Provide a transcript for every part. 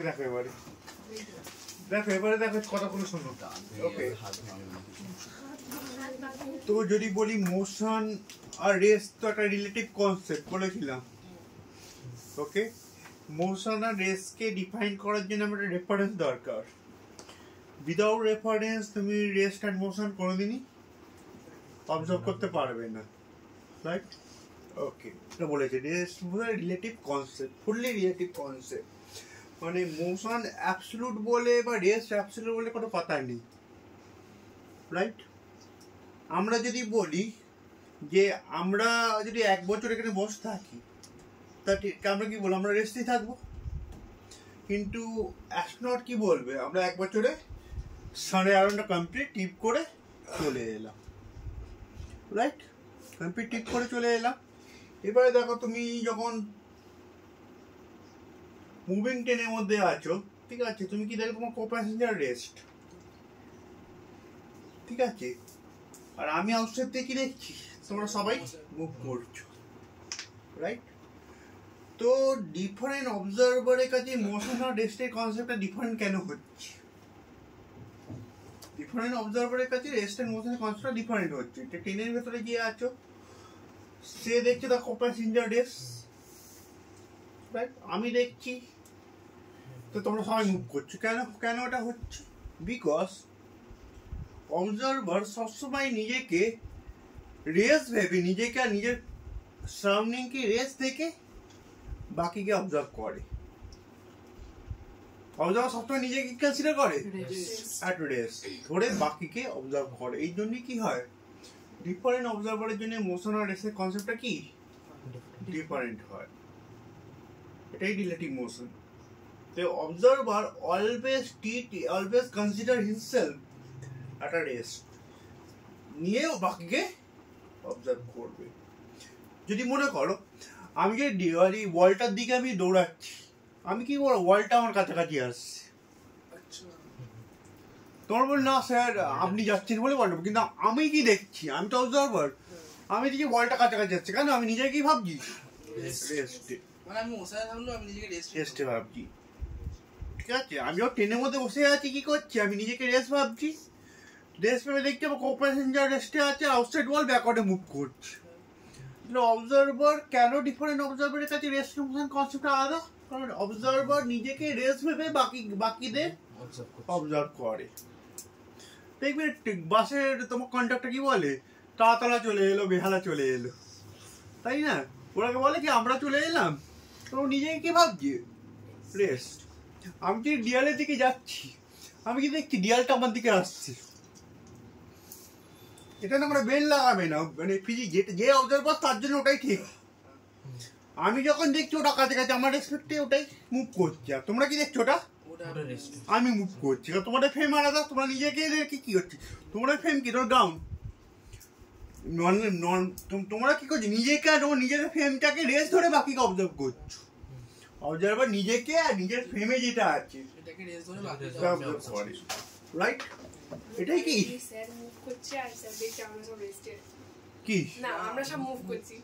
দেখো এবারে দেখো কথাগুলো শোনো। ওকে, তো যদি বলি মোশন আর রেস্ট তো একটা রিলেটিভ কনসেপ্ট বলেছিলাম। ওকে, মোশন আর রেস্টকে ডিফাইন করার জন্য আমার একটা রেফারেন্স দরকার। উইদাউট রেফারেন্স তুমি রেস্ট অ্যান্ড মোশন কোনোদিনই অবজার্ভ করতে পারবে না, রাইট? ওকে, এটা বলেছে rest relative concept, fully relative concept. মানে মোশন অ্যাবসলিউট বলে বা রেস্ট অ্যাবসলিউট বলে কোনো কথা নেই, রাইট? আমরা যদি বলি যে আমরা যদি 1 বছর এখানে বসে থাকি, তা ঠিক আমরা কি বলবো? আমরা রেস্টই থাকবো। কিন্তু অ্যাস্ট্রোনট কি বলবে? আমরা 1 বছরে 11:30 কমপ্লিট টিপ করে চলে এলাম, রাইট? কমপ্লিট টিপ করে চলে এলাম। এবারে দেখো তুমি যখন মুভিং ট্রেনের মধ্যে আছো, ঠিক আছে, তুমি কি দেখো? তোমার কো প্যাসেঞ্জার রেস্ট, ঠিক আছে, আর আমি আউটসাইড থেকে কি দেখছি? তোমরা সবাই মুভ করছো, রাইট? তো ডিফারেন্ট অবজারভারের কাছে মোশন আর রেস্টের কনসেপ্টটা ডিফারেন্ট কেন হচ্ছে? ডিফারেন্ট অবজারভারের কাছে রেস্ট এন্ড মোশনের কনসেপ্টটা ডিফারেন্ট হচ্ছে। ট্রেনের ভেতরে গিয়ে আছো, সে দেখছে the co passenger rest, right? আমি দেখছি, তো তোমরা সবাই মুভ করছো। কেন এটা হচ্ছে? বিকজ অবজারভার সবসময় নিজেকে রেস ভেবে, নিজেকে আর নিজের সারাউন্ডিংকে রেস থেকে বাকিকে অবজার্ভ করে। অবজার্ভার সবসময় নিজেকে কনসিডার করে অ্যাট রেস্ট, ধরে বাকিকে অবজার্ভ করে। এই জন্যই কি হয়, ডিফারেন্ট অবজারভারের জন্য মোশন আর রেস্টের কনসেপ্টটা কি ডিফারেন্ট হয়। এটাই relative motion. The observer always consider himself at a rest, নিয়েও বাকিকে অবজার্ভ করবে। যদি মনে করো আমি যে ওয়ালটার দিকে আমি দৌড়াচ্ছি, আমি কি বলবো? ওয়ালটা আমার কাছাকাছি আসছে, তোমার বল না স্যার আপনি যাচ্ছেন বলে বলবো, কিন্তু আমি কি দেখছি? আমি তো অবজারভার, আমি দেখি ওয়ালটা কাছাকাছি যাচ্ছে। কেন? আমি নিজেকে কি ভাবছি? রেস্টে, মানে আমি ওসায় থাকলেও আমি নিজেকে রেস্টে ভাবছি, ঠিক আছে? আমিও ট্রেনের মধ্যে বসে আছি, কি করছি? আমি নিজেকে রেস্ট ভাবছি। রেস্ট ভেবে দেখছি কো প্যাসেঞ্জার রেস্টে আছে, আউটসাইড ওয়াল ব্যাকওয়ার্ডে মুভ করছে। অবজারভার কেন ডিফারেন্ট অবজারভারের কাছে রেস্ট মোশন কনসেপ্ট আলাদা? কারণ অবজারভার নিজেকে রেস্ট ভেবে বাকিদের অবজার্ভ করে। দেখবে বাসের তোমার কন্ডাক্টর কি বলে? তাড়াতাড়া চলে এলো, বেহালা চলে এলো, তাই না? ওরাকে বলে কি আমরা চলে এলাম, তো নিজেকে কি ভাবছি? রেস্ট। আমি যদি ডিয়ালের দিকে যাচ্ছি, আমি কি দেখছি? ডিয়ালটা আমার দিকে আসছে। এটা না আমরা বেল লাগাবে না, মানে ফিজিক্স যে অবজারভার তার জন্য ওটাই ঠিক। আমি যখন দেখছি ওটা কাছাকাছি, আমার রেসপেক্টে ওটাই মুভ করছে। আর তোমরা কি দেখছো? ওটা আমি মুভ করছি। তোমাদের ফ্রেম আলাদা, তোমরা নিজেকে কি হচ্ছে? তোমাদের ফ্রেম কি? তোমার গ্রাউন্ড তোমরা কি করছো? নিজেকে আর তোমার নিজের ফ্রেমটাকে রেস ধরে বাকিকে অবজার্ভ করছো। অবজারভার নিজেকে আর নিজের ফ্রেমে যেটা আছে এটাকে রেস ধরে বাকিকে অবজার্ভ করে, রাইট? এটাই কি স্যার মুভ করছে আর স্যার দেখছে আমরা সব রেস্টে কি? না, আমরা সব মুভ করছি।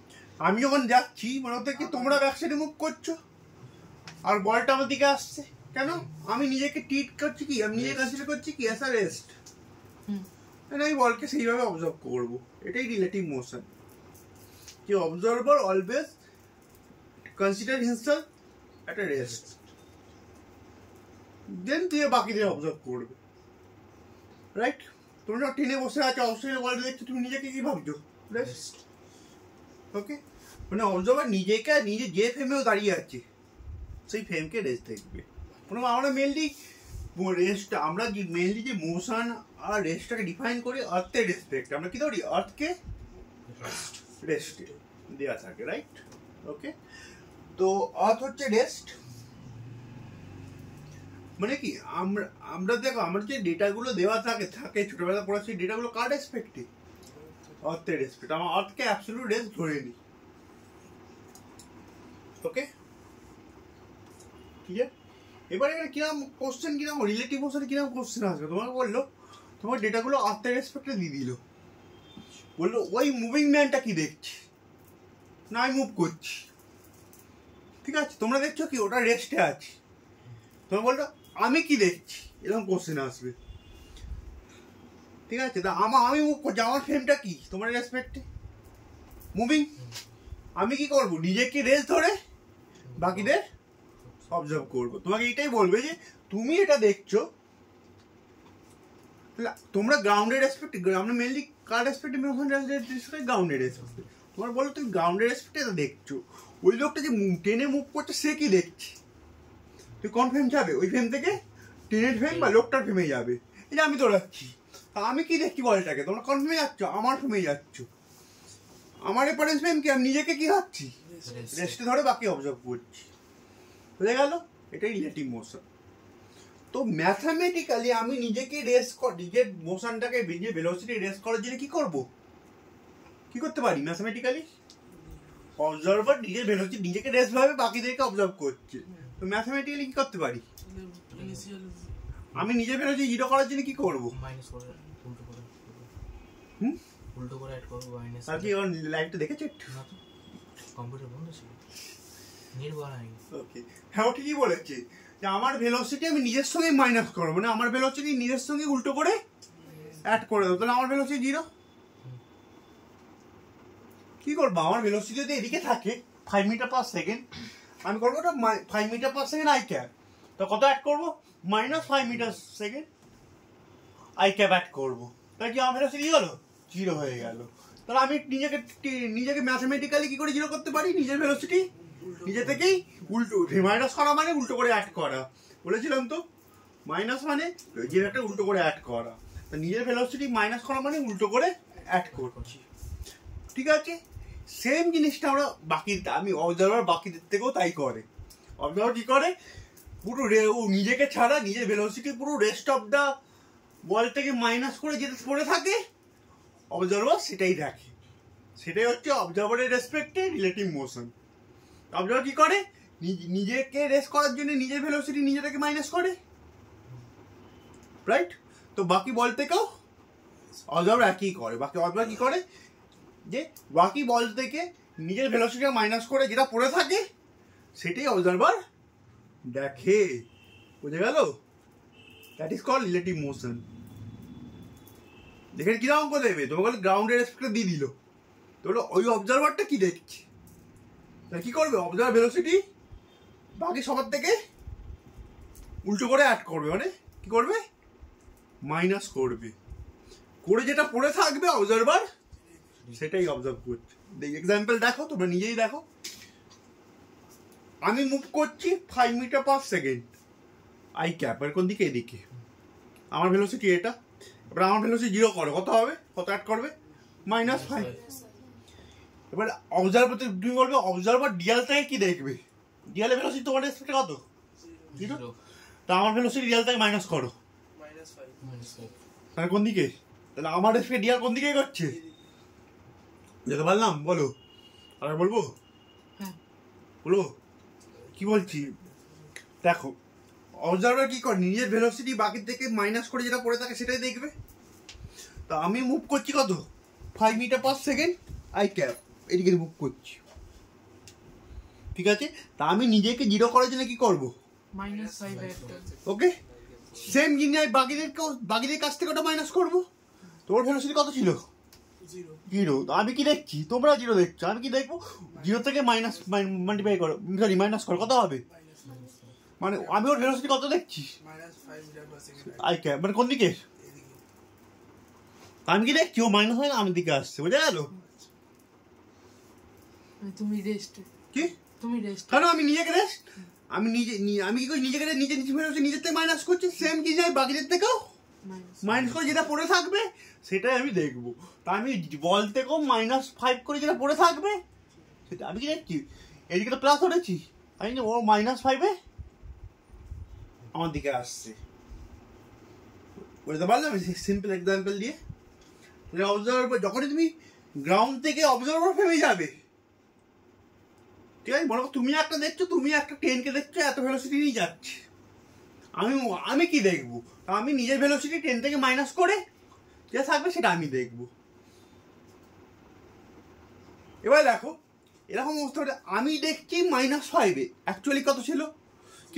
আমি যখন যাচ্ছি মনে হচ্ছে কি তোমরা ব্যাক সাইডে মুভ করছো আর বলটা আমার দিকে আসছে। কেন? আমি নিজেকে ট্রিট করছি কি, আমি নিজে কনসিডার করছি কি অ্যাজ আ রেস্ট, আমি বলকে সেইভাবে অবজার্ভ করবো। এটাই রিলেটিভ মোশন, যে observer always consider himself at a rest, then তুই বাকিদের অবজার্ভ করবে, রাইট? তুমি যখন ট্রেনে বসে আছো, অবশ্যই ওয়ার্ল্ড দেখছো, তুমি নিজেকে কি ভাবছো? রেস্ট। ওকে, মানে অবজারভার নিজেকে নিজে যে ফ্রেমেও দাঁড়িয়ে আছে সেই ফ্রেমকে রেস্ট দেখবে। আমরা মেনলি রেস্ট, আমরা মেনলি যে মোশন আর রেস্টটাকে ডিফাইন করি আর্থের রেসপেক্ট। আমরা কি করি? আর্থকে রেস্টে দেওয়া থাকে, রাইট? ওকে, তো আর্থ হচ্ছে রেস্ট। মানে কি আমরা দেখো, আমার যে ডেটাগুলো দেওয়া থাকে ছোটবেলা পড়া, সেই ডেটাগুলো কার রেসপেক্টে? আর্থের রেসপেক্ট। আমার আর্থকে অ্যাবসলিউট রেস্ট ধরে নিই। ওকে, ঠিক আছে? এবারে কিরকম কোশ্চেন, কিরকম রিলেটিভ মোশনে কিরকম কোশ্চেন আসবে? তোমাকে বললো তোমার ডেটাগুলো আর্থের রেসপেক্টে দিয়ে দিল, বললো ওই মুভিং ম্যানটা কি দেখছি? না আমি মুভ করছি, ঠিক আছে? তোমরা দেখছো কি ওটা রেস্টে আছে, তোমার বলতো আমি কি দেখছি, এরকম কোশ্চেন আসবে। ঠিক আছে, তা আমি মুভ করছি, আমার ফ্রেমটা কি তোমার রেসপেক্টে মুভিং। আমি কি করব, নিজেকে রেস ধরে বাকিদের অবজার্ভ করবো। তোমাকে এটাই বলবে যে তুমি এটা দেখছো, তোমরা গ্রাউন্ডের রেসপেক্টে, আমরা মেনলি কার রেসপেক্টে, গ্রাউন্ডের রেসপেক্টে। তোমার বলো তুমি গ্রাউন্ডের রেসপেক্টে এটা দেখছো, ওই লোকটা যে টেনে মুভ করছে সে কি দেখছে, তুই কোন ফ্রেম যাবে, ওই ফ্রেম থেকে টেনের ফ্রেম বা লোকটার ফ্রেমে যাবে, এটা আমি তো রাখছি। আমি কি দেখছি বলটাকে, তোমরা কোন ফ্রেমে যাচ্ছ, আমার ফ্রেমে যাচ্ছ, আমার রেফারেন্স ফ্রেম কি, আমি নিজেকে কি ভাবছি, রেস্টে ধরে বাকি অবজার্ভ করছি। বুঝে গেল, এটাই রিলেটিভ মোশন। তো ম্যাথামেটিক্যালি আমি নিজেকে নিজের মোশনটাকে, নিজের ভেলোসিটি রেস করার জন্য কি করব, কি করতে পারি ম্যাথামেটিক্যালি, অবজারভার নিজের ভেলোসিটি নিজেকে রেস ভাবে বাকিদেরকে অবজার্ভ করছে। তো ম্যাথামেটিক্যালি কি করতে পারি, আমি নিজের ভেলোসিটি জিরো করার জন্য কি করব, উল্টো করে অ্যাড করব মাইনাস। আর কি লাইভটা দেখেছো একটু, কম্পিউটার বন্ধ ছিল, নেট বাড়ায়নি। ওকে, হ্যাঁ ও ঠিকই বলেছে যে আমার ভেলোসিটি আমি নিজের সঙ্গে মাইনাস করবো, মানে আমার ভেলোসিটি নিজের সঙ্গে উল্টো করে অ্যাড করে দেবো, তাহলে আমার ভেলোসিটি জিরো। কি করবো, আমার ভেলোসিটি যদি এদিকে থাকে 5 মিটার পার সেকেন্ড, আমি করবো ওটা 5 metre per second i cap, তো কত অ্যাড করবো, -5 metre second i cap add করবো, তাহলে কি আমার ভেলোসিটি কি হলো, জিরো হয়ে গেল। তাহলে আমি নিজেকে ম্যাথামেটিক্যালি কি করে জিরো করতে পারি, নিজের ভেলোসিটি নিজে থেকেই উল্টো, মাইনাস করা মানে উল্টো করে অ্যাড করা, বলেছিলাম তো, মাইনাস মানে জিরোটা উল্টো করে অ্যাড করা, তো নিজের ভেলোসিটি মাইনাস করা মানে উল্টো করে অ্যাড করছি। ঠিক আছে, সেম জিনিসটা আমরা আমি অবজারভার বাকিদের থেকেও তাই করে। অবজারভার কি করে, পুরো ও নিজেকে ছাড়া নিজের ভেলোসিটি পুরো রেস্ট অফ দ্য বল থেকে মাইনাস করে যেটা পড়ে থাকে, অবজারভার সেটাই দেখে, সেটাই হচ্ছে অবজারভারের রেসপেক্টে রিলেটিভ মোশন। অবজারভার কি করে, নিজেকে রেস করার জন্য নিজের ভেলোসিটি নিজে থেকে মাইনাস করে, রাইট। তো বাকি বল থেকেও অবজারভার একই করে, বাকি অবজারভার কি করে যে বাকি বল থেকে নিজের ভেলোসিটি মাইনাস করে যেটা পড়ে থাকে সেটাই অবজারভার দেখে। বুঝে গেল, that is called relative motion. দেখেন কিরকম করে দেবে, তোমাকে গ্রাউন্ডের রেসপেক্টে দিয়ে দিল, তো ওই অবজারভারটা কি দেখছে, কি করবে, অবজারভার ভেলোসিটি বাকি সবার থেকে উল্টো করে অ্যাড করবে, মানে কি করবে, মাইনাস করবে, করে যেটা পড়ে থাকবে অবজারভার সেটাই অবজার্ভ করছে। এক্সাম্পল দেখো, তোমরা নিজেই দেখো, আমি মুভ করছি 5 metre per second i cap, এর কোন দিকে, এদিকে, আমার ভেলোসিটি এটা, এবার আমার ভেলোসিটি জিরো করো, কত হবে, কত অ্যাড করবে, -5। এবার অবজারভার তুমি বলবে, অবজারভার ডিয়াল থেকে কি দেখবে, ডিয়ালের ভেলোসিটি তোমার রেসপেক্টে কত, জিরো, তা আমার ভেলোসিটি ডিয়াল থেকে মাইনাস করো, -5 তাহলে কোন দিকে, তাহলে আমার রেসপেক্টে ডিয়াল কোন দিকে করছে, যেতে পারলাম, বলো, আর বলবো, বলবো কি বলছি, দেখো অবজারভার কি করে, নিজের ভেলোসিটি বাকি থেকে মাইনাস করে যেটা পড়ে থাকে সেটাই দেখবে। তো আমি মুভ করছি কত, 5 metre per second i cap, এদিকে মুভ করছি, ঠিক আছে। তা আমি নিজেকে জিরো করার জন্য কি করব, -5 ওকে, সেম জিনিস বাকিদের কাছ থেকে ওটা মাইনাস করবো। তোর ভেলোসিটি কত ছিল, জিরো, আমি কি দেখছি, তোমরা জিরো দেখছো, আমি কি দেখবো, জিরো থেকে মাল্টিপ্লাই করো, সরি মাইনাস করো, কত হবে, মানে আমি ওর ভেলোসিটি কত দেখছি, -5 metre per second i cap, মানে কোন দিকে, আমি কি দেখছি, ও মাইনাস হয় না আমার দিকে আসছে, বুঝা গেল, তুমি রেস্ট, কি তুমি রেস্ট, কেন আমি নিজেকে রেস্ট, আমি কি করি, নিজেকে নিজের থেকে মাইনাস করছি, সেম কি যায় বাকিদের থেকেও মাইনাস করে যেটা পড়ে থাকবে সেটাই আমি দেখবো। তা আমি বল থেকেও -5 করে যেটা পড়ে থাকবে সেটা আমি কি দেখছি, এদিকে তো প্লাস ধরেছি, আমি ও -5-এ আমার দিকে আসছে, বুঝতে পারলাম সিম্পল এক্সাম্পল দিয়ে। অবজারভার যখনই তুমি গ্রাউন্ড থেকে অবজারভার ফ্রেমে যাবে, ঠিক আছে, মনে করো তুমি একটা দেখছো, তুমি একটা ট্রেনকে দেখছো এত ভেলোসিটি নিয়ে যাচ্ছে, আমি কি দেখবো, আমি নিজের ভেলোসিটি 10 থেকে মাইনাস করে যেটা থাকবে সেটা আমি দেখবো। এবার দেখো এরকম অবস্থা, আমি দেখছি -5-এ, অ্যাকচুয়ালি কত ছিল, কি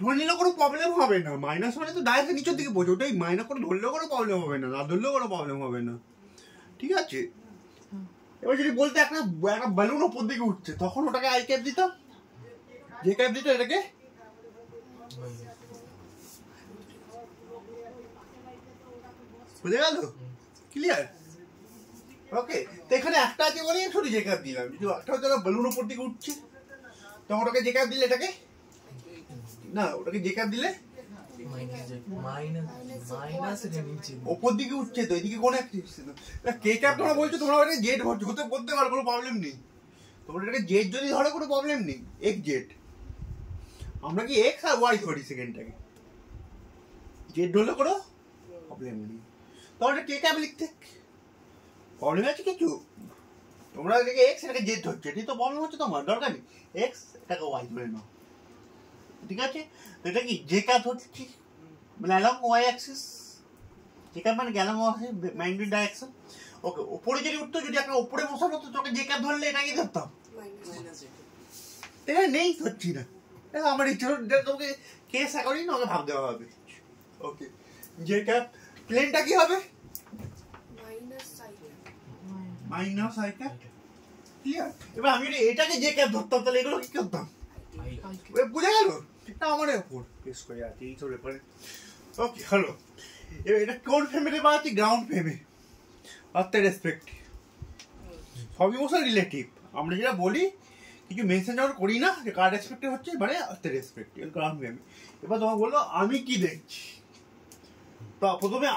ধরে নিলে কোনো প্রবলেম হবে না, মাইনাস মানে তো ডাইরেক্ট নিচের দিকে পড়ছে, ওটাই মাইনাস করে ধরলেও কোনো প্রবলেম হবে না, না ধরলেও কোনো প্রবলেম হবে না, ঠিক আছে। এবার যদি বলতে একটা বেলুন ওপর দিকে উঠছে, তখন ওটাকে আই ক্যাপ দিতাম, যে ক্যাপ দিত এটাকে বুঝে গেল, ক্লিয়ার, ওকে। তো এখানে একটা আছে বলে শুধু যে ক্যাপ দিলাম, যদি একটা হচ্ছে বেলুন ওপর দিকে উঠছে তখন ওটাকে যে ক্যাপ দিলে এটাকে না, ওটাকে যে ক্যাপ দিলে ওপর দিকে উঠছে, তো এদিকে কোন একটা কে ক্যাপ তোমরা বলছো, তোমরা ওটাকে জেড হতে বলতে পারো, কোনো প্রবলেম নেই, তোমরা এটাকে জেড যদি ধরো কোনো প্রবলেম নেই, এক্স জেড, আমরা কি এক্স আর ওয়াই ধরি সেকেন্ডটাকে, জেড ধরলে কোনো প্রবলেম নেই, তোমরা কে ক্যাপ লিখতে প্রবলেম আছে কিছু, তোমরা এটাকে এক্স এটাকে জেড ধরছো, এটাই তো প্রবলেম হচ্ছে তোমার, দরকার নেই এক্স এটাকে ওয়াই ধরে নাও, ঠিক আছে। তো এটা কি যে ক্যাপ ধরছি মানে অ্যালং ওয়াই অ্যাক্সিস, যে ক্যাপ মানে অ্যালং ওয়াই ম্যাগনেটিক ডাইরেকশন, ওকে। উপরে যদি উঠতো, যদি একটা উপরে বসানো হতো তোকে যে ক্যাপ ধরলে এটা কি ধরতাম, এটা নেই ধরছি না, এটা আমার ইচ্ছা, তোকে কেস অ্যাকর্ডিং ওকে ভাব দেওয়া হবে, ওকে। যে ক্যাপ প্লেনটা কি হবে মাইনাস আই ক্যাপ, ক্লিয়ার। এবার আমি যদি এটাকে যে ক্যাপ ধরতাম তাহলে এগুলো কি করতাম, বুঝে গেল, এটা আমার উপর পেশ করে আছে এই সব ব্যাপারে, ওকে। হ্যালো, এটা কোন ফ্যামিলি বা আছে, গ্রাউন্ড ফ্যামিলি, অর্থে রেসপেক্ট, সবই মোশন রিলেটিভ, আমরা যেটা বলি কিছু মেনশন যখন করি না যে কার রেসপেক্টে হচ্ছে, মানে অর্থে রেসপেক্ট, গ্রাউন্ড ফ্যামিলি। এবার তোমার বললো আমি কি দেখছি, তো প্রথমে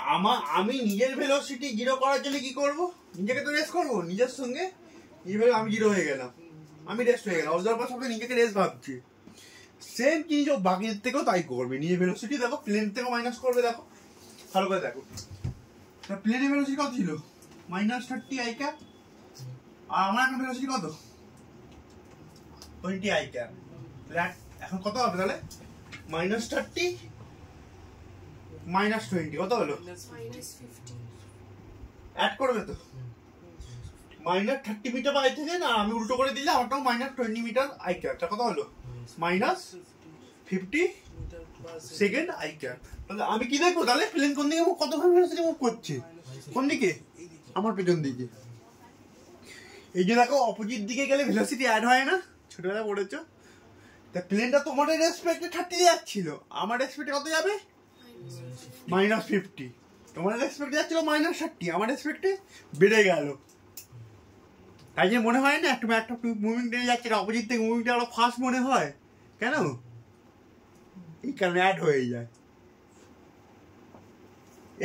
আমি নিজের ভেলোসিটি জিরো করার জন্য কি করব, নিজেকে তো রেস্ট করবো, নিজের সঙ্গে নিজের, আমি জিরো হয়ে গেলাম, আমি রেস্ট হয়ে গেলাম, অবজার্ভার সঙ্গে নিজেকে রেস্ট ভাবছি, সেম জিনিস ও বাকিদের থেকেও তাই করবে, নিজের ভেলোসিটি দেখো প্লেন থেকেও মাইনাস করবে, দেখো ভালো করে দেখো, প্লেনের ভেলোসিটি কত ছিল -30 আই ক্যাপ, আর আমার এখন ভেলোসিটি কত 20 আই ক্যাপ, এখন কত হবে তাহলে -30 -20 কত হলো, অ্যাড করবে তো, -30 মিটার বাই থেকে না, আমি উল্টো করে দিলে আমারটাও -20 মিটার আই ক্যাপটা কত হলো -50 সেকেন্ড আই ক্যাপ। তাহলে আমি কি দেখবো তাহলে প্লেন কোন দিকে কত ভেলোসিটি মুভ করছে, কোন দিকে, আমার পেছন দিকে, এই যে দেখো অপোজিট দিকে গেলে ভেলোসিটি অ্যাড হয় না, ছোটবেলা পড়েছো, তা প্লেনটা তোমার রেসপেক্টে 30 যাচ্ছিল, আমার রেসপেক্টে কত যাবে -50, তোমার রেসপেক্টে যাচ্ছিল -30, আমার রেসপেক্টে বেড়ে গেল, তাই যে মনে হয় না একটু মুভিং টেনে যাচ্ছে, অপোজিট থেকে মুভিংটা আরো ফাস্ট মনে হয়, কেন এই কারণে অ্যাড হয়ে যায়,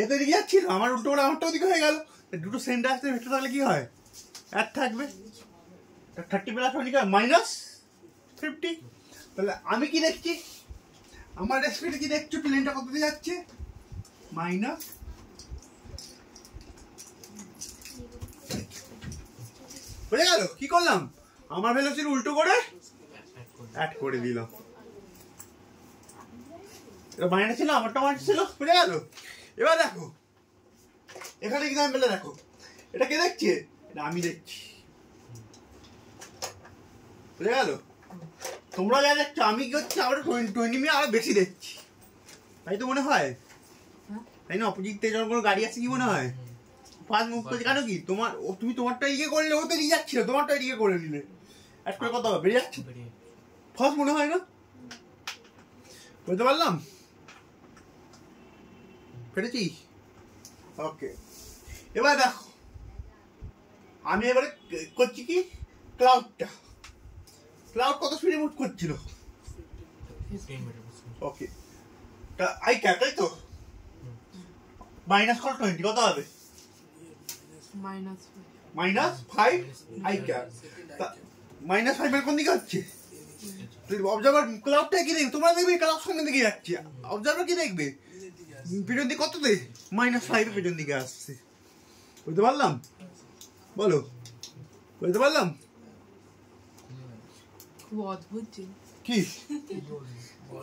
এতে দিকে যাচ্ছিল, আমার উল্টো করে আমারটা ওদিকে হয়ে গেল, দুটো সেন্টার আসতে ভেতরে থাকলে কি হয় অ্যাড থাকবে, 30 প্লাস -50, তাহলে আমি কি দেখছি, আমার রেসপেক্টে কি দেখছো, প্লেনটা কত দিয়ে যাচ্ছে মাইনাস, বুঝে গেল কি করলাম, আমার ভেলোসিটি উল্টো করে অ্যাড করে দিলাম, মাইনাস ছিল আমারটা মাইনাস ছিল, বুঝে গেল। এবার দেখো এখানে এক্সাম্পলে দেখো, এটা কে দেখছে, এটা আমি দেখছি, বুঝে গেল, তোমরা যা দেখছো আমি কি হচ্ছে আবার 20 মিনিট আরো বেশি দেখছি, তাই তো মনে হয়, তাই না, অপোজিট থেকে যখন কোনো গাড়ি আসছে কি মনে হয় ফাস্ট মুভ করছে, কেন কি তোমার তুমি তোমারটা ইয়ে করলে ও তো এগিয়ে যাচ্ছিল, তোমারটা ইয়ে করে নিলে অ্যাড করে কত হবে বেরিয়ে যাচ্ছে, ফার্স্ট মনে হয় না, বুঝতে পারলাম, পেরেছি, ওকে। এবার দেখো আমি এবারে করছি কি, ক্লাউড কত স্পিডে মুভ করছিল, ওকে, তা আই ক্যাপ তাই তো -20 কত হবে -5 আই ক্যাপ, -5 এর কোন দিকে হচ্ছে, অবজার্ভার ক্লাউডটা কি দেখবে, তোমরা দেখবে ক্লাউড সামনের দিকে যাচ্ছে, অবজার্ভার কি দেখবে পেছন দিকে কততে -5 এর পেছন দিকে আসছে, বুঝতে পারলাম, বলো বুঝতে পারলাম, খুব অদ্ভুত জিনিস, কি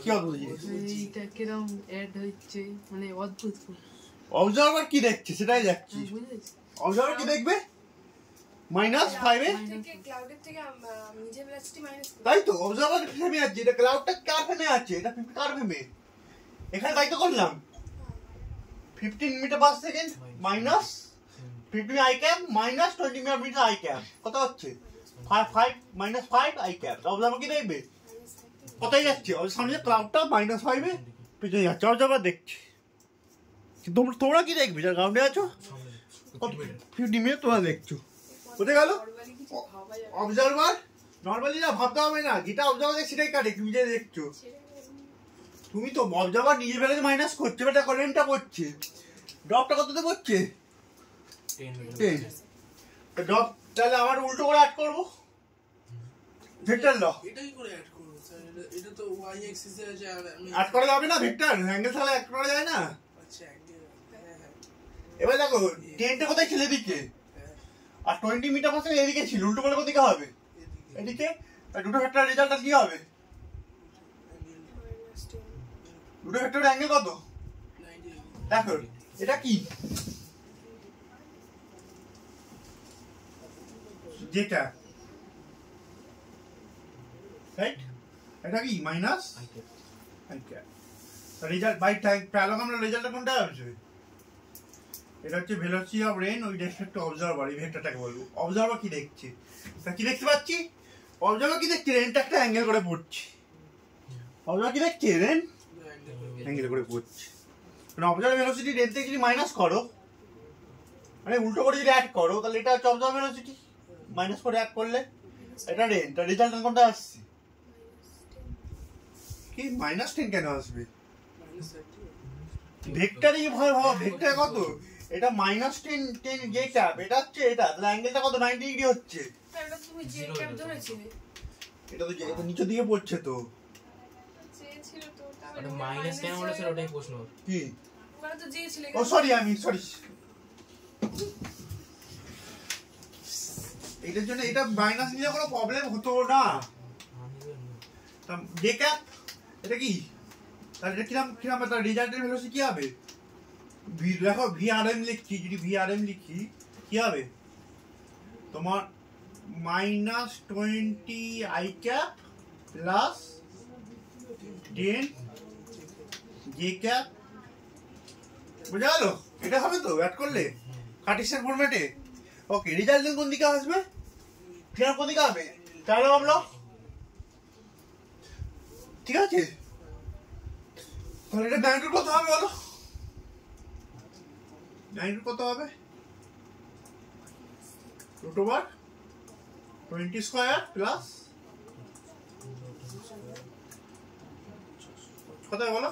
কি অদ্ভুত জিনিস, এইটা কিরম অ্যাড হচ্ছে, মানে অদ্ভুত, অবজার্ভার কি দেখছে সেটাই যাচ্ছি, বুঝেছি, অবজার্ভার কি দেখবে -5 এ ক্লাউডের থেকে নিজের ভেলোসিটি মাইনাস করি। তাই তো অবজারভার ফ্রেমে আছে, এটা ক্লাউডটা কার ফ্রেমে আছে, এটা 50 কার ফ্রেমে, এখানে তাই তো করলাম 15 metre per second minus 15 i cap minus 20 metre i cap কত হচ্ছে 5 -5 আই ক্যাপ। অবজারভার কি দেখবে কোথায় যাচ্ছে, ওর সামনে যে ক্লাউডটা -5 এ পিছনে যাচ্ছে, অবজারভার দেখছে। তোমরা কি দেখবে যারা গ্রাউন্ডে আছো 50 মিটার তোমরা দেখছো, কোথায় গেল নরমালি কিছু ভাবা যাবে না। অবজারভার। নরমালি না ভাবতে হবে না, যেটা অবজারভার দেখছে সেটাই কাটে, তুমি যে দেখছো তুমি তো অবজারভার নিজে বেলাতে মাইনাস করছে, বেটা কারেন্টটা পড়ছে, ড্রপটা কততে পড়ছে 10। ড্রপ তাহলে আমার উল্টো করে অ্যাড করবো ভেক্টর ল, এটাই করে অ্যাড করব স্যার, এটা তো y axis এ আছে আর আমি অ্যাড করা যাবে না ভেক্টর, অ্যাঙ্গেল তাহলে অ্যাড করা যায় না। আচ্ছা একদম হ্যাঁ এবার দেখো 10টা কোথায় ছিল এদিকে, আর 20 মিটার পাশে এদিকে ছিল, উল্টো করে কোথায় হবে এদিকে, আর দুটো ভেক্টর রেজাল্টটা কি হবে, দুটো ভেক্টরের অ্যাঙ্গেল কত দেখো, এটা কি যেটা রাইট, এটা কি মাইনাস রেজাল্ট বাই টাইম প্যারালগ, আমরা রেজাল্টটা কোনটা আসবে, এটা হচ্ছে velocity of rain with respect to observer, এই ভেক্টরটাকে বলবো। অবজারভার কি দেখছে, তা কি দেখতে পাচ্ছি, অবজারভার কি দেখছে রেনটা একটা অ্যাঙ্গেল করে পড়ছে, অবজারভার কি দেখছে রেন অ্যাঙ্গেল করে পড়ছে, মানে অবজারভার ভেলোসিটি রেন থেকে যদি মাইনাস করো, মানে উল্টো করে যদি অ্যাড করো, তাহলে এটা হচ্ছে অবজারভার ভেলোসিটি, মাইনাস করে অ্যাড করলে এটা রেন, তার রেজাল্ট কোনটা আসছে কি -10 কেন আসবে, ভেক্টরই ভয় ভাবা, ভেক্টর কত, এটা -10 যে ক্যাপ, এটা হচ্ছে এটা, তাহলে অ্যাঙ্গেলটা কত 90 ডিগ্রি হচ্ছে, তাহলে তুমি যে ক্যাপ ধরেছিলে এটা তো এটা নিচের দিকে পড়ছে তো চেয়েছিল তো তাহলে ওটা মাইনাস কেন বলে স্যার, ওটাই প্রশ্ন। কি, ওখানে তো চেয়েছিলে ও সরি এটার জন্য এটা মাইনাস নিলে কোনো প্রবলেম হতো না, যে ক্যাপ এটা কি, তাহলে এটা কিরম কিরম তার রেজাল্টের ভেলোসিটি কি হবে, দেখো VRM লিখছি, যদি VRM লিখি কি হবে তোমার -20 I cap plus 10 J cap, বুঝা গেল, এটা হবে তো অ্যাড করলে কার্টেসিয়ান ফরম্যাটে। ওকে, রেজাল্ট কোন দিকে আসবে, ফিয়ার কোন দিকে হবে, তাহলে ভাবলো ঠিক আছে, তাহলে এটা ম্যাগনিটিউড কত হবে বলো, ম্যাগনিটিউড কত হবে √20 স্কয়ার প্লাস কত বলো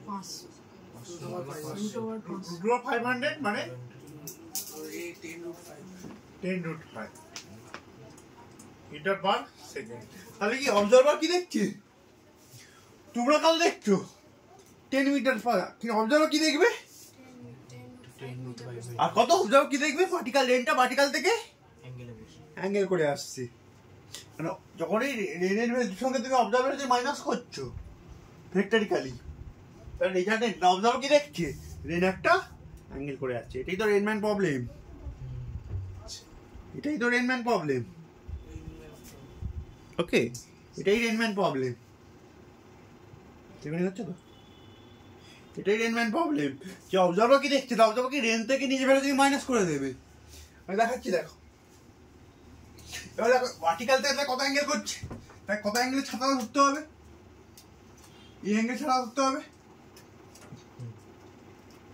500 মানে 10√5 মিটার পার সেকেন্ড। তাহলে কি অবজারভার কি দেখছি, তোমরা কাল দেখছো 10 মিটার পার, কি অবজারভার কি দেখবে, আর কত অবজারভার কি দেখবে, ভার্টিক্যাল রেনটা ভার্টিক্যাল থেকে অ্যাঙ্গেল করে আসছে, মানে যখনই রেনের সঙ্গে তুমি অবজারভার মাইনাস করছো ভেক্টরিক্যালি, তাহলে রেজাল্টে অবজারভার কি দেখছে রেন একটা অ্যাঙ্গেল করে আসছে, এটাই তো রেনম্যান প্রবলেম, এটাই তো রেনম্যান প্রবলেম। ওকে, এটাই রেনম্যান প্রবলেম, হচ্ছে তো এটাই রেনম্যান প্রবলেম, যে অবজারভার কি দেখছে, অবজারভার কি রেন থেকে নিজে ভ্যালু থেকে মাইনাস করে দেবে, আমি দেখাচ্ছি দেখো, এবার দেখো ভার্টিক্যাল থেকে কত অ্যাঙ্গেল করছে, তাই কত অ্যাঙ্গেল ছাতা ধরতে হবে, এই অ্যাঙ্গেল ছাড়া ধরতে হবে,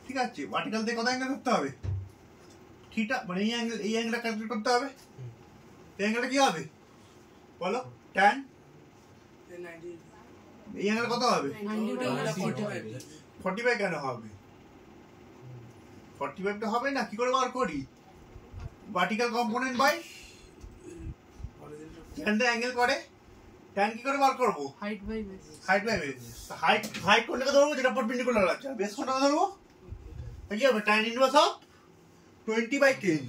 ঠিক আছে, ভার্টিক্যাল থেকে কত অ্যাঙ্গেল ধরতে হবে থিটা, মানে এই অ্যাঙ্গেলটা ক্যালকুলেট করতে হবে, এই অ্যাঙ্গেলটা কি হবে বলো tan, এই অ্যাঙ্গেল কত হবে 45 কেন হবে, 45 তো হবে না, কি করে বার করি, vertical component by tan the angle করে, tan কি করে বার করব, height by base, height by base, height কোনটাকে ধরবো যেটা পারপেন্ডিকুলার আছে, বেস কোনটাকে ধরবো, কি হবে tan inverse of 20/10,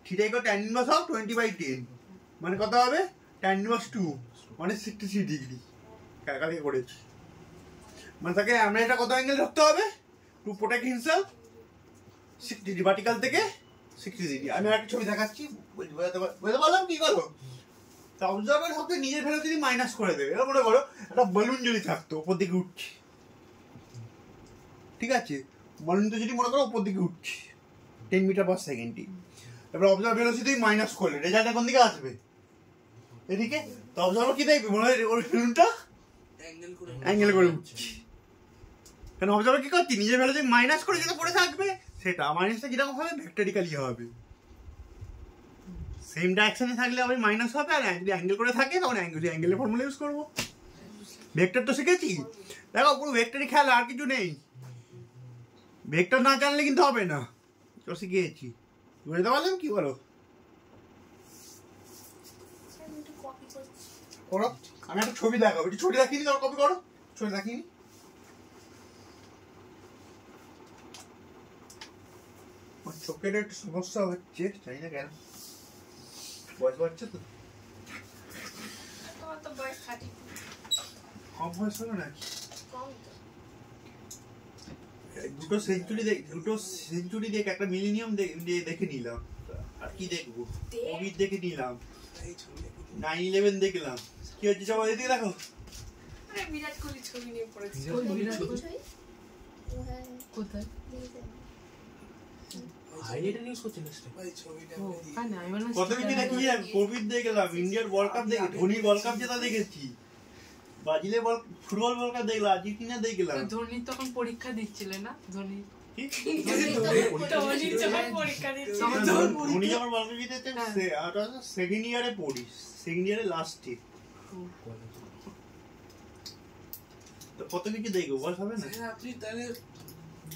theta equal tan inverse of 20/10, মানে কত হবে tan ইনভার্স 2 মানে 63 ডিগ্রি, কালকে করেছি, মানে তাকে আমরা এটা কত অ্যাঙ্গেল ধরতে হবে to protect himself 60 degree, vertical থেকে 60 ডিগ্রি। আমি একটা ছবি দেখাচ্ছি, বুঝতে পারলাম কি করো? তা অবজারভার হতে নিজের ভেলোসিটি মাইনাস করে দেবে। এবার মনে করো একটা বেলুন যদি থাকতো উপর দিকে উঠছে, ঠিক আছে, বেলুনটা যদি মনে করো উপর দিকে উঠছে 10 মিটার পার সেকেন্ডে, এবার অবজার্ভ ভেলোসিটি মাইনাস করলে রেজাল্টটা কোন দিকে আসবে? এদিকে। তো অবজার্ভার কি দেখবে? মনে হয় ওই বেলুনটা অ্যাঙ্গেল করে উঠছে, কারণ অবজার্ভার কি করছি নিজের ভ্যালুতে মাইনাস করে যেটা পড়ে থাকবে সেটা মাইনাসটা কিরকম হবে? ভেক্টরিক্যালি হবে। সেম ডাইরেকশনে থাকলে আবার মাইনাস হবে, আর যদি অ্যাঙ্গেল করে থাকে তখন অ্যাঙ্গেলের ফর্মুলা ইউজ করবো। ভেক্টর তো শিখেছি, দেখো পুরো ভেক্টরই খেলা, আর কিছু নেই। ভেক্টর না জানলে কিন্তু হবে না, তো শিখিয়েছি। বুঝতে পারলাম কি বলো? করো, আমি একটা ছবি দেখাবো, একটু ছবি দেখিনি, তোর কপি করো, ছবি দেখিনি। চোখের একটু সমস্যা হচ্ছে, জানি না কেন, বয়স বাড়ছে তো। তোমার তো বয়স 30 কম বয়স হলো নাকি? কম তো। দুটো সেঞ্চুরি দেখ, একটা মিলেনিয়াম দেখে নিলাম, আর কি দেখবো? কোভিড দেখে নিলাম, 9/11 দেখলাম, কি হচ্ছে সবাই এদিকে দেখো। আরে বিরাট কোহলি ছবি নিয়ে পড়েছি। ওই বিরাট কোহলি কোথায়? হাইলাইটার নিউজ করছিল ও কানে আমি বললাম কত কিছু দেখি, কোভিড দেখলাম, ইন্ডিয়ার ওয়ার্ল্ড কাপ দেখে, ধোনি ওয়ার্ল্ড কাপ জেতা দেখেছি, ব্রাজিলের ফুটবল ওয়ার্ল্ড কাপ দেখলাম, আর্জেন্টিনা দেখলাম। ধোনি তখন পরীক্ষা দিচ্ছিলে না? ধোনি ধোনির যখন পরীক্ষা দিচ্ছি ধোনি যখন ওয়ার্ল্ড কাপ জিতেছে, সেকেন্ড ইয়ারে পড়ি, সেকেন্ড ইয়ারে লাস্টে, তো কত কিছু দেখবো, বল হবে না? আপনি তাহলে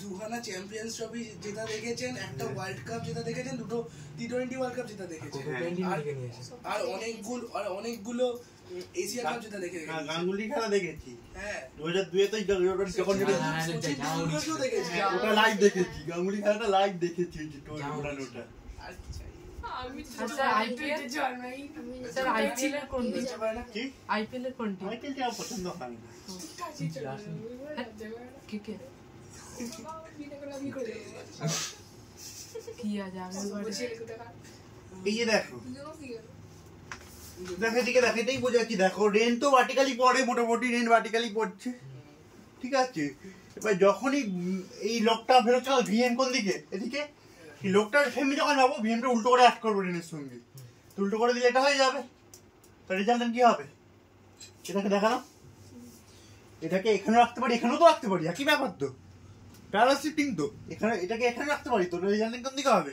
দুখানা চ্যাম্পিয়ন্স ট্রফি জেতা দেখেছেন, একটা ওয়ার্ল্ড কাপ জেতা দেখেছেন, দুটো টি20 ওয়ার্ল্ড কাপ জেতা দেখেছেন, আর অনেকগুলো এশিয়া কাপ জেতা দেখে গেছেন। গাঙ্গুলি খেলা দেখেছি, হ্যাঁ 2002 তে যখন ওটা লাইভ দেখেছি, গাঙ্গুলি খেলাটা লাইভ দেখেছি, ওটা। আর কি চাই? আমি তো আচ্ছা, IPL জন্মাই স্যার আইপিএল এর কোন টিম? কি আইপিএল এর কোন টিম? আইপিএল টা পছন্দ হয় না। কে কে কি আজ আগের বারে এই যে দেখো, দেখো এদিকে দেখো, এটাই বোঝাচ্ছি, দেখো রেন তো ভার্টিক্যালি পড়ে, মোটামুটি রেন ভার্টিক্যালি পড়ছে, ঠিক আছে। এবার যখনই এই লোকটা ফেরত চল ভিএম কোন দিকে? এদিকে। এই লোকটার ফেমি যখন যাবো, ভিএমটা উল্টো করে অ্যাড করবো রেনের সঙ্গে, উল্টো করে দিলে এটা হয়ে যাবে, তার রেজাল্ট কি হবে? এটাকে দেখালাম, এটাকে এখানে রাখতে পারি, এখানেও তো রাখতে পারি, একই ব্যাপার তো, প্যারালাল শিফটিং তো, এখানে এটাকে এখানে রাখতে পারি, তো রেজাল্ট কোন দিকে হবে?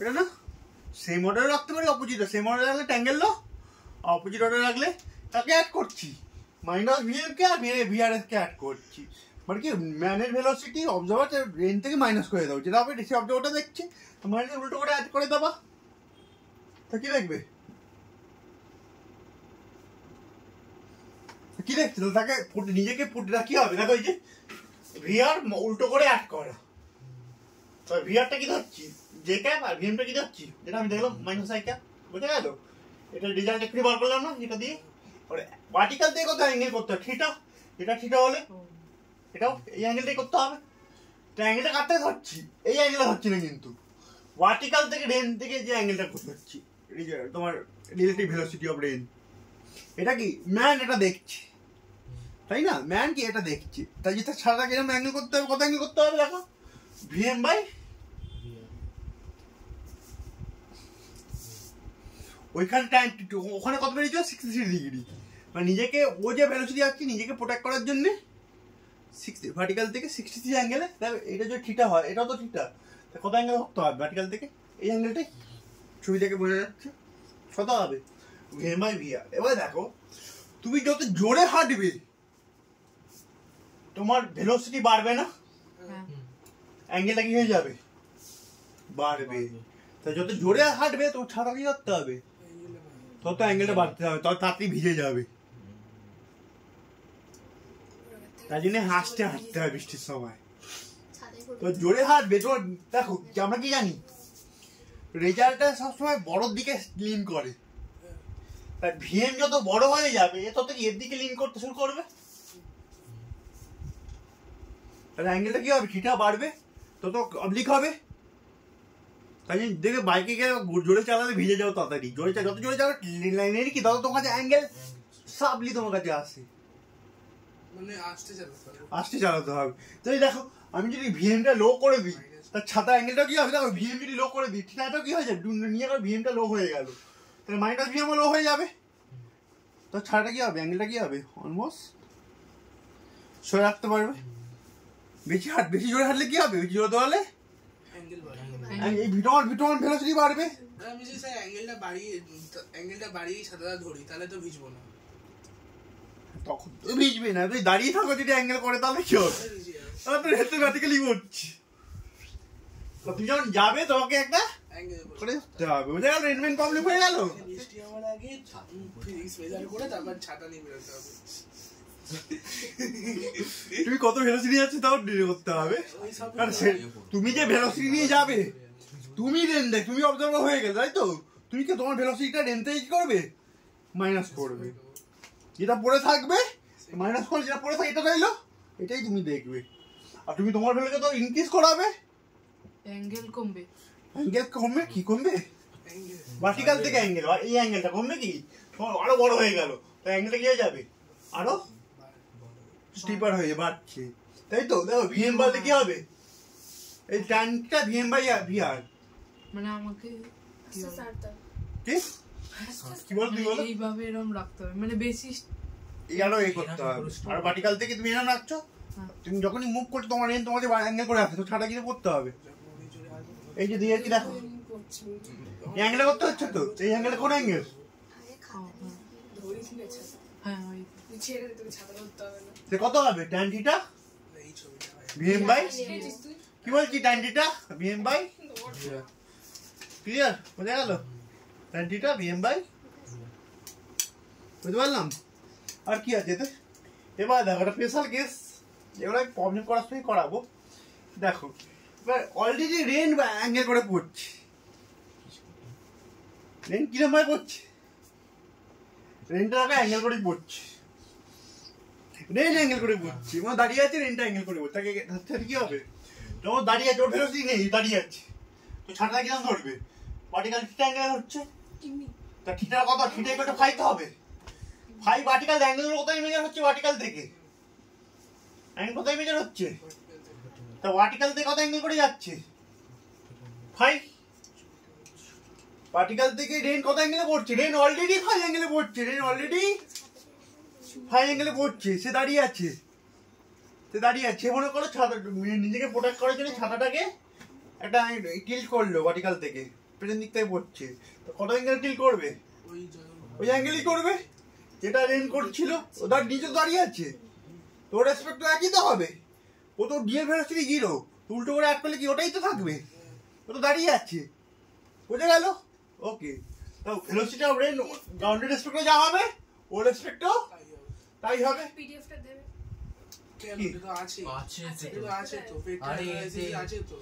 এটা না সেম অর্ডারে রাখতে পারি, অপোজিটে সেম অর্ডারে রাখলে ট্যাঙ্গেল লো, অপোজিট অর্ডারে রাখলে তাকে অ্যাড করছি, মাইনাস ভিএম কে আর ভিআরএস কে অ্যাড করছি, মানে কি ম্যানের ভেলোসিটি অবজার্ভার রেন থেকে মাইনাস করে দাও, যেটা হবে সে অবজার্ভারটা দেখছে, মাইনাস উল্টো করে অ্যাড করে দেবা, তা কি দেখবে? কি দেখছে তাকে নিজেকে কি হবে? দেখো এই যে ভিআর উল্টো করে অ্যাড করা, তো ভিআরটা কি ধরছি জে ক্যাপ, আর ভিএমটা কি ধরছি যেটা আমি দেখলাম মাইনাস আই ক্যাপ, বুঝে গেল? এটা রেজাল্ট একটু বার করলাম না, এটা দিয়ে ভার্টিক্যাল দিয়ে কোথায় অ্যাঙ্গেল করতে হবে, থিটা, এটা থিটা হলে এটাও এই অ্যাঙ্গেলটাই করতে হবে, তো অ্যাঙ্গেলটা কাটতে ধরছি, এই অ্যাঙ্গেলটা ধরছি না, কিন্তু ভার্টিক্যাল থেকে রেন থেকে যে অ্যাঙ্গেলটা করতে হচ্ছি, তোমার রিলেটিভ ভেলোসিটি অফ রেন, এটা কি ম্যান এটা দেখছি, তাই না? ম্যান কি এটা দেখছি, তাই যেটা ছাড়া কিরকম অ্যাঙ্গেল করতে হবে, কত অ্যাঙ্গেল করতে হবে দেখো, ভিএম বাই ওইখানে টাইম, ওখানে কত বেরিয়েছিল 63 ডিগ্রি, মানে নিজেকে ও যে ভেলোসিটি আসছে নিজেকে প্রোটেক্ট করার জন্য 60 ভার্টিক্যাল থেকে 63 অ্যাঙ্গেলে, এটা যদি থিটা হয়, এটাও তো থিটা, কত অ্যাঙ্গেল করতে হবে ভার্টিক্যাল থেকে? এই অ্যাঙ্গেলটাই ছবি থেকে বোঝা যাচ্ছে, কত হবে? VM by VR. এবার দেখো তুমি যত জোরে হাঁটবে তোমার ভেলোসিটি বাড়বে না, অ্যাঙ্গেলটা কি হয়ে যাবে? বাড়বে। তো যত জোরে হাঁটবে তোমার ছাতা কি করতে হবে? তত অ্যাঙ্গেলটা বাড়তে হবে, তত তাড়াতাড়ি ভিজে যাবে, তাই জন্য হাঁটতে হয় বৃষ্টির সময়, তো জোরে হাঁটবে। তো দেখো আমরা কি জানি, রেজাল্টটা সবসময় বড়োর দিকে লিন করে, তাই ভিএম যত বড় হয়ে যাবে তত এর দিকে লিন করতে শুরু করবে, তাহলে অ্যাঙ্গেলটা কি হবে? থিটা বাড়বে, তত অবলিক হবে, তাই জন্য দেখে বাইকে গেলে জোরে চালালে ভিজে যাও তাড়াতাড়ি, যত জোরে চালাবে লাইনের কি তত তোমার কাছে অ্যাঙ্গেল সাবলি তোমার কাছে আসে, মানে আসতে চালাতে হবে। তাই দেখো আমি যদি ভিএমটা লো করে দিই তার ছাতা অ্যাঙ্গেলটা কি হবে, দেখো ভিএম যদি লো করে দিই ঠিকানাটাও কি হয়ে যায় নিয়ে গেল ভিএমটা লো হয়ে গেল, তাহলে মাইনাস ভিএমও লো হয়ে যাবে, তো ছাড়াটা কি হবে অ্যাঙ্গেলটা কি হবে অলমোস্ট সরে রাখতে পারবে। বেশি জোরে হাঁটলে কি হবে, বেশি জোরে দৌড়ালে এই ভিটন ভেলোসিটি বাড়বে। আমি যদি স্যার অ্যাঙ্গেলটা বাড়িয়ে ছাতাটা ধরি তাহলে তো ভিজবো না, তখন তো ভিজবে না, তুই দাঁড়িয়ে থাকো যদি অ্যাঙ্গেল করে তাহলে কি হবে, তাহলে তো হেঁটে ভার্টিক্যালি পড়ছি। তুমি যখন যাবে তোমাকে একটা অ্যাঙ্গেল করে দিতে হবে, বুঝে গেল রেনমেন প্রবলেম হয়ে গেল। বৃষ্টি আমার আগে ফিজিক্স মেজার করে তারপর ছাতা নিয়ে বেরোতে হবে। তুমি কত ভেলোসিটি যাচ্ছে তাও ডিলে করতে হবে, ওই সব কারণ তুমি যে ভেলোসিটি নিয়ে যাবে তুমি রেন দেখ তুমি অবজার্ভার হয়ে গেলে তাই তো, তুমি কি তোমার ভেলোসিটিটা রেন থেকে কি করবে মাইনাস করবে, যেটা পড়ে থাকবে মাইনাস করে যেটা পড়ে থাকে এটা রইলো এটাই তুমি দেখবে, আর তুমি তোমার ভেলোকে তো ইনক্রিজ করাবে, অ্যাঙ্গেল কমবে। অ্যাঙ্গেল কমবে কি কমবে ভার্টিক্যাল থেকে অ্যাঙ্গেল, আর এই অ্যাঙ্গেলটা কমবে কি তোমার আরো বড় হয়ে গেল, তো অ্যাঙ্গেলটা কি হয়ে যাবে আরো স্টিপার হয়ে বাড়ছে, তাই তো দেখো ভিএম বাড়লে কি হবে এই ট্যানটা ভিএম বাই ভিআর, মানে আমাকে কি আস্তে আস্তে বলে? কি কি বল তুই বলো এইভাবে এরকম রাখতে হবে, মানে বেশি এই আরো এই করতে হবে, আর ভার্টিক্যাল থেকে তুমি এরকম রাখছো, তুমি যখনই মুভ করছো তোমার রেন তোমাকে অ্যাঙ্গেল করে আসছে, তো ছাটা কিছু করতে হবে, এই যে দিয়ে কি দেখো এই অ্যাঙ্গেলে করতে হচ্ছে তো, এই অ্যাঙ্গেলে কোন অ্যাঙ্গেল ধরিস না ছাতা, হ্যাঁ ওই তুই ছেড়ে দে, তোকে ছাতা ধরতে হবে না। সে কত হবে ট্যান থিটা এই ছবিটা ভিএম বাই শিখেছিস তুই? কি বলছি tan theta VM by clear বোঝা গেল, ট্যান থিটা ভিএম বাই বুঝতে পারলাম। আর কি আছে এতে, এবার দেখো একটা স্পেশাল কেস এগুলো প্রবলেম করার সময় করাবো, দেখো এবার অলরেডি রেন বা অ্যাঙ্গেল করে পড়ছে, রেন কিরম ভাবে পড়ছে, রেনটা দেখো অ্যাঙ্গেল করে পড়ছে, রেন অ্যাঙ্গেল করে পড়ছে, মানে দাঁড়িয়ে আছে রেনটা অ্যাঙ্গেল করে পড়ছে, তাকে কি হবে যখন দাঁড়িয়ে আছে ওর ভেলোসিটি নেই দাঁড়িয়ে আছে, তো ছাটা কিরম ধরবে ভার্টিক্যাল থিটা অ্যাঙ্গেল হচ্ছে, তা থিটা কত থিটা ইকুয়াল টু 5 হবে, 5 ভার্টিক্যাল অ্যাঙ্গেল কোথায় মেজার হচ্ছে ভার্টিক্যাল থেকে, অ্যাঙ্গেল কোথায় মেজার হচ্ছে, তা ভার্টিক্যাল থেকে কত অ্যাঙ্গেল করে যাচ্ছে 5, ভার্টিক্যাল থেকে রেন কত অ্যাঙ্গেলে পড়ছে, রেন অলরেডি 5 অ্যাঙ্গেলে পড়ছে, রেন অলরেডি 5 অ্যাঙ্গেলে পড়ছে, সে দাঁড়িয়ে আছে মনে করো ছাতা নিজেকে প্রোটেক্ট করার জন্য ছাতাটাকে একটা টিল্ট করলো ভার্টিক্যাল থেকে পেছন দিক থেকে পড়ছে, তো কত অ্যাঙ্গেল টিল্ট করবে ওই অ্যাঙ্গেলই করবে যেটা রেন করছিল, ও তার নিচে দাঁড়িয়ে আছে, তোর রেসপেক্ট তো একই তো হবে, ও তো ডিএল ভেলোসিটি 0, উল্টো করে অ্যাড করলে কি ওটাই তো থাকবে, ও তো দাঁড়িয়ে আছে, বুঝে গেল ওকে, তো ভেলোসিটি অফ রেন গ্রাউন্ডেড রেসপেক্টে যা হবে ও রেসপেক্টও তাই হবে। পিডিএফটা দেবে। কেন কি? এটা তো আছে আছে এটা তো আছে তো আরে ভেক্টর আছে তো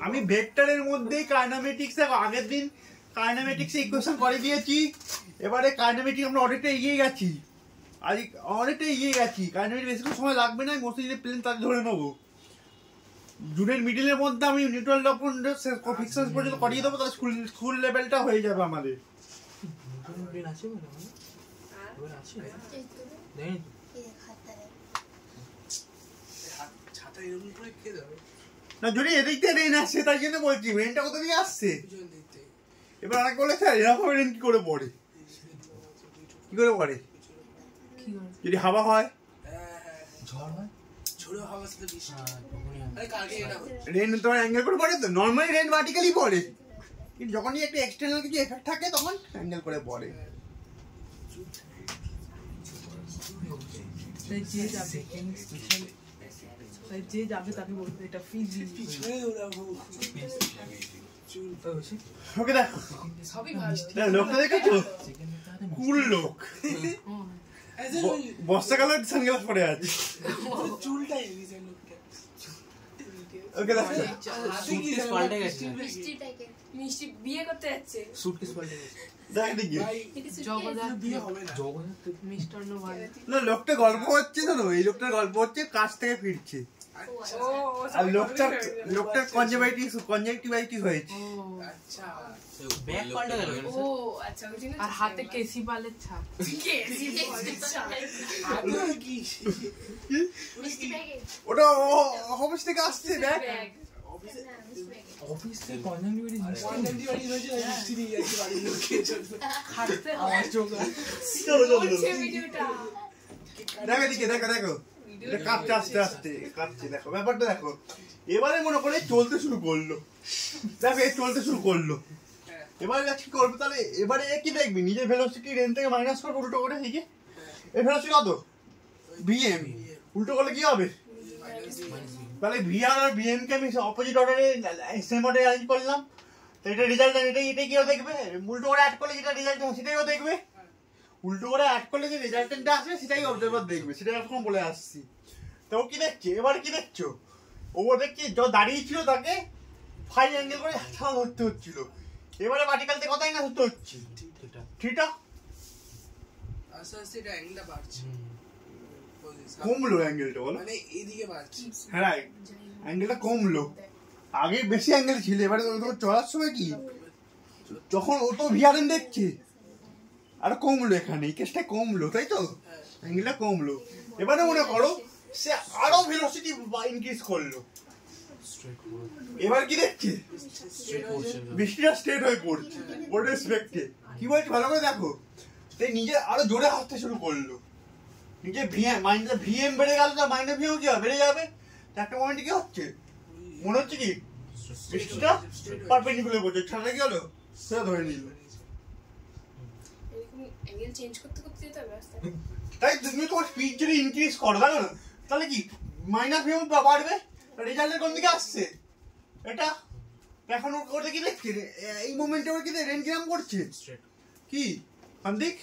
আমি ভেক্টরের মধ্যেই কাইনেমেটিক্স আগের দিন কাইনেমেটিক্স ইকুয়েশন করে দিয়েছি, এবারে কাইনেমেটিক্স আমরা অনেকটা এগিয়ে গেছি, কাইনেমেটিক্স বেশি সময় লাগবে না, মোস্টলি যে প্লেন তাদের ধরে নেবো, জুনের মিডিলের মধ্যে আমি নিউট্রাল ফিকশন পর্যন্ত করিয়ে দেবো, তাহলে স্কুল লেভেলটা হয়ে যাবে আমাদের। আছে এবার আছে নেই ছাতা এরকম করে কে দেবে না যদি এদিক থেকে রেন আসছে তাই জন্য বলছি রেনটা কোথা থেকে আসছে, পিছন দিক থেকে এবার অনেক বলে স্যার এরকম রেন কি করে পড়ে, কি করে পড়ে কি করে যদি হাওয়া হয় হ্যাঁ ঝড় হয় ঝোড়ো হাওয়ার সাথে বৃষ্টি তখনই আরে কালকে এটা হচ্ছে রেন তোমার অ্যাঙ্গেল করে পড়ে, তো নর্মালি রেন ভার্টিক্যালি পড়ে, কিন্তু যখনই একটা এক্সটার্নাল কিছু এফেক্ট থাকে তখন অ্যাঙ্গেল করে পড়ে। তাই যে যাবে তাই যে যাবে তাকে বলবে এটা ফিজি। পিছনে দৌড়াবো চুল ওকে দেখো সবই ভালো। লোকটা দেখেছো কুল লোক, বর্ষাকালের সানগ্লাস পরে আছে, চুলটাই ডিজাইন লোকটা ওকে দেখো সুটকেস পাল্টে গেছে মিষ্টি বিয়ে করতে যাচ্ছে। সুটকেস পাল্টে গেছে দেখ দেখি জগদ্ধাত্রী বিয়ে হবে না মিষ্টান্ন ভাই না লোকটা গল্প হচ্ছে, তো এই লোকটার গল্প হচ্ছে কাজ থেকে ফিরছে, আচ্ছা আর লোকটার কনজাংটিভাইটিস হয়েছে। আচ্ছা ব্যাক পাল্টে গেল কেন ও স্যার? আচ্ছা ওই জন্য আর হাতে কেসি পালের ছাপ। আদৌ কি মিষ্টি প্যাকেট ওটা অফিস থেকে আসছে ব্যাগ। ব্যাগ অফিসে না মিষ্টি প্যাকেট অফিস থেকে কনজাংটিভাইটিস মিষ্টি কোয়ান্টাম ডিভাইস হয়েছে না মিষ্টি দিয়ে যাচ্ছে বাড়ির লোককে খাটতে আমার চোখ হচ্ছে ভিডিওটা দেখো এটা কাঁপছে আস্তে আস্তে কাঁপছে। দেখো ব্যাপারটা দেখো, এবারে মনে করে চলতে শুরু করলো। দেখো এই চলতে শুরু করলো, এবারে কি করবে তাহলে? এবারে এ কি দেখবি, নিজের ভেলোসিটি রেন থেকে মাইনাস করবে উল্টো করে। এই যে এই ভেলোসিটি কত ভিএম, উল্টো করলে কি হবে? তাহলে ভিআর আর বিএম কে আমি অপোজিট অর্ডারে সেম অর্ডারে অ্যারেঞ্জ করলাম, তো এটা রেজাল্ট এটাই কিও দেখবে। উল্টো করে অ্যাড করলে যেটা রেজাল্ট হয় সেটাইও দেখবে, উল্টো করে অ্যাড করলে যে রেজাল্টেন্টটা আসবে সেটাই অবজারভার দেখবে। সেটাই এখন বলে আসছি। তো ও কি দেখছে এবার, কি দেখছো? ও দেখছি যা দাঁড়িয়ে ছিল তাকে 5 অ্যাঙ্গেল করে ছাড়া ধরতে হচ্ছিল, এবারে ভার্টিক্যাল থেকে কত অ্যাঙ্গেল ধরতে হচ্ছে? এটা থিটা। আস্তে আস্তে এটা অ্যাঙ্গেলটা বাড়ছে কমলো অ্যাঙ্গেলটা, বলো? মানে এইদিকে বাড়ছে হ্যাঁ রাইট, অ্যাঙ্গেলটা কমলো। আগে বেশি অ্যাঙ্গেল ছিল, এবারে চলার সময় কি যখন ও তো ভিআরএন দেখছে আর কমলো, এখানে এই কেসটা কমলো, তাই তো অ্যাঙ্গেলটা কমলো। এবারে মনে করো সে আরো ভেলোসিটি ইনক্রিজ করলো, স্ট্রেট ফরওয়ার্ড এবার কি দেখছে? স্ট্রেট পড়ছে বৃষ্টিটা স্ট্রেট হয়ে পড়ছে ওর রেসপেক্টে। কি বলছে ভালো করে দেখো, সে নিজে আরো জোরে হাঁটতে শুরু করলো। নিজে ভিএম বেড়ে গেল, তার মাইনাস ভিএম কি হবে? বেড়ে যাবে। একটা মোমেন্টে কি হচ্ছে মনে হচ্ছে কি বৃষ্টিটা পারপেন্ডিকুলার পড়ছে, ছাড়া কি হলো? সেটা ধরে নিল। এরকম অ্যাঙ্গেল চেঞ্জ করতে করতে যেতে হবে আস্তে তাই তুমি তোমার স্পিড যদি ইনক্রিজ করো তাই না, তাহলে কি মাইনাস ভিএম বাড়বে, রেজাল্টের কোন দিকে আসছে? এটা এখন ওর করতে কি দেখছি এই মোমেন্টে ওর কি রেন কিরাম করছে স্ট্রেট কি সন্দীপ?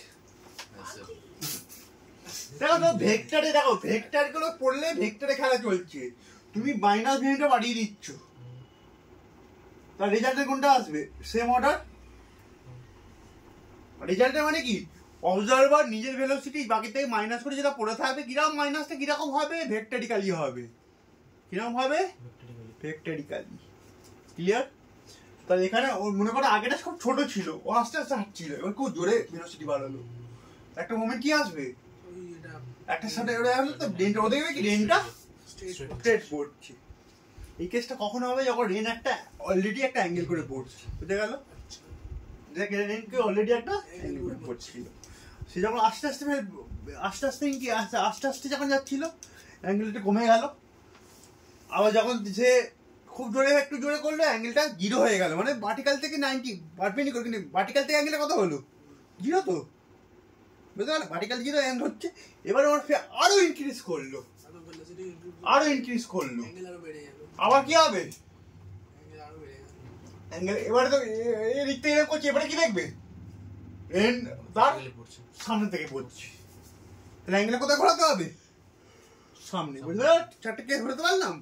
দেখো তো ভেক্টরে, দেখো ভেক্টর গুলো পড়লে ভেক্টরে খেলা চলছে, তুমি মাইনাস ভিএমটা বাড়িয়ে দিচ্ছ, তার রেজাল্টের কোনটা আসবে? Same order. রেজাল্টের মানে কি অবজারভার নিজের ভেলোসিটি বাকি থেকে মাইনাস করে যেটা পড়ে থাকবে, কিরকম মাইনাসটা কিরকম হবে? ভেক্টরিক্যালি হবে। কিরকম হবে? ভেক্টরিক্যালি। ক্লিয়ার? তাহলে এখানে মনে করো আগেটা খুব ছোট ছিল, ও আস্তে আস্তে হাঁটছিল, এবার খুব জোরে ভেলোসিটি বাড়ালো, একটা মোমেন্ট কি আসবে? ওই এটা একটা সাথে ওটা হলো তো রেনটা, ও দেখবে কি রেনটা স্ট্রেট স্ট্রেট পড়ছে। এই কেসটা কখন হবে? যখন রেন একটা অলরেডি একটা অ্যাঙ্গেল করে পড়ছে, বুঝে গেল? দেখ রেনকে অলরেডি একটা অ্যাঙ্গেল করে পড়ছিল, সে যখন আস্তে আস্তে কি আস্তে আস্তে যখন যাচ্ছিল অ্যাঙ্গেলটা কমে গেল, আবার যখন সে খুব জোরে একটু জোরে করলো অ্যাঙ্গেলটা 0 হয়ে গেল, মানে ভার্টিক্যাল থেকে 90 পারপেন্ডিকুলার, কিন্তু ভার্টিক্যাল থেকে অ্যাঙ্গেলটা কত হলো? 0 তো, বুঝতে পারলে? ভার্টিক্যাল 0 অ্যাঙ্গেল হচ্ছে। এবার ওর আরো ইনক্রিজ করলো, আরো ভেলোসিটি আরো ইনক্রিজ করলো, অ্যাঙ্গেল আরো বেড়ে যাবে, আবার কি হবে? অ্যাঙ্গেল আরো বেড়ে যাবে। অ্যাঙ্গেল এবারে তো এদিক থেকে এরকম করছে, এবারে কি দেখবে? রেন তার পড়ছে সামনে থেকে পড়ছে, তাহলে অ্যাঙ্গেল কোথায় ঘোরাতে হবে? সামনে, বুঝতে পারলে? চারটে কেস ঘোরাতে পারলাম,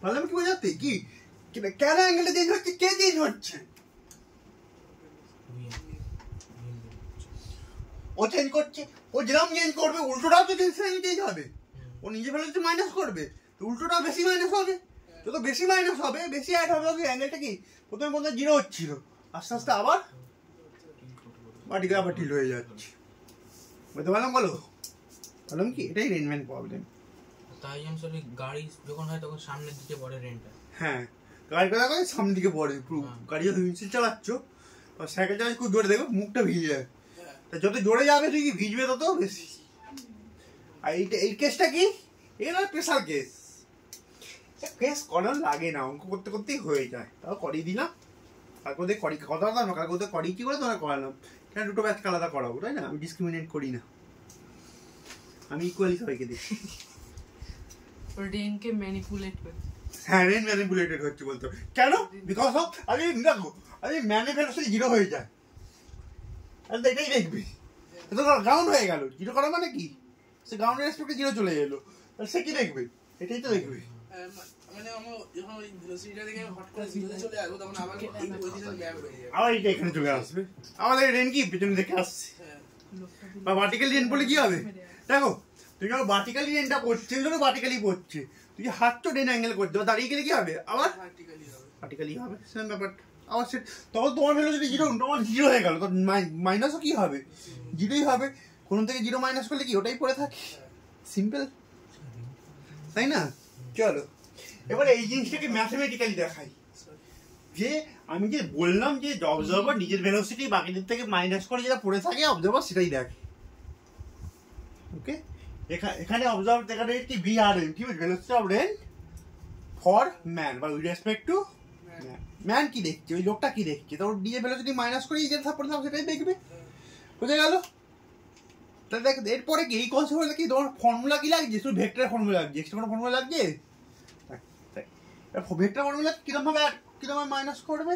পারলাম কি বোঝাতে? কি কেন অ্যাঙ্গেলটা চেঞ্জ হচ্ছে? কে চেঞ্জ হচ্ছে? ও চেঞ্জ করছে, ও যেরকম চেঞ্জ করবে উল্টোটাও তো চেঞ্জ হবে। ও নিজে ভেলোসিটি মাইনাস করবে, তো উল্টোটাও বেশি মাইনাস হবে, যত বেশি মাইনাস হবে বেশি অ্যাড হবে। অ্যাঙ্গেলটা কি প্রথমে 0 হচ্ছিল, আস্তে আস্তে আবার ভার্টিক্যাল আবার টিল্ট হয়ে যাচ্ছে, বুঝতে পারলাম? বলো বললাম কি এটাই রেনম্যান প্রবলেম। তাই জন্য সরি গাড়ি যখন হয় তখন সামনের দিকে পড়ে রেনটা। হ্যাঁ, গাড়ি কথা করে সামনের দিকে পড়ে, গাড়ি যত হিমশিল চালাচ্ছ আর সাইকেল চালাচ্ছ খুব জোরে দেখবে মুখটা ভিজে যায়, তা যত জোরে যাবে তুই কি ভিজবে তত বেশি। আর এই কেসটা কি, এটা প্রেশার কেস, কেস করার লাগে না, অঙ্ক করতে করতেই হয়ে যায়, তাও করিয়ে দিলাম। কালকে করি কথা বলতাম না, কালকে করি কি করে তোমার করালাম, কেন দুটো ব্যাচ আলাদা করাবো, তাই না? আমি ডিসক্রিমিনেট করি না, আমি ইকুয়ালি সবাইকে দিই। রেনকে ম্যানিপুলেট করছে। হ্যাঁ, রেন ম্যানিপুলেটেড হচ্ছে বলতে হবে। কেন? বিকজ অফ আমি দেখো আমি ম্যানিফেস্টেশন 0 হয়ে যায়, আর এটাই দেখবি তো গ্রাউন্ড হয়ে গেল। 0 করা মানে কি? সে গ্রাউন্ডের রেসপেক্টে 0 চলে এলো, তাহলে সে কি দেখবে? এটাই তো দেখবে। মানে আমার যখন ওই ভেলোসিটিটা থেকে হট করে 0 চলে আসবো, তখন আবার এই পজিশন ব্যাক হয়ে যাবে। আবার এটা এখানে চলে আসবে, আমাদের রেন কি পেছনে দেখে আসছে, হ্যাঁ, লোকটা বা ভার্টিক্যাল রেন বলে কি হবে? দেখো তুই যখন ভার্টিক্যালি রেনটা করছিস সেগুলো ভার্টিক্যালি করছে, তুই যে হাতটা ডেন অ্যাঙ্গেল করতে দাঁড়িয়ে গেলে কি হবে আবার ভার্টিক্যালি হবে, সেম ব্যাপারটা আবার সে তখন তোমার ভ্যালুসিটি জিরো, তোমার জিরো হয়ে গেল, তো মাইনাসও কি হবে, জিরোই হবে। কোন থেকে জিরো মাইনাস করলে কি ওটাই পড়ে থাকে, সিম্পল, তাই না? চলো এবার এই জিনিসটাকে ম্যাথমেটিক্যালি দেখাই, যে আমি যে বললাম যে অবজারভার নিজের ভেলোসিটি বাকিদের থেকে মাইনাস করে যেটা পড়ে থাকে অবজারভার সেটাই দেখে। ওকে, এখানে অবজার্ভ দেখা যাচ্ছে কি VRM, কি velocity of rain for man বা উইথ রেসপেক্ট টু ম্যান। কি দেখছে ওই লোকটা, কি দেখছে, তো ওর নিজের ভেলোসিটি মাইনাস করে যেটা পড়ে থাকে সেটাই দেখবে, বুঝে গেল? তাহলে দেখ এরপরে কি এই কনসেপ্ট হলে কি তোমার ফর্মুলা কি লাগছে, শুধু ভেক্টরের ফর্মুলা লাগছে, এক্সট্রা কোনো ফর্মুলা লাগছে? ভেক্টর ফর্মুলা কিরকম মাইনাস করবে,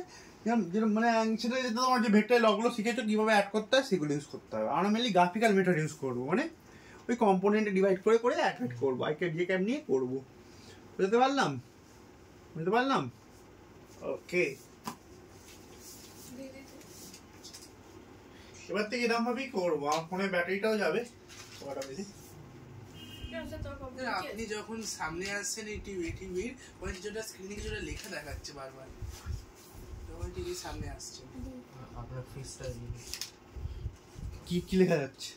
মানে সেটা তোমার যে ভেক্টরের লগগুলো শিখেছো কিভাবে অ্যাড করতে হয় সেগুলো ইউজ করতে হবে। আমরা মেনলি গ্রাফিক্যাল মেথড ইউজ করবো, মানে ওই কম্পোনেন্টে ডিভাইড করে করে অ্যাড করবো, আই ক্যাপ যে ক্যাপ নিয়ে করবো, বুঝতে পারলাম? ওকে, এবার থেকে এরকম ভাবেই করবো, আমার ফোনের ব্যাটারিটাও যাবে। আপনি যখন সামনে আসছেন এই টিভির ওই কিছুটা স্ক্রিনে কিছুটা লেখা দেখাচ্ছে বারবার, যখন টিভি সামনে আসছে আপনার ফিসটা কি লেখা যাচ্ছে?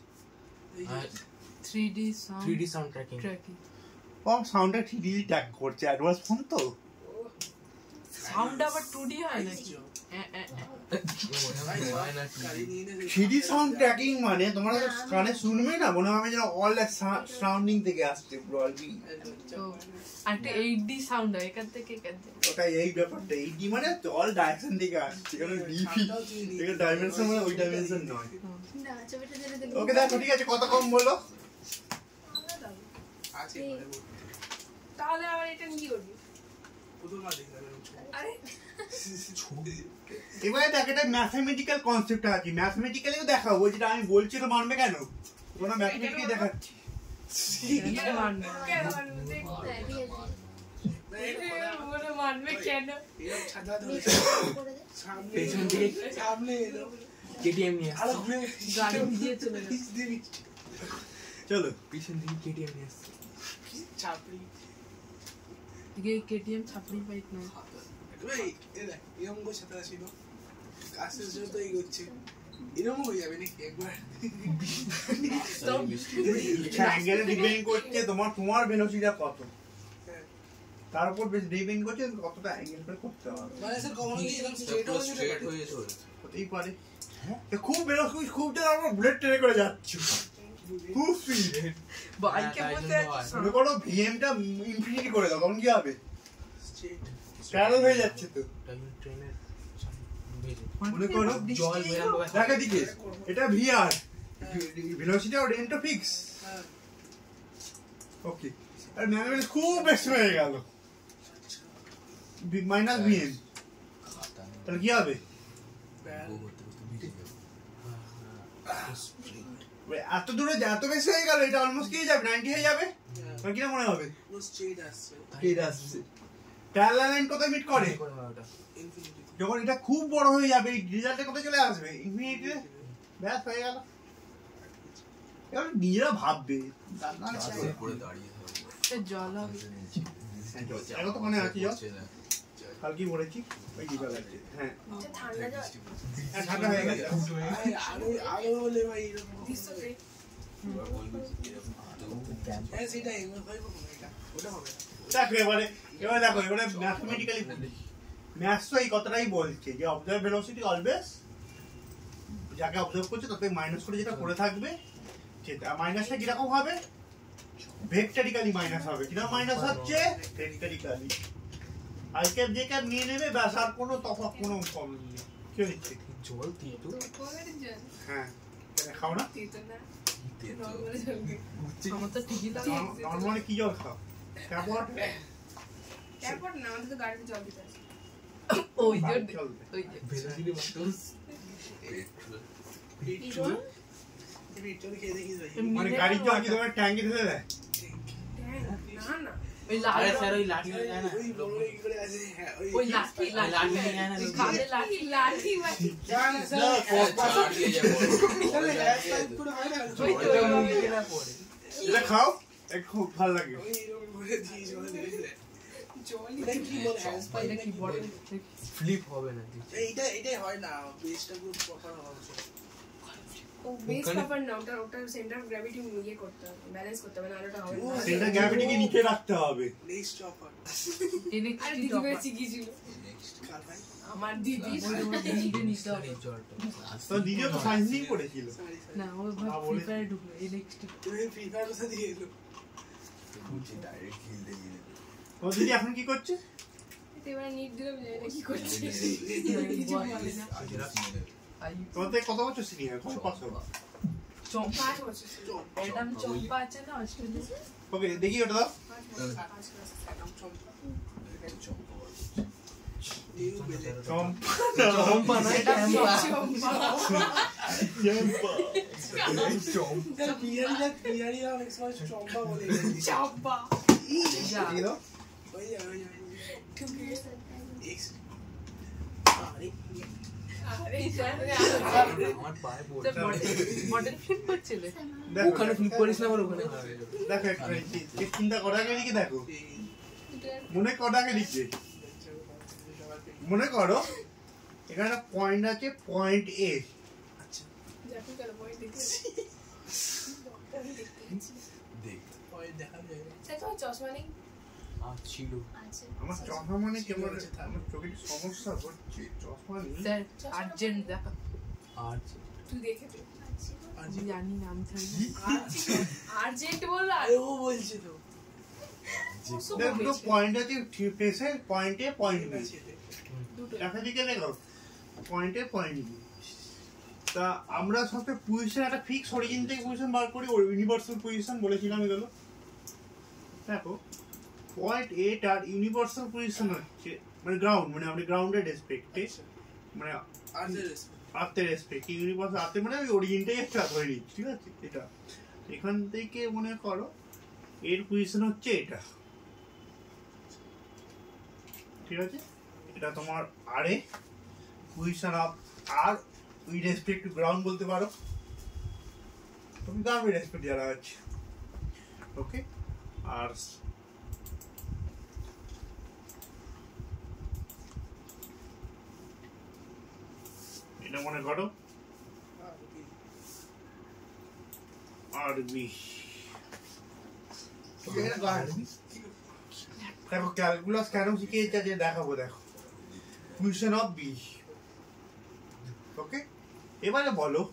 3D sound tracking. ও সাউন্ডটা 3D ট্যাগ করছে, অ্যাডভান্স ফোন তো। সাউন্ড আবার 2D হয় নাকি? 3D সাউন্ড ট্র্যাকিং মানে তোমরা কানে শুনবে না, মনে হবে যেন অল সারাউন্ডিং থেকে আসছে পুরো অলবি। একটা 8D সাউন্ড হয় এখান থেকে। ওটা এই ব্যাপারটা 8D মানে অল ডাইরেকশন থেকে আসছে, কারণ ডিপি এটা ডাইমেনশন মানে ওই ডাইমেনশন নয়। না ছবিটা যেটা দেখি ওকে দেখো, ঠিক আছে, কত কম বলো? আছে তাহলে আবার এটা কি করবি? আরে এবারে দেখ, এটা ম্যাথমেটিক্যাল কনসেপ্ট আছে, ম্যাথমেটিক্যালিও দেখাবো, যেটা আমি বলছি তো মানবে কেন, তোমরা ম্যাথমেটিক্যালি দেখাচ্ছি। কেন মানবে? বলে মানবে কেন? ছাদা ধরে করে দে। পেছন থেকে সামনে এলো কেটিএম নিয়ে আর ঘুরে গাড়ি ভিজিয়ে চলে যাচ্ছে। চলো পিছন থেকে কেটিএম নিয়ে আসছে। চাপড়ি দিকে কেটিএম ছাপড়ি বাইক না। এরকম করে সাথে আসিল কাছে যত এগোচ্ছে এরকম হয়ে যাবে নাকি একবার? অ্যাঙ্গেলে ডিপেন্ড করছে তোমার ভেলোসিটিটা কত, তার উপর বেশ ডিপেন্ড করছে কতটা অ্যাঙ্গেল করে করতে হবে। মানে স্যার কখনো কি এরকম স্ট্রেট হয়ে যেতে হতেই পারে, খুব ভেলোসিটি খুব তারপর বুলেট ট্রেনে করে যাচ্ছে, খুব স্পিড বাইকে বলতে মনে করো ভিএমটা ইনফিনিটি করে দাও, তখন কি হবে? প্যারাল হয়ে যাচ্ছে তো। ট্রেনের মনে করো জল দেখা দিকে এটা ভিআর, ভেলোসিটি আর রেঞ্জটা ফিক্স। ওকে, আর ম্যানুয়াল খুব বেশি হয়ে গেল মাইনাস ভিএম, তাহলে কি হবে? এত দূরে এত বেশি হয়ে গেল, এটা অলমোস্ট কি হয়ে যাবে, 90 হয়ে যাবে, তোমার কিনা মনে হবে? স্ট্রেট আসছে ঠিক আছে, প্যারালাল লাইন কোথায় মিট করে? যখন এটা খুব বড় হয়ে যাবে, রেজাল্টে কোথায় চলে আসবে? ইনফিনিটিতে। ব্যাস হয়ে গেল। এবার নিজেরা ভাববে জল হবে। এখন তো মনে আছে কাল কি বলেছি ওই কি জল আছে। হ্যাঁ এটা ঠান্ডা জল। হ্যাঁ, ঠান্ডা হয়ে গেছে। আরো বলে ভাই এরকম দিশতে হ্যাঁ সেটাই এটা ওটা হবে দেখো এবারে দেখো এবারে ম্যাথমেটিক্যালি ম্যাথস তো এই কথাটাই বলছে যে অবজার্ভ ভেলোসিটি অলওয়েজ যাকে অবজার্ভ করছে তাতে মাইনাস করে যেটা পড়ে থাকবে সেটা মাইনাসটা কিরকম হবে, ভেক্টরিক্যালি মাইনাস হবে। কিরকম মাইনাস হচ্ছে? ভেক্টরিক্যালি। আই ক্যাপ যে ক্যাপ নিয়ে নেবে, ব্যাস, আর কোনো তফাৎ কোনো প্রবলেম নেই। কি হচ্ছে? জল তিতো। হ্যাঁ, খাও না? আমার তো ঠিকই লাগে। নর্মালি কি জল খাও? Tap water? এরপর না আমাদের তো গাড়িতে জল দিতে আছে। ওই যে জল ওই যে ভেলোসিটি মাত্র পেট্রোল পেট্রোল খেয়ে দেখিস ভাই মানে গাড়ির জল কি তোমার ট্যাঙ্কে ঢেলে দেয়? না না ওই লাল স্যার ওই লাঠি যায় না ওই বড় এই করে আছে হ্যাঁ ওই লাঠি লাঠি নিয়ে যায় না ওই কালে লাঠি লাঠি মাটি জান স্যার ছাড় দিয়ে যায় বড় তাহলে হ্যাঁ পুরো হয় না ওই তো ওইটা মুখে না পড়ে এটা খাও খুব ভালো লাগে ওই এরকম করে দিয়ে জল দিয়ে দেয়। জল এটা কি বলে হ্যান্ড স্পাইস এটা কি বটল ফ্লিপ হবে না এইটাই হয় না বেসটা খুব প্রপার হওয়া উচিত ও বেস কভার না ওটা সেন্টার অফ গ্র্যাভিটি ইয়ে করতে হবে ব্যালেন্স করতে হবে না আর ওটা হবে না সেটা গ্র্যাভিটিকে নিচে রাখতে হবে নেক্সট চপার আর দিদি ভাই শিখিয়েছিল কার ভাই আমার দিদি দিদিকে নিতে হবে জলটা তো দিদিও তো সায়েন্স নিয়ে পড়েছিল সরি না ও ভাই ফ্রি ফায়ারে ঢুকলো ইলেকট্রিক তুমি ফ্রি ফায়ার কথা দিয়ে এলো ও দিদি এখন কি করছে এবারে নিট দিলাম জানি না কি করছে কিছু বলে না তোমাদের কত বছর সিনিয়র কত বছর চম্পা 5 বছর ছিল। অ্যাডাম চম্পা আছে না অস্ট্রেলিয়া ওকে দেখি ওটা দাও 5 বছর 5 ক্লাস একদম চম্পা নিউ বেলে চম্পা না পিয়ারি অনেক সময় চম্পা বলে চাপা ওই এক্স আরে আমার পায়ে পড়ছে মডেল ফ্লিপ করছিলে ওখানে ফ্লিপ করিস না আমার ওখানে দেখো একটু চিন্তা করা গেলে কি দেখো মনে কটাকে লিখছে মনে করো এখানে একটা পয়েন্ট আছে পয়েন্ট এ জানি কেন পয়েন্ট দেখতে দেখা যায় স্যার তোমার চশমা নেই আর ছিল আমার চশমা মানে কেমন আমার চোখের সমস্যা হচ্ছে চশমা নেই স্যার আর্জেন্ট দেখা আর তুই দেখে দে আমি জানি না আমি থাকি আর্জেন্ট বল আর আরে ও বলছে তো দুটো পয়েন্ট আছে ফেসে পয়েন্ট এ পয়েন্ট বি দুটো দেখা দিকে দেখো পয়েন্ট এ পয়েন্ট বি তা আমরা সবচেয়ে পজিশন একটা ফিক্স অরিজিন থেকে পজিশন বার করি ইউনিভার্সাল পজিশন বলেছিলাম এগুলো দেখো পয়েন্ট এটার ইউনিভার্সাল পজিশন হচ্ছে মানে গ্রাউন্ড মানে আপনি গ্রাউন্ডেড রেসপেক্টে মানে আর্থের রেসপেক্ট ইউনিভার্সাল আর্থে মানে আমি অরিজিনটাই একটা ধরে নিচ্ছি ঠিক আছে এটা এখান থেকে মনে করো এর পজিশন হচ্ছে এটা ঠিক আছে এটা তোমার আরে position of R with respect to ground বলতে পারো তুমি গ্রাউন্ড রেসপেক্ট যারা আছে ওকে আর এটা মনে করো আরবি দেখো ক্যালকুলাস কেন শিখিয়েছে যে দেখাবো দেখো পজিশন অফ বি ওকে এবারে বলো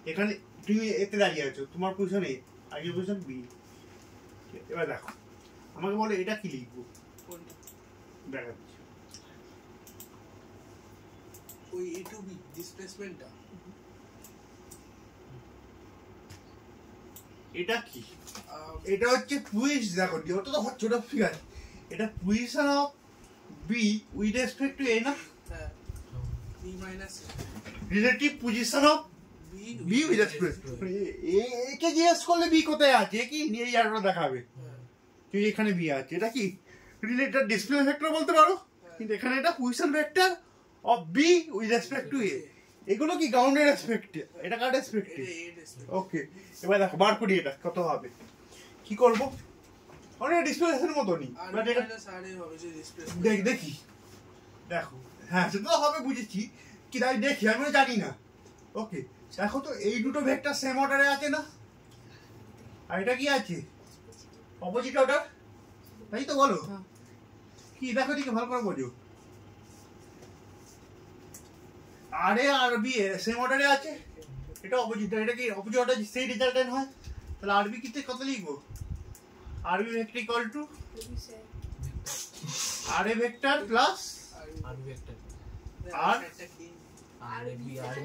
এখানে তুমি এতে দাঁড়িয়ে আছো তোমার পজিশন এ আগের পজিশন বি এবার দেখো আমাকে বলো এটা কি লিখবো দেখাচ্ছি ওই এ টু বি ডিসপ্লেসমেন্টটা এটা কি এটা হচ্ছে পজিশন দেখো ওটা তো হচ্ছে ওটা ঠিক আছে এটা position of B with respect to A না হ্যাঁ B minus relative position of B B with respect একে জিজ্ঞেস করলে বি কোথায় আছে কি নিয়ে যাওয়াটা দেখাবে তুই এখানে বি আছে এটা কি রিলেটেড ডিসপ্লে ভেক্টর বলতে পারো কিন্তু এখানে এটা position vector of B with respect to A এগুলো কি গ্রাউন্ডের রেসপেক্টে এটা কার রেসপেক্টে এটা এ ডিসপ্লেসমেন্ট ওকে এবার দেখো বার করি এটা কত হবে কি করব অনেক ডিসপ্লেসের মতনই আর বাট এটা মাইনাস আর এ হবে যে ডিসপ্লেসমেন্ট দেখি দেখো হ্যাঁ সেটা তো হবে বুঝেছি কি তাই দেখি আমি জানি না ওকে দেখো তো এই দুটো ভেক্টর সেম অর্ডারে আছে না আর এটা কি আছে অপোজিট অর্ডার তাই তো বলো হ্যাঁ। কি দেখো দিকে ভালো করে বোঝো আরে আর বি সেম অর্ডারে আছে এটা অপোজিট এটা কি অপোজিট অর্ডার সেই রেজাল্টেন্ট হয় তাহলে আরবি কিতে কত লিখবো R B vector equal to R A vector plus R vector আর এটা কি আর বি হ্যাঁ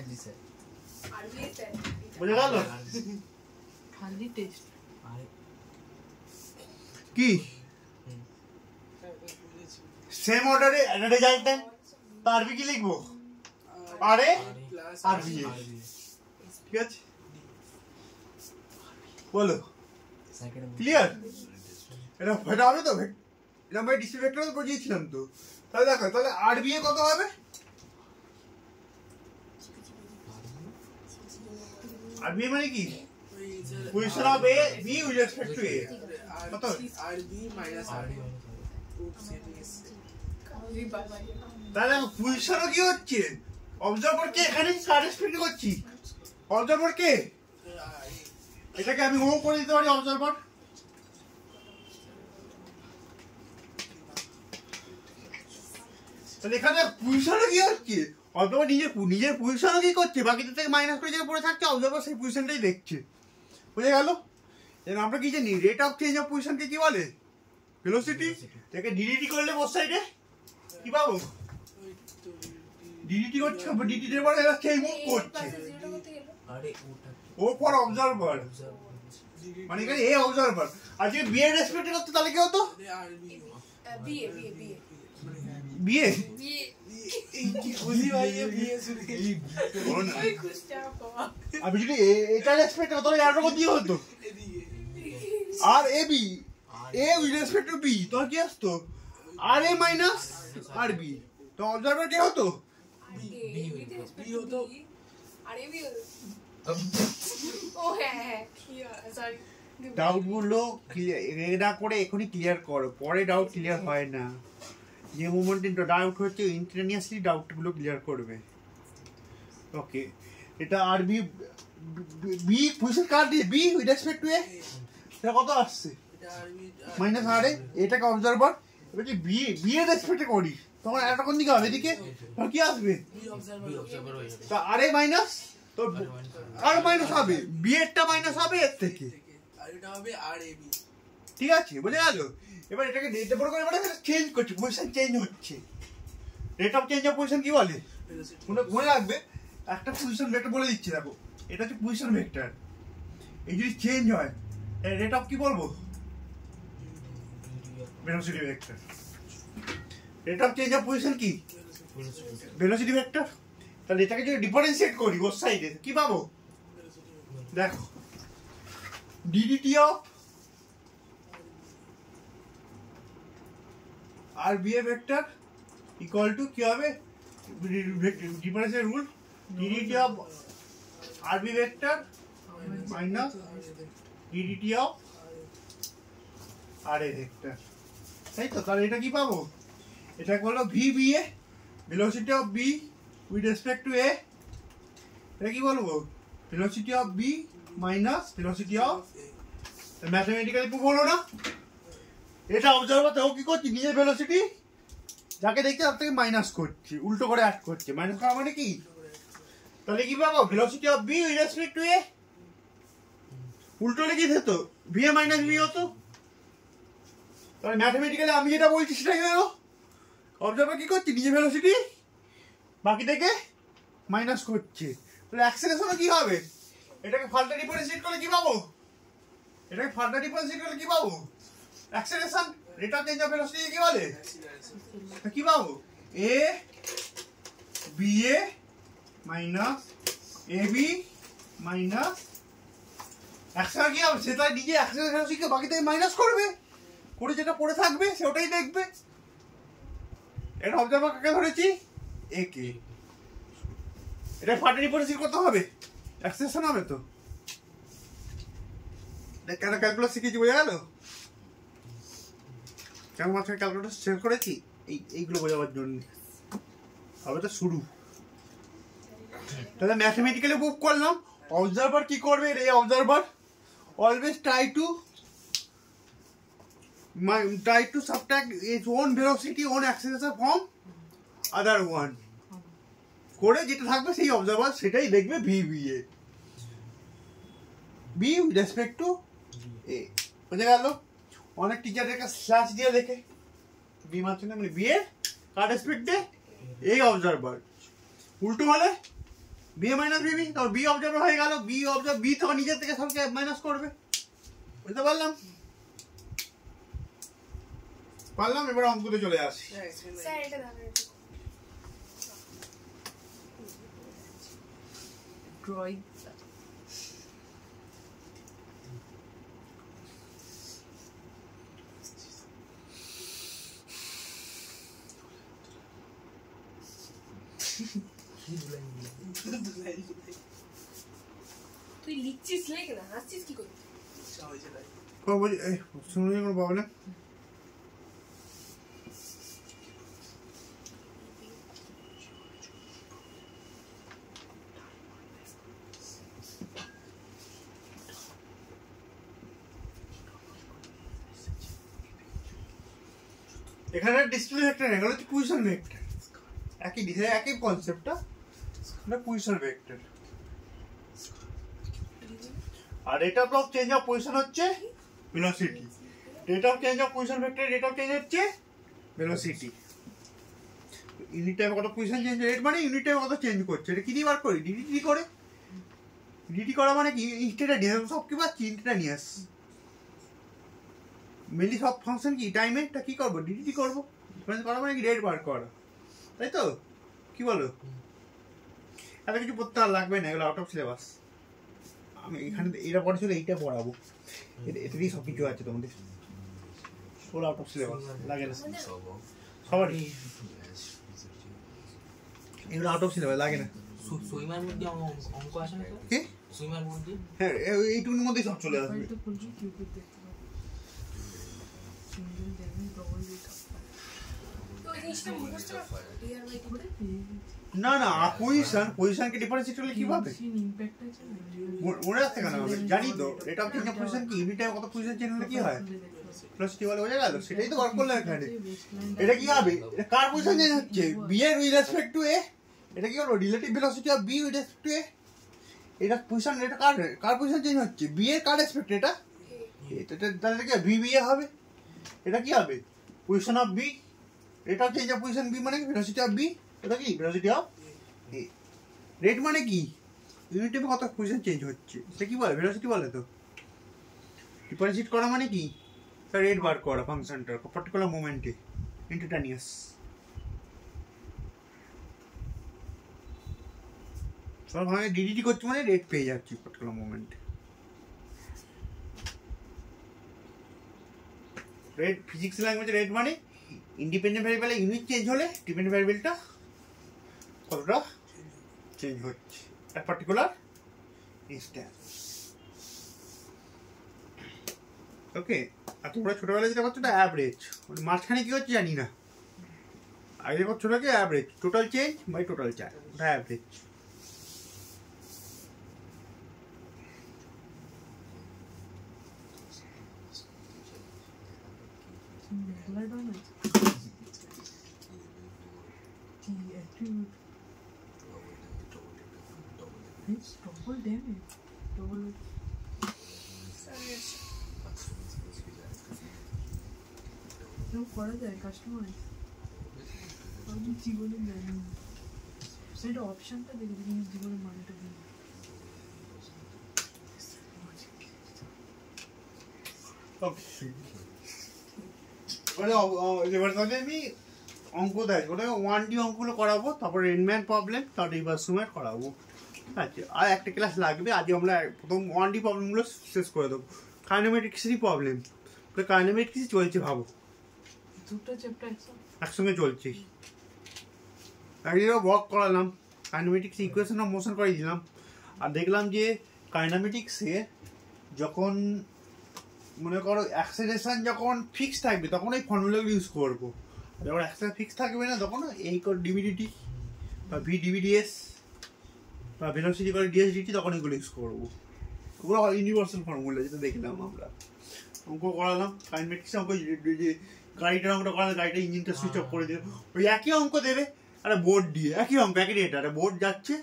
জি স্যার আর বি স্যার বুঝে গেল খালি টেস্ট আর কি বুঝেছি সেম অর্ডারে রেজাল্টেন্ট তার আরবি কি লিখবো আরে প্লাস আর বি আর বি ঠিক আছে বলো সেকেন্ড ক্লিয়ার এটা এটা হবে তো এটা আমি ডিসি ভেক্টর বুঝিয়েছিলাম তো তাহলে দেখো তাহলে আর বি এ কত হবে আর বি মানে কি ওই position of A B with respect to A কত RB minus RD. Oops, it is. তাহলে পজিশনও কি হচ্ছে অবজারভার কে এখানে সারেসপেক্ট করছি অবজারভার কে এটাকে আমি ও করে দিতে পারি অবজারভার তাহলে এখানে পজিশনও কি হচ্ছে অবজারভার নিজের পজিশনও কি করছে বাকিদের থেকে মাইনাস করে যেটা পড়ে থাকছে অবজারভার সেই পজিশনটাই দেখছে বুঝে গেল আমরা কি জানি রেট অফ চেঞ্জ অফ পজিশনকে কি বলে ভেলোসিটি এটাকে ডিডিটি করলে বোথ সাইডে কি পাবো ডিডিটি হচ্ছে ডিডিটি এর পরে এরা চেঞ্জ মুভ করছে আরে ওটা ও ফর অবজারভার মানে এখানে এ অবজারভার আর যদি বি এর রেসপেক্ট করতে তাহলে কি হতো বিএ বিএ খুশি ভাই বিয়ে শুরু আমি যদি এটা রেসপেক্ট করতে তাহলে আর কি হতো R A B A with respect to B তো কি আসতো R A minus R B তো অবজারভার কি হতো বি হতো আরে বি ও হ্যাঁ সরি ডাউট গুলো এটা করে এখনই ক্লিয়ার করো পরে ডাউট ক্লিয়ার হয় না যে মোমেন্টে ডাউট হচ্ছে ইনস্ট্যান্টিনিয়াসলি ডাউটগুলো ক্লিয়ার করবে ওকে এটা আর বি বি পজিশন কার দিয়ে B with respect to A এটা কত আসছে মাইনাস আর এ এটাকে অবজারভার এবার যে বি বি এর রেসপেক্টে করি তোমার একটা কোন দিকে হবে এদিকে আর কি আসবে বি অবজারভার হয়ে যাবে তো আর এ মাইনাস তো আর মাইনাস হবে বি এরটা মাইনাস হবে এর থেকে আর এটা হবে RAB. ঠিক আছে বুঝে গেল এবার এটাকে ডেটা বড় করে এবার চেঞ্জ করছে পজিশন চেঞ্জ হচ্ছে rate of change of position কি বলে মনে রাখবে একটা পজিশন ভেক্টর বলে দিচ্ছি দেখো এটা হচ্ছে পজিশন ভেক্টর এই যদি চেঞ্জ হয় রেট অফ কি বলবো velocity vector rate of change of position কি ভেলোসিটি ভেক্টর তাহলে এটাকে যদি ডিফারেন্সিয়েট করি ওর সাইডে কি পাবো দেখো DDT of R B A vector equal to কি হবে differentiate rule DDT of R B vector minus DDT of R A vector তাই তো তাহলে এটা কি পাবো এটা হলো V B A velocity of B with respect to A এটা কি বলবো velocity of B minus velocity of mathematically proof হলো না এটা অবজারভার ও কি করছি নিজের ভেলোসিটি যাকে দেখছে তার থেকে মাইনাস করছি উল্টো করে অ্যাড করছে মাইনাস করা মানে কি তাহলে কি পাবো velocity of B with respect to A উল্টো লিখে দিত ভি এ মাইনাস বি হতো তাহলে ম্যাথমেটিক্যালি আমি যেটা বলছি সেটা কি হলো অবজারভার কি করছি নিজের ভেলোসিটি বাকি থেকে মাইনাস করছে তাহলে অ্যাক্সেলারেশনও কি হবে এটাকে ফার্দার ডিফারেন্সিয়েট করলে কি পাবো এটাকে ফার্দার ডিফারেন্সিয়েট করলে কি পাবো acceleration rate of change of velocity কি বলে কি পাবো এ B A minus A B minus accelerator কি হবে সেটা নিজে অ্যাক্সেলারেশন বাকি থেকে মাইনাস করবে করে যেটা পড়ে থাকবে সে ওটাই দেখবে এটা অবজারভার কাকে ধরেছি এ কে এটা ফার্দার ডিফারেন্সিয়েট করতে হবে অ্যাক্সেলারেশন হবে তো কেন ক্যালকুলাস শিখেছি বোঝা গেল কেন মাঝখানে ক্যালকুলেটর শেয়ার করেছি এইগুলো বোঝাবার জন্য হবে তো শুরু তাহলে ম্যাথমেটিক্যালি প্রুভ করলাম অবজারভার কি করবে এই observer always try to subtract its own velocity own acceleration from other one করে যেটা থাকবে সেই অবজারভার সেটাই দেখবে V B A B with respect to A বুঝে গেল অনেক টিচারের কাছে স্ল্যাশ দিয়ে দেখে বি মাত্র না মানে বি এর কার রেসপেক্টে এই অবজারভার উল্টো হলে বি এ মাইনাস বি তারপর বি অবজারভার হয়ে গেল বি অবজার্ভ বি তখন নিজের থেকে সবকে মাইনাস করবে বুঝতে পারলাম এবার অঙ্কতে চলে আসি স্যার এটা দাঁড়ান ড্রয়িং তুই লিখছিস লেখ না, হাসছিস কি করছিস? ইচ্ছা হয়েছে তাই। কোনো বলছি এই শুনুন কোনো প্রবলেম? এখানে ডিসপ্লে ভেক্টর এগুলো হচ্ছে পজিশন ভেক্টর, একই ডিজাইন একই কনসেপ্টটা, এটা পজিশন ভেক্টর। আর rate of change of position হচ্ছে velocity. Rate of change of position vector rate of change হচ্ছে ভেলোসিটি। ইউনিট টাইমে কত পজিশন চেঞ্জ, রেট মানে ইউনিট টাইমে কত চেঞ্জ করছে। এটা কি দিয়ে বার করি? ডিটি করে। ডিটি করা মানে কি ইনস্টেটা নিয়ে সব কি পাচ্ছি, ইনস্টেটা নিয়ে আস। মেনলি সব ফাংশন কি টাইমেরটা কি করবো, ডিটি করবো। ডিফারেন্স করা মানে কি রেট বার করা, তাই তো? কি বলো? এত কিছু পড়তে আর লাগবে না, এগুলো আউট অফ সিলেবাস। আমি এখানে এটা পড়েছিল, এইটা পড়াবো, এটাতেই সব কিছু আছে তোমাদের। ওগুলো আউট অফ সিলেবাস লাগে না সবারই, এগুলো আউট অফ সিলেবাস লাগে না। সুইমার মধ্যে অঙ্ক আসে না? কি সুইমার মধ্যে? হ্যাঁ, এইটুকুর মধ্যেই সব চলে আসবে। তো বলছি কিউবিক দেখতে পাবো, single damage double rate of fire. তো এই জিনিসটা মুখস্থ রাখো, ডিআর বাই ওটা পেয়ে গেছি। না না, পজিশনকে ডিফারেন্সিয়েট করলে কি হবে? ইমপ্যাক্ট আছে না, মনে রাখতে কেন হবে? জানি তো rate of change of position কি, ইউনিট টাইমে কত পজিশন চেঞ্জ হলে কি হয়, ভেলোসিটি বলে বোঝা গেল। সেটাই তো ওয়ার্ক করলাম এখানে। এটা কি হবে? এটা কার পজিশন চেঞ্জ হচ্ছে? বি এর উইথ রেসপেক্ট টু এ। এটা কি হলো? Relative velocity of B with respect to A. এটা পজিশন, এটা কার পজিশন চেঞ্জ হচ্ছে? বি এর কার রেসপেক্ট, এটা তাহলে কি ভি বি এ হবে। এটা কি হবে? Position of B, rate of change of position B মানে ভেলোসিটি অফ বি। এটা কি ভেলোসিটি অফ এ। রেট মানে কি ইউনিট টাইমে কত পজিশন চেঞ্জ হচ্ছে, সে কি বলে? ভেলোসিটি বলে তো। ডিফারেন্সিয়েট করা মানে কি রেট বার করা ফাংশনটার পার্টিকুলার মোমেন্টে ইনস্ট্যান্টানিয়াস। সব ভাবে ডিডিটি করছি মানে রেট পেয়ে যাচ্ছি পার্টিকুলার মোমেন্টে। রেট ফিজিক্স ল্যাঙ্গুয়েজে রেট মানে ইন্ডিপেন্ডেন্ট ভ্যারিয়েবলে ইউনিট চেঞ্জ হলে ডিপেন্ডেন্ট ভ্যারিয়েবলটা কতটা চেঞ্জ হচ্ছে এক পার্টিকুলার ইনস্ট্যান্স। ওকে, আর তোমরা ছোটবেলায় যেটা করছো ওটা অ্যাভারেজ, মাঝখানে কি হচ্ছে জানি না। আগে করছো ওটাকে average, total change by total charge, ওটা অ্যাভারেজ। মেঘলা ডান আছে কি অ্যাট্রিবিউট ডবল ড্যামেজ ডবল করা যায় কাস্টমাইজ। আমি জীবনে জানি না, সেটা অপশনটা দেখবি কিন্তু জীবনে মানেটা দিই। আমি অঙ্ক দেয় ওটা 1D অঙ্কগুলো করাবো, তারপর রেনম্যান প্রবলেম, তারপর রিভার্সুমের করাবো। আচ্ছা, আর একটা ক্লাস লাগবে। আজ আমরা প্রথম 1D প্রবলেমগুলো শেষ করে দেবো। কাইনেমেটিক্সেরই প্রবলেম, কাইনেমেটিক্সই চলছে ভাবো, দুটো চ্যাপ্টার একসঙ্গে চলছে। একদিন ওয়ার্ক করালাম, কাইনেমেটিক্স ইকুয়েশন অফ মোশন করে দিলাম, আর দেখলাম যে কাইনেমেটিক্সে যখন মনে করো অ্যাক্সেলারেশন যখন ফিক্স থাকবে তখন এই ফর্মুলাগুলো ইউজ করবো, যখন অ্যাক্সেলারেশন ফিক্স থাকবে না তখন এই করে ডিভিডিটি বা ভি ডিভিডিএস বা ভেলোসিটি করে ডিএসডিটি তখন এগুলো ইউজ করবো। ওগুলো ইউনিভার্সাল ফর্মুলা যেটা দেখলাম আমরা। অঙ্ক করালাম কাইনেমেটিক্সে, অঙ্ক যে গাড়িটার অঙ্কটা করালাম, গাড়িটা ইঞ্জিনটা সুইচ অফ করে দিল, ওই একই অঙ্ক দেবে একটা বোর্ড দিয়ে, একই অঙ্ক একই ডেটা, একটা বোর্ড যাচ্ছে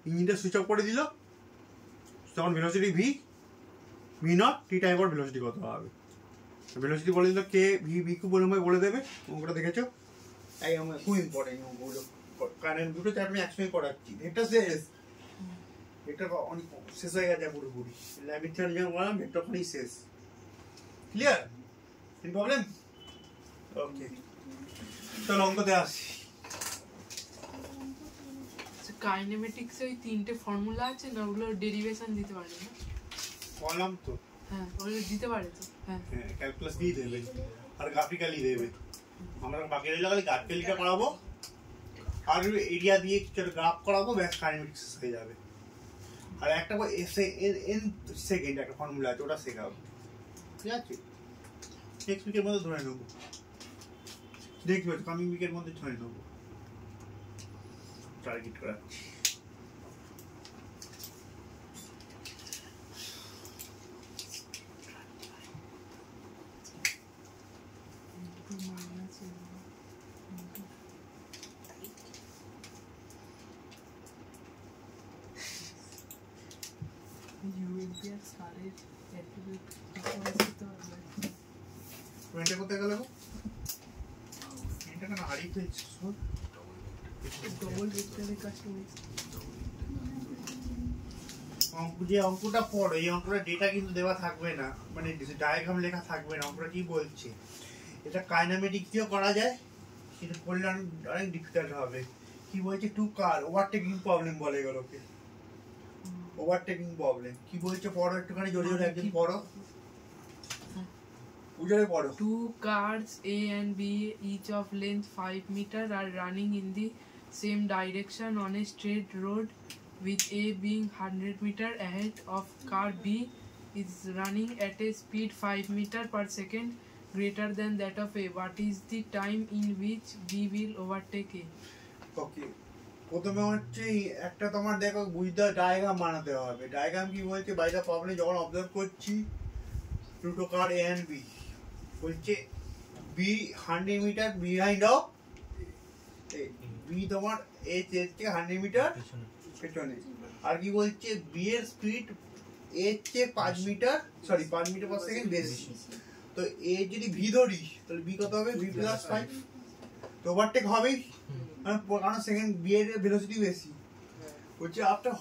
ইঞ্জিনটা সুইচ অফ করে দিল, তখন velocity V V naught tea time পর ভেলোসিটি কত হবে। ভেলোসিটি বলে দিল কে ভি ভি কিউ বলে দেবে। অঙ্কটা দেখেছো? এই আমার খুব ইম্পর্টেন্ট অঙ্কগুলো, কারণ দুটো চ্যাপ্টার আমি একসঙ্গে করাচ্ছি। এটা শেষ, এটা অনেক শেষ হয়ে গেছে পুরোপুরি। ল্যাবের চার্জ যখন বললাম ভেক্টরখানেই শেষ। ক্লিয়ার? Any problem? ওকে, চলো অঙ্কতে আসি। কাইনেমেটিক্সে ওই তিনটে ফর্মুলা আছে না, ওগুলো ডেরিভেশন দিতে পারে না? বললাম তো, হ্যাঁ ওগুলো দিতে পারে তো। হ্যাঁ ক্যালকুলাস দিয়ে দেবে আর গ্রাফিক্যালি দেবে। আমরা বাকি জায়গায় গ্রাফিক্যালিটা করাবো আর এরিয়া দিয়ে কিছু গ্রাফ করাবো, ব্যাস কাইনেমেটিক্স হয়ে যাবে। আর একটা এন সেকেন্ড একটা ফর্মুলা আছে, ওটা শেখাবো, ঠিক আছে? নেক্সট উইকের মধ্যে ধরে নেবো, দেখবে কামিং উইকের মধ্যে ধরে নেবো, টার্গেট করাচ্ছি। এটা কোথায় গেল? এটা কেন হারিয়ে ফেলছিস? যে অঙ্কটা পড়ো, এই অঙ্কটা ডেটা কিন্তু দেওয়া থাকবে না, মানে ডায়াগ্রাম লেখা থাকবে না। অঙ্কটা কি বলছে, এটা কাইনেমেটিক দিয়েও করা যায়, সেটা করলে অনেক ডিফিকাল্ট হবে। কি বলছে, টু কার ওভারটেকিং প্রবলেম বলে এগুলোকে, ওভারটেকিং প্রবলেম। কি বলছে পড়ো একটুখানি, জোরে জোরে একদিন পড়ো, উজরে পড়ো। 2 cars A and B, each of length 5 meter, are running in the same direction on a straight road, with A being 100 meter ahead of car B is running at a speed 5 meter per second greater than that of A. What is the time in which B will overtake A? ওকে, প্রথমে হচ্ছে একটা তোমার দেখো বুঝতে diagram বানাতে হবে। Diagram কি বলছে, বাই দ্য প্রবলেম যখন অবজার্ভ করছি দুটো কার এ এন্ড বি, বলছে B 100 metre behind of B, তোমার এ থেকে 100 মিটার পেছনে। আর কি বলছে, বি এর স্পিড এর চেয়ে 5 মিটার পার সেকেন্ড বেশি। তো এ যদি ভি ধরি তাহলে বি কত হবে, ভি প্লাস 5, তো ওভারটেক হবেই, কারণ সেকেন্ড বি এর ভেলোসিটি বেশি। বলছে after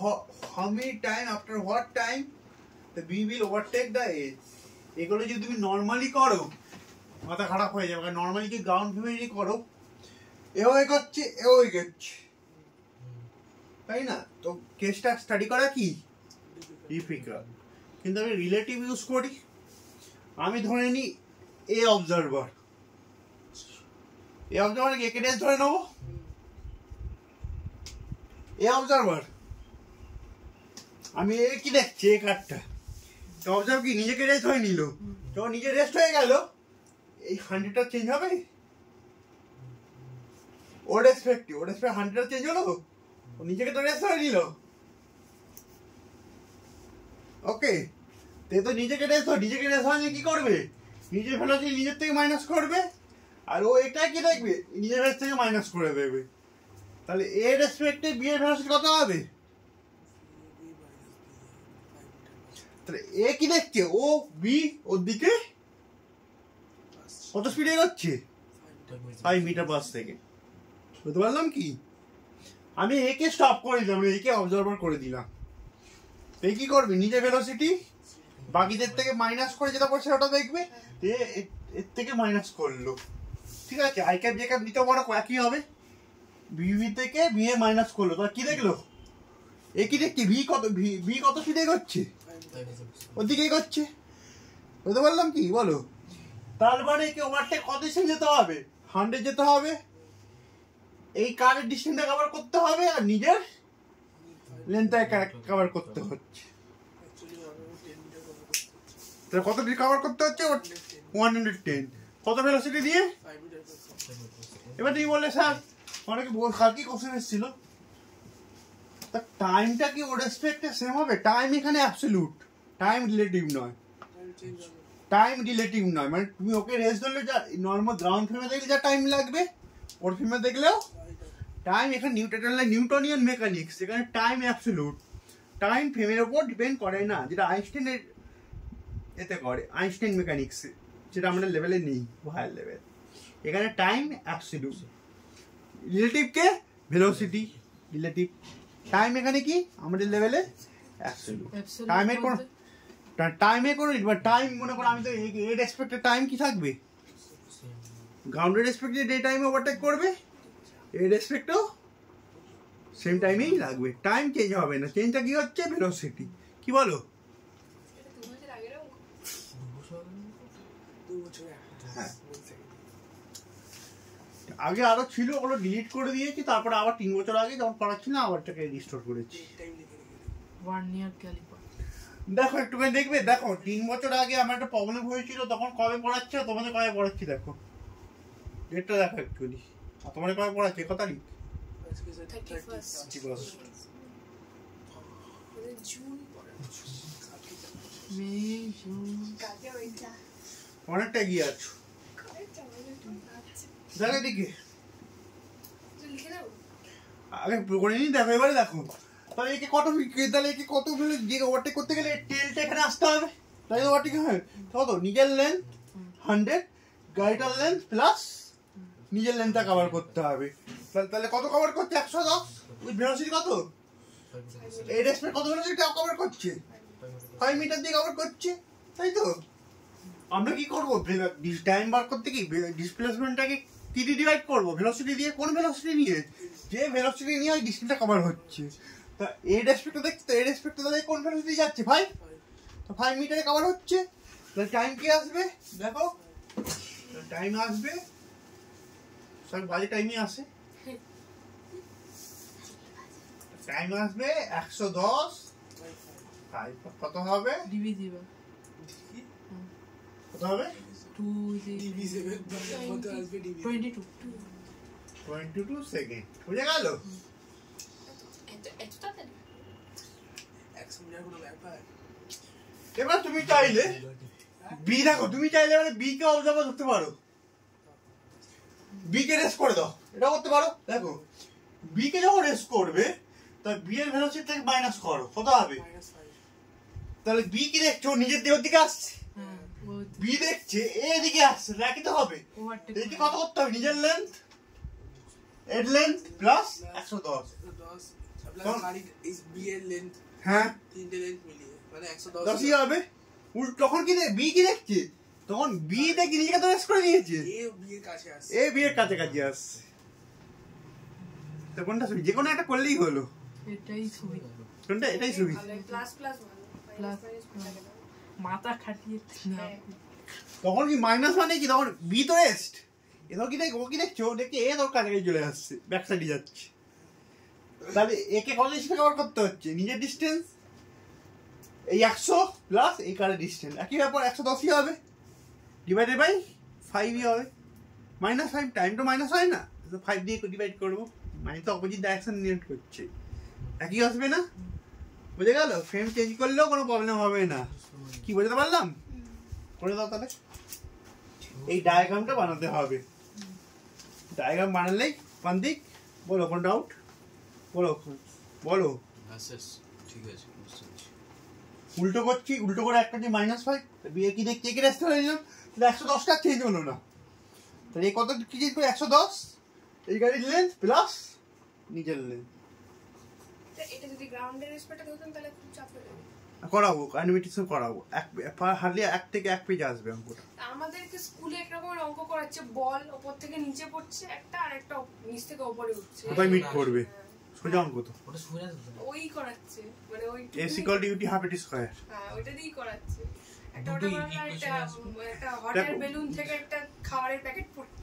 how many time, after what time the B will overtake the A. এগুলো যদি তুমি নর্মালি করো মাথা খারাপ হয়ে যাবে, নর্মালি কি গ্রাউন্ড ভিউ করো, এও এগোচ্ছে এও এগোচ্ছে, তাই না? তো কেসটা স্টাডি করা কি ডিফিকাল্ট, কিন্তু আমি রিলেটিভ ইউজ করি। আমি ধরে নিই এ অবজারভার, এ অবজারভার একে ডেস ধরে নেবো, এ অবজারভার আমি এ কি দেখছি, এ কার্ডটা অবজার্ভ কি নিজেকে রেস্ট হয়ে নিল, যখন নিজে রেস্ট হয়ে গেল এই 100টা চেঞ্জ হবে, ওর রেসপেক্টে 100টা চেঞ্জ হলো, ও নিজেকে তো রেস্ট হয়ে নিল। ওকে, তো নিজেকে রেস্ট হয়ে কি করবে, নিজের ভেলোসিটি নিজের থেকে মাইনাস করবে, আর ও এটা কি দেখবে নিজের ভেলোসিটি থেকে মাইনাস করে দেবে। তাহলে এ রেসপেক্টে বি এর ভেলোসিটি কত হবে, তাহলে এ কি দেখছে, ও বি ওর দিকে কত স্পিডে এগোচ্ছে, 5 মিটার পার সেকেন্ড। বুঝতে পারলাম কি, আমি একে স্টপ করে দিলাম, একে অবজার্ভার করে দিলাম। এ কি করবে, নিজের ভেলোসিটি বাকিদের থেকে মাইনাস করে যেটা করছে ওটা দেখবে, এর থেকে মাইনাস করলো, ঠিক আছে? আই ক্যাপ জে ক্যাপ নিতে পারো, একই হবে। বি থেকে বি এ মাইনাস করলো, তো কি দেখলো, এ কি দেখছে, ভি কত স্পিডে এগোচ্ছে, ওদিকে এগোচ্ছে। বুঝতে পারলাম কি, বলো? তার মানে কি ওভারটেক কত ডিস্টেন্স যেতে হবে, 100 যেতে হবে, এই কারের ডিস্টেন্সটা কভার করতে হবে, আর নিজের লেন্থটা কভার করতে হচ্ছে। তাহলে কত কভার করতে হচ্ছে, 110, কত ভেলোসিটি দিয়ে। এবার তুমি বললে স্যার অনেকে কালকে কোশ্চেন এসেছিল, তা টাইমটা কি ওর রেসপেক্টে সেম হবে? টাইম এখানে অ্যাবসলিউট, টাইম রিলেটিভ নয়, মানে তুমি ওকে রেস্ট ধরলে যা নর্মাল গ্রাউন্ড ফ্রেমে দেখলে যা টাইম লাগবে, ওর ফ্রেমে দেখলেও টাইম। এখানে নিউটনিয়ান মেকানিক্স, এখানে টাইম অ্যাবসলিউট, টাইম ফ্রেমের ওপর ডিপেন্ড করে না, যেটা আইনস্টাইনের এতে করে, আইনস্টাইন মেকানিক্সে, যেটা আমাদের লেভেলে নেই, হায়ার লেভেল। এখানে টাইম অ্যাবসলিউট, রিলেটিভকে ভেলোসিটি রিলেটিভ, টাইম এখানে কি আমাদের লেভেলে অ্যাবসলিউট। টাইমে কোনো টাইম মনে করো, আমি তো এর রেসপেক্টে টাইম কি থাকবে, গ্রাউন্ডের রেসপেক্টে যে টাইমে ওভারটেক করবে এর রেসপেক্টেও সেম টাইমেই লাগবে, টাইম চেঞ্জ হবে না। চেঞ্জটা কি হচ্ছে, ভেলোসিটি। কি বলো? হ্যাঁ, আগে আরো ছিল, ওগুলো ডিলিট করে দিয়েছি, তারপরে আবার 3 বছর আগে যখন পড়াচ্ছি না আবার এটাকে রিস্টোর করেছি। Vernier calliper. দেখো একটুখানি দেখবে, দেখো 3 বছর আগে আমার একটা প্রবলেম হয়েছিল, তখন কবে পড়াচ্ছে আর তোমাদের কবে পড়াচ্ছি দেখো ডেটটা দেখো অ্যাকচুয়ালি। আর তোমাদের কবে পড়াচ্ছে কত তারিখ? আজকে 31st 31st। June May June কাকে ওইটা অনেকটা এগিয়ে আছো। কয়েকটা আছে দেখো এদিকে লিখে দাও। আগে করে নিন, দেখো এবারে দেখো তাহলে একে কত, তাহলে একে কত যে ওভারটেক করতে গেলে টেলটা এখানে আসতে হবে, তাই তো ওভারটেক হয় কত, নিজের লেন্থ 100 গাড়িটার লেন্থ প্লাস নিজের লেন্থটা কভার করতে হবে। তাহলে কত কভার করছে? 110। ওই ভেলোসিটি কত, এই রেসপেক্ট কত ভেলোসিটি কভার করছে? 5 মিটার দিয়ে কভার করছে, তাই তো। আমরা কি করবো, টাইম বার করতে কি ডিসপ্লেসমেন্টটাকে কি দিয়ে ডিভাইড করবো? ভেলোসিটি দিয়ে। কোন ভেলোসিটি নিয়ে? যে ভেলোসিটি নিয়ে ওই ডিস্টেন্সটা কভার হচ্ছে। তা এই রেসপেক্টে দেখতে, এই রেসপেক্টে তাহলে কোন ভেলোসিটি যাচ্ছে? 5। তো 5 মিটারে কভার হচ্ছে, তাহলে টাইম কি আসবে দেখো, টাইম আসবে সব বাজে টাইমই আসে, টাইম আসবে 110। কত হবে? ডিভিজিবল কত হবে? 22 সেকেন্ড। বুঝে গেল? এত তাড়াতাড়ি 100 মিটার কোনো ব্যাপার? এবার তুমি চাইলে বি দেখো, তুমি চাইলে মানে বি কে অবজার্ভার ধরতে পারো, বি কে রেস করে দাও, এটা করতে পারো। দেখো বি কে যখন রেস করবে তাহলে বি এর ভেলোসিটি থেকে মাইনাস করো, কত হবে? -5 তাহলে বি কি দেখছো, নিজের দেহের দিকে আসছে, হ্যাঁ বি দেখছে এদিকে আসছে, একই তো হবে। ওভারটেক এদিকে কত করতে হবে? নিজের লেন্থ, এর লেন্থ প্লাস 110। 10 প্লাস গাড়ি ইজ বি এর লেন্থ, হ্যাঁ তিনটে লেন্থ মিলিয়ে মানে 110 10ই হবে। তখন কি বি কি দেখছে, তখন বি দেখে নিজেকে তো রেস করে নিয়েছে, এ বি এর কাছে আসছে। এ বি এর কাছাকাছি আসছে। তো কোনটা সুবিধা? যে কোনো একটা করলেই হলো। এটাই সুবিধা। কোনটা? এটাই সুবিধা। প্লাস প্লাস ভালো Plus, মাথা খাটিয়ে হ্যাঁ। তখন কি মাইনাস মানে কি, তখন বি তো রেস্ট, এবার কি দেখ, ও কি দেখছো, ও দেখে এ তোর কাছাকাছি চলে আসছে, ব্যাক সাইডে যাচ্ছে। তাহলে একে কত ডিস্টেন্স কভার করতে হচ্ছে? নিজের ডিস্টেন্স এই 100 প্লাস এই কারের ডিস্টেন্স, একই ব্যাপার 110ই হবে, ডিভাইডেড বাই 5ই হবে। -5 টাইম তো মাইনাস হয় না, তো 5 দিয়ে ডিভাইড করবো, মানে তো অপোজিট ডাইরেকশন নিয়ে করছে, একই আসবে না? বুঝে গেল? ফ্রেম চেঞ্জ করলেও কোনো প্রবলেম হবে না। কি বোঝাতে পারলাম? করে দাও তাহলে। এই ডায়াগ্রামটা বানাতে হবে, ডায়াগ্রাম বানালেই পান্তিক। বলো কোন ডাউট, বলো বলো। ঠিক আছে, বুঝতে পারছি। উল্টো করছি, উল্টো করে একটা যে -5 বিয়ে কি দেখতে একে রাস্তা হয়ে নিলাম, তাহলে 110টা চেঞ্জ হলো না। তাহলে এই কত কি চেঞ্জ করে? 110 এই গাড়ির লেন্থ প্লাস নিজের লেন্থ। এটা যদি গ্রাউন্ডের রেসপেক্টে ধরতাম তাহলে খুব চাপ হয়ে যাবে। করাবো, অ্যানিমেটেশন করাবো, হার্ডলি 1 থেকে 1 পেজ আসবে অঙ্কটা। আমাদেরকে স্কুলে এক রকমের অঙ্ক করাচ্ছে, বল উপর থেকে নিচে পড়ছে একটা, আর একটা নিচ থেকে উপরে উঠছে, কোথায় মিট করবে? সোজা অঙ্ক তো, ওটা সোজা তো। ওই করাচ্ছে, মানে ওই a = ut ½ it স্কয়ার। হ্যাঁ ওইটা দিয়েই করাচ্ছে। একটা দুটোই ওটা বাংলা, equation একটা একটা হটের বেলুন থেকে একটা খাবারের প্যাকেট পড়ছে।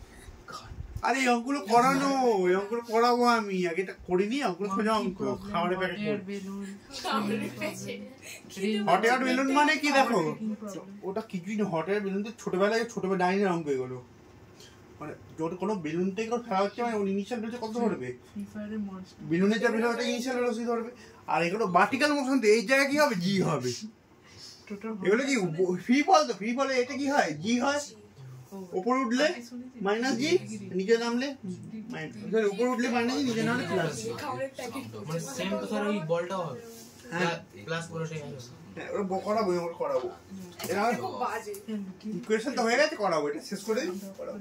আরে এই অঙ্কগুলো করানো, এই অঙ্কগুলো করাবো আমি, আগে এটা করিনি। অঙ্কগুলো সোজা অঙ্ক, খাবারের প্যাকেট পড়ছে। বেলুন খাবারের প্যাকেট হট এয়ার বেলুন মানে কি দেখো, ওটা কিছুই না। হট এয়ার বেলুন তো ছোটবেলায় ডাইনের অঙ্ক এগুলো, মানে যত কোনো বেলুন থেকে ফেলা হচ্ছে, মানে ওর ইনিশিয়াল ভেলোসিটি কত ধরবে, ফ্রি ফায়ারের মনস্টার বেলুনের যা ভেলোসিটি ইনিশিয়াল ভেলোসিটি ধরবে। আর এগুলো ভার্টিক্যাল মোশন, এই জায়গায় কি হবে? জি হবে। টোটাল এগুলো কি ফ্রি ফল? তো ফ্রি ফলে এটা কি হয়? জি হয়। উপরে উঠলে -g, নিচে নামলে উপরে উঠলে -g, নিচে নামলে +g। খাবারের প্যাকেট মানে সেম তো স্যার ওই বলটাও হবে, হ্যাঁ প্লাস পুরোটাই হবে। হ্যাঁ, ওটা করাবো, এবার করাবো। এটা খুব বাজে। ইকুয়েশন তো হয়ে গেছে, করাবো, এটা শেষ করে দিই, করাবো।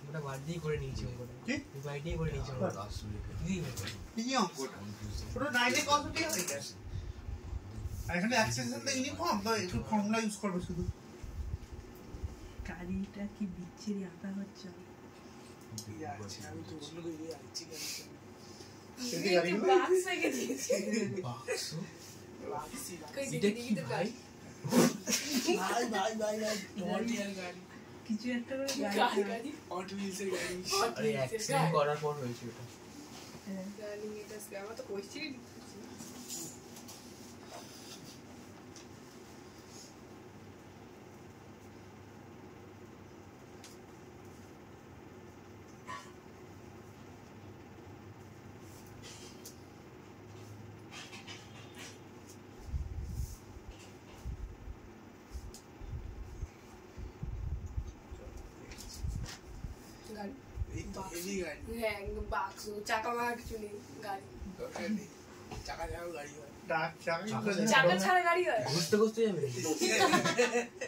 ওটা বাদ দিয়ে করে নিয়েছি ওটা, কি? বাদ দিয়ে করে নিয়েছি আমরা। কি কি অঙ্কটা? পুরো 9 কতটি হয়ে গেছে। আর এখানে অ্যাক্সেসন তো ইউনিফর্ম, তো একটু ফর্মুলা ইউজ করবে শুধু। গাড়িটা কি বিচ্ছিরি আঁকা হচ্ছে। আমি তো বললো যে এই আইছি সেটি গাড়ি একটু বাক্স রেখে দিয়েছে। কই এটা দেখি কি দেখি তো ভাই? ভাই ভাই ভাই ভাই হট এয়ার গাড়ি, কিছু একটা করে গাড়ি গাড়ি হট হুইলস এর গাড়ি। আরে অ্যাক্সিডেন্ট করার পর হয়েছে ওটা। গাড়ি এটা আমার তো কোয়েশ্চেনই লিখতেছি। গাড়ি এই তো হেভি গাড়ি হ্যাঁ একদম বাক্স চাকা মারা কিছু নেই গাড়ি দরকার নেই চাকা ছাড়াও গাড়ি হয় চাকা ছাড়া গাড়ি হয় ঘুরতে ঘুরতে যাবে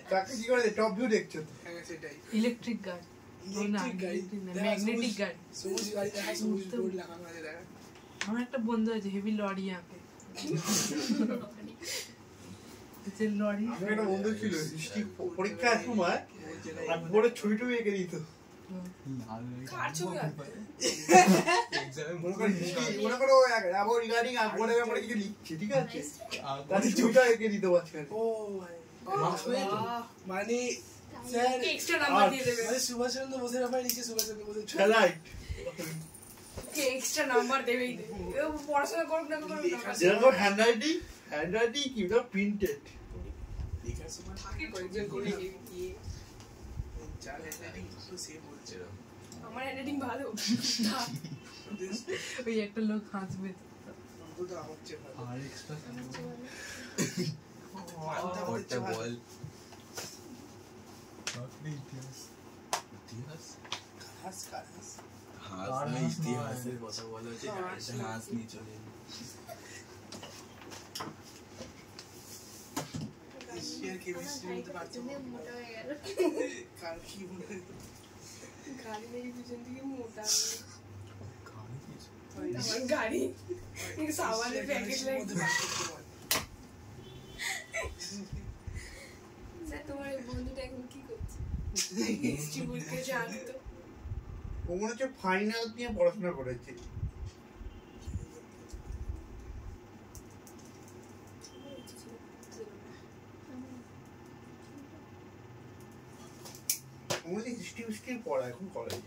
চাকা কি করে টপ ভিউ দেখছো তো হ্যাঁ সেটাই ইলেকট্রিক গাড়ি ইলেকট্রিক গাড়ি ম্যাগনেটিক গাড়ি সবুজ গাড়ি দেখা সবুজ বোর্ড লাগানো আছে দেখা আমার একটা বন্ধু আছে হেভি লরি আঁকে যে লরি আমার একটা বন্ধু ছিল হিস্ট্রি পরীক্ষার সময় আর বোর্ডে ছবি টবি এঁকে দিত কার ছবি আঁকতো? মনে করো আবার রিগার্ডিং বোর্ডের ব্যাপারে কিছু লিখছি ঠিক আছে তাদের ছবিটা এঁকে দিত মাঝখানে ও বাহ, মানে স্যার কি এক্সট্রা নাম্বার দিয়ে দেবে মানে সুভাষ চন্দ্র বোসের ব্যাপারে নিচে সুভাষ চন্দ্র বোসের ছবি। খেলাইট কি এক্সট্রা নাম্বার দেবেই দেবে ও পড়াশোনা করুক না করুক number যেরকম হ্যান্ডরাইটিং কিংবা প্রিন্টেড লেখার সময় থাকে কয়েকজন করে গিয়ে চার হ্যান্ডরাইটিং তো সেম বলছে আমার হ্যান্ডরাইটিং ভালো ওই একটা লোক হাসবে অন্তত আমার চেয়ে ভালো আর এক্সপ্রেস মানটা হচ্ছে ভালো। বল ইতিহাস হাস কারাস হাঁস না ইতিহাসের কথা বলা হচ্ছে গাড়িতে হাঁস নিয়ে চলে এলো। এশিয়ার কেমিস্ট্রি মধ্যে পার্থক্য মোটা হয়ে গেল কার কি মনে হয় গাড়ি মেরে পিছন থেকে মোটা গাড়ি দিয়েছে। আমার গাড়ি সাবানের প্যাকেট কেমিস্ট্রির মধ্যে পার্থক্য হয়। স্যার তোমার এই বন্ধুটা এখন কি করছে হিস্ট্রি বলতে জানতো ও মনে হচ্ছে ফাইনাল নিয়ে পড়াশোনা করেছে ও মনে হচ্ছে হিস্ট্রি পড়া এখন কলেজ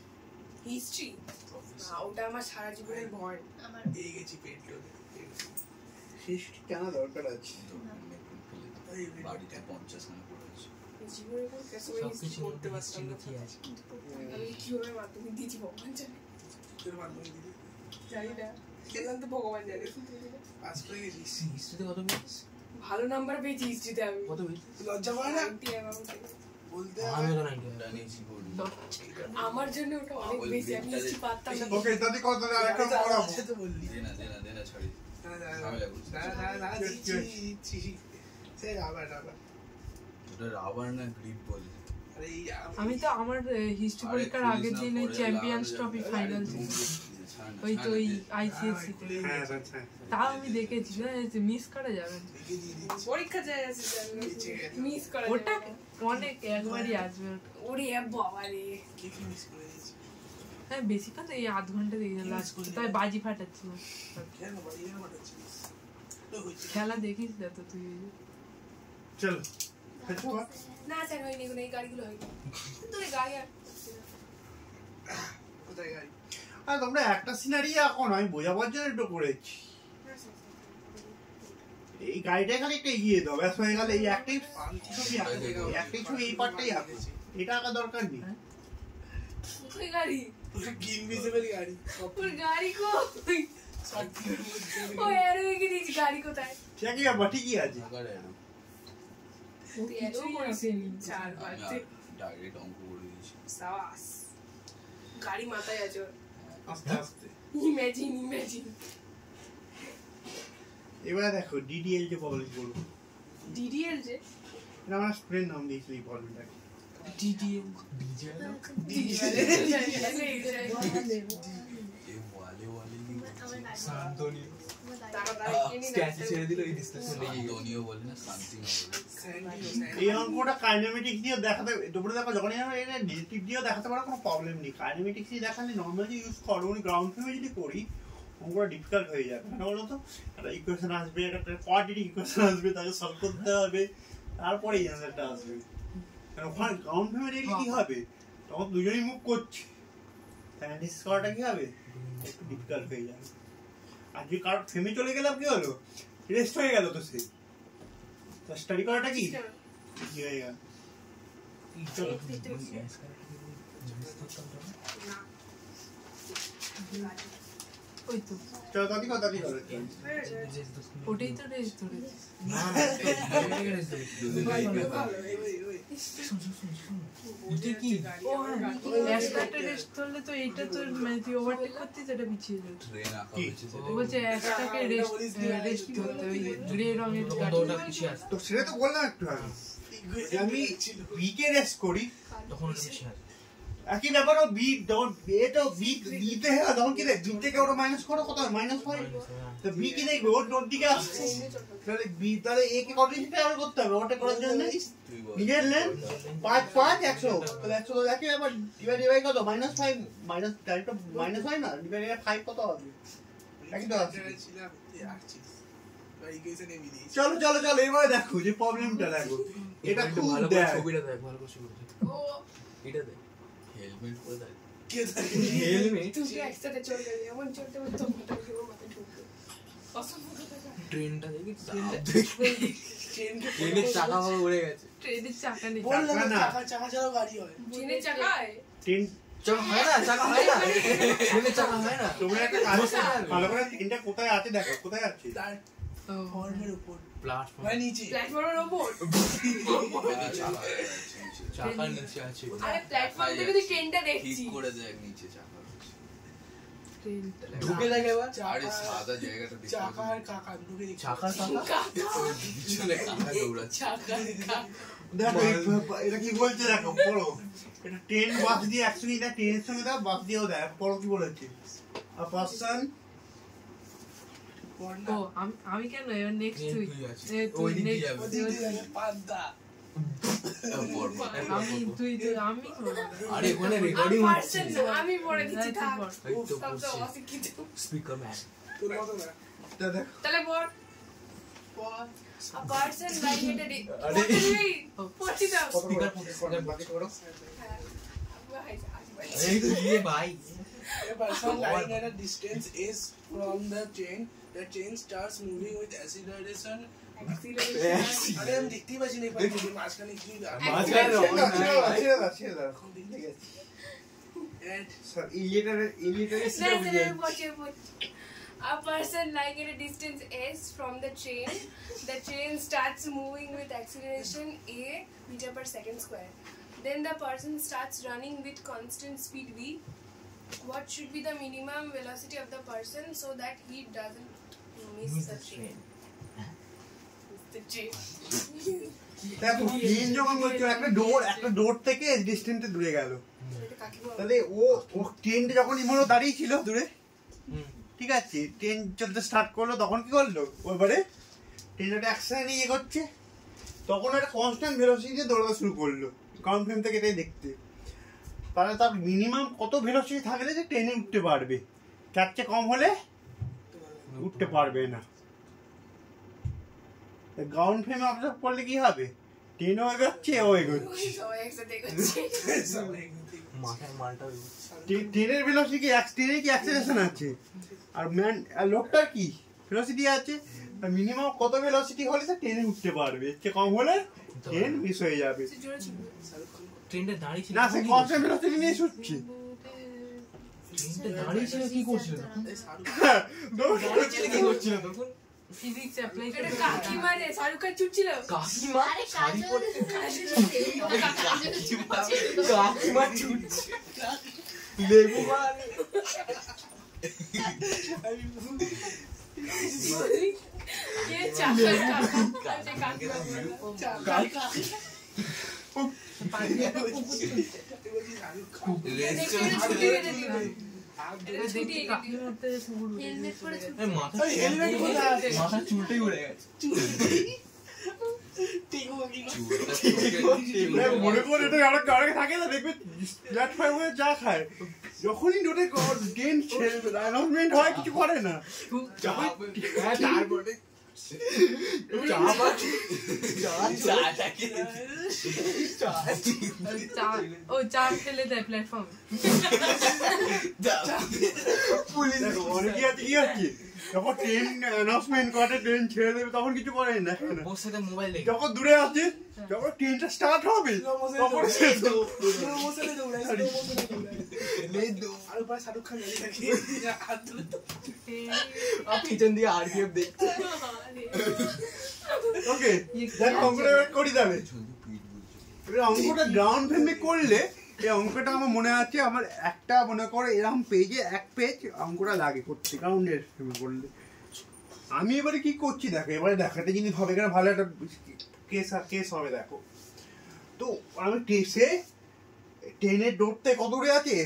হিস্ট্রি ওটা আমার সারা জীবনের ভয় আমার এই গেছি পেট লোড হিস্ট্রি জানা দরকার আছে বাড়িতে 50 খানা পড়ে আছে। জীবনে কোনো কেসে হিস্ট্রি পড়তে পারতাম না কি আছে আমি কিভাবে মাধ্যমিক দিয়েছি ভগবান জানে তোর মাধ্যমিক দিদি জানি না গেলাম তো ভগবান জানে পাস করে গেছিস হিস্ট্রিতে কত পেয়েছিস ভালো নাম্বার পেয়েছি হিস্ট্রিতে আমি কত পেয়েছিস লজ্জা করে না 90 amount এ। বলতে আমি হবে তো 90 ওটা নিয়েছি পড়ি। আমার জন্য ওটা অনেক বেশি আমি হিস্ট্রি পারতাম না ওকে দাদি কত আরেকটা পড়াবো সে তো বললি দে না ছাড়ি। ঝামেলা করছিস। না দিচ্ছি সে আবার ওটা রাবার না গ্রিপ বলে। আরে এই আমি তো আমার হিস্ট্রি পরীক্ষার আগের দিন ওই চ্যাম্পিয়ন্স ট্রফি ফাইনাল ছিল ওই তো ওই আইসিএসসি তে হ্যাঁ আচ্ছা তাও আমি দেখেছি মিস করা যাবে না লিখে দিয়ে দিচ্ছি পরীক্ষা যায় আছে মিস করা ওটা যাবে না। অনেক একবারই আসবে ওটা। ওরে বাবা রে কি মিস করে দিয়েছি হ্যাঁ বেশিক্ষণ তো এই আধ ঘন্টা দিয়ে লাস্ট তাই বাজি ফাটাচ্ছিল কেন বাড়ি কেন পাঠাচ্ছিস তো হচ্ছে খেলা দেখিস না তো তুই চলো না স্যার হয়নি কোনো এই গাড়িগুলো হয়নি তো এই গাড়ি আর কোথায় গাড়ি আর তোমরা একটা সিনারি এখন আমি বোঝাবার জন্য একটু করেছি এই গাড়িটা খালি একটা এগিয়ে দাও ব্যাস হয়ে গেলে এই একটাই ছবি আঁকো এই একটাই ছবি এই পার্টটাই আঁকো এটা আঁকা দরকার নেই কোথায় গাড়ি ইনভিজিবল গাড়ি ওর গাড়ি কই সব ও এর হয়ে দিয়েছি গাড়ি কোথায় ঠিকই ব্যাপার ঠিকই আছে ঢাকার এরো। তুই এরও করেছিলি চার আমি বারতে ডাইরেক্ট অঙ্ক করে দিয়েছি। সাবাস গাড়ি মাথায় আছে ওর আস্তে আস্তে ইমেজিন এবার দেখো ডিডিএল যে প্রবলেম করবো ডিডিএল যে এটা আমার স্টুডেন্ট নাম দিয়েছিল এই প্রবলেমটাকে ডিডিএল এ ওয়ালে শান্তনীয় শান্তনীয় বলে না শান্তি এই অঙ্কটা কাইনেমেটিক্স দিয়ে দেখাতে দুপুরে দেখো যখনই আমরা এটা ডিটেকটিভ দিয়েও দেখাতে পারো কোনো প্রবলেম নেই কাইনেমেটিক্স দিয়ে দেখালে নর্মালি ইউজ করো গ্রাউন্ড ফ্রেমে যদি করি অঙ্কটা ডিফিকাল্ট হয়ে যাবে কেন বলো তো একটা ইকুয়েশন আসবে একটা কোয়াড্রেটিক ইকুয়েশন আসবে তাকে সলভ করতে হবে তারপরে এই অ্যান্সারটা আসবে কারণ ওখানে গ্রাউন্ড ফ্রেমে রেখে কি হবে তখন দুজনেই মুভ করছে অ্যানালিসিস করাটা কি হবে একটু ডিফিকাল্ট হয়ে যাবে আর যদি কারোর ফ্রেমে চলে গেলাম কি হলো রেস্ট হয়ে গেল তো সে তো স্টাডি করাটা কি কি হয়ে গেল চলো ওই তো চলো দাদি দাদি করে ওটাই তো রেস ধরেছে না এটা কি ও হ্যাঁ একসাথে রেস ধরলে তো এইটা তো মানে তুই ওভারটেক করতিস এটা পিছিয়ে যাবে ট্রেন আঁকা হয়েছে ও বলছে একটাকে রেস ধরতে ওই গ্রে রঙের তখন তো ওটা পিছিয়ে আসতো তো সেটা তো বললাম একটু আগে যে আমি বিকে রেস করি তখন ওটা পিছিয়ে আসতো একই ব্যাপার ও বি ডট এটা বি বিতে হ্যাঁ তখন কি রে বি থেকে ওটা মাইনাস করো কত -5 তো বি কি দেখবে ওর ডট দিকে আসছে তাহলে বি তাহলে এ কে কত দিতে আবার করতে হবে ওটা করার জন্য নিজের লেন 5 5 100 তাহলে 100 তো একই ব্যাপার ডিভাইড কত -5 মাইনাস ডাইরেক্ট মাইনাস হয় না ডিভাইড 5 কত হবে একই তো আছে চলো চলো চলো এবারে দেখো যে প্রবলেমটা দেখো এটা খুব ভালো করে দেখ ছবিটা দেখ ভালো করে ছবিটা দেখ ও এটা দেখ হেলমেট পরে থাকে কে থাকে হেলমেট তুমি একসাথে চলে গেলে এমন চলতে চলতে মাথা ঢুকবে অসম্ভব কথা ট্রেনটা দেখি ট্রেনের চাকা ভালো উড়ে গেছে ট্রেনের চাকা নেই বললাম চাকা না। চাকা চাকা ছাড়াও গাড়ি হয় ট্রেনের চাকায় তিন চাকা হয় না ট্রেনের চাকা হয় না তোমরা একটা কাজ ভালো করে তিনটা কোথায় আছে দেখো কোথায় আছে তার ও ফর্মের উপর প্ল্যাটফর্ম মানে নিচে প্ল্যাটফর্মের ওপর চাকার নিচে আছে আরে প্ল্যাটফর্ম থেকে তুই ট্রেনটা ঠিক দেখছিস করে দেখ নিচে চাকা ট্রেনটা ঢুকে লাগে এবার আরে সাদা জায়গাটা দেখতে চাকা আর কাকা দুটোকে দেখছি চাকার চাকা পিছনে কাকা দৌড়াচ্ছে চাকা দেখো এটা কি বলছে দেখো পড়ো এটা ট্রেন বাস দিয়ে অ্যাকচুয়ালি এটা ট্রেনের সঙ্গে দাও বাস দিয়েও দেয় পড়ো কি বলেছে আ পারসন ও আমি কেন এবার নেক্সট তুই তুই আছিস। তুই ওই দিকে next, যাবে। তুই- পাদ্দা আমি তুই আমি আরে ওখানে রেকর্ডিং হচ্ছে আমি পড়ে দিচ্ছি তুই থাক পড়। এই তো সব তো করছে অশিক্ষিত স্পিকার ম্যান তোর মতো না তা দেখো তাহলে পড় a person lying at a আরে। পড়ছি দাও স্পিকার বাকি করো এই তো ये भाई A person lying at a distance is from the train starts moving with acceleration. আরে আমি দেখতেই পাচ্ছি না এই পাশে মাঝখানে কি মাঝখানে ছেড়ে দাও ছেড়ে দাও ঠিক আছে at স্যার ইলিটারি A person lying at a distance s from the train starts moving with acceleration a meter per second square. Then the person starts running with constant speed v. What should be the minimum velocity of the person so that he doesn't miss the train? The train. দেখো train যখন বলছো একটা ডোর থেকে ডিস্টেন্সে দূরে গেল এটা কাকে বলে? তাহলে ও ট্রেনটা যখন ইমোনো দাঁড়িয়ে ছিল দূরে ঠিক আছে ট্রেন চলতে স্টার্ট করলো তখন কি করলো ওইবারে ট্রেন একটা অ্যাক্সিডেন্ট নিয়ে করছে তখন একটা কনস্ট্যান্ট ভেলোসিটিতে দৌড়াতে শুরু করলো গ্রাউন্ড ফ্রেম থেকে এটাই দেখতে তাহলে তার মিনিমাম কত ভেলোসিটি থাকলে যে ট্রেনে উঠতে পারবে তার চেয়ে কম হলে উঠতে পারবে না গ্রাউন্ড ফ্রেমে অবজার্ভ করলে কি হবে ট্রেনও এগোচ্ছে ও এগোচ্ছে সবাই একসাথে করছে। মাথায় মালটা ট্রেনের ভেলোসিটি ট্রেনের কি অ্যাক্সেলারেশন আছে আর লোকটার কি ভেলোসিটি আছে মিনিমাম কত ভেলোসিটি হলে সে ট্রেনে উঠতে পারবে এর চেয়ে কম হলে ট্রেন মিস হয়ে যাবে জোরে ছিল। ট্রেনটা দাঁড়িয়ে ছিল না সে কনস্ট্যান্ট ভেলোসিটি নিয়ে ছুটছে ট্রেনটা দাঁড়িয়ে ছিল কি করছিল তখন দৌড়- কি করছিল তখন ফিজিক্স অ্যাপ্লাই এটা কাকিমা রে, শাহরুখ খান চুপছিল। কাকিমা আরে শাড়ি পরে কাজল কাকিমা ছুটছে লেবু মানে কে চাকার কাকা? আচ্ছা, কাকিমা বলো। দেখতে ছুটি কেটে দিল। এটা ছুটি কেটে দিল। হেলমেট পরে এই মাথা হেলমেট কোথায়? মাথা চুলটাই উড়ে গেছে মনে করে এটা অনেক কারণে থাকে না দেখবে প্ল্যাটফর্মে যা খায় যখনই নোটে ট্রেন অ্যানাউন্সমেন্ট হয় কিছু করে না হ্যাঁ তারপরে ও চা ফেলে দেয় প্ল্যাটফর্ম দেখো অনেকে আছে কি হচ্ছে যখন ট্রেন অ্যানাউন্সমেন্ট করে ট্রেন ছেড়ে দেবে তখন কিছু করে না দেখে না ওর সাথে মোবাইল দেখে যখন দূরে আছে যখন ট্রেনটা স্টার্ট হবে তখন সে স্লো মোশনে দৌড়ায় ले दो আর উপরে শাহরুখ খান দাঁড়িয়ে থাকে হাত ধরে তো आप পিছন দিয়ে আরপিএফ দেখছো ওকে দেখ অঙ্কটা এবার করি তাহলে এবার অঙ্কটা গ্রাউন্ড ফ্রেমে করলে এই অঙ্কটা আমার মনে আছে আমার একটা মনে করো এরকম পেজে এক পেজ অঙ্কটা লাগে করতে গ্রাউন্ডের ফ্রেমে করলে আমি এবারে কি করছি দেখো এবারে দেখো একটা জিনিস হবে এখানে ভালো একটা কেস হবে দেখো তো আমি টেসে ট্রেনের দৌড়তে কত দূরে আছে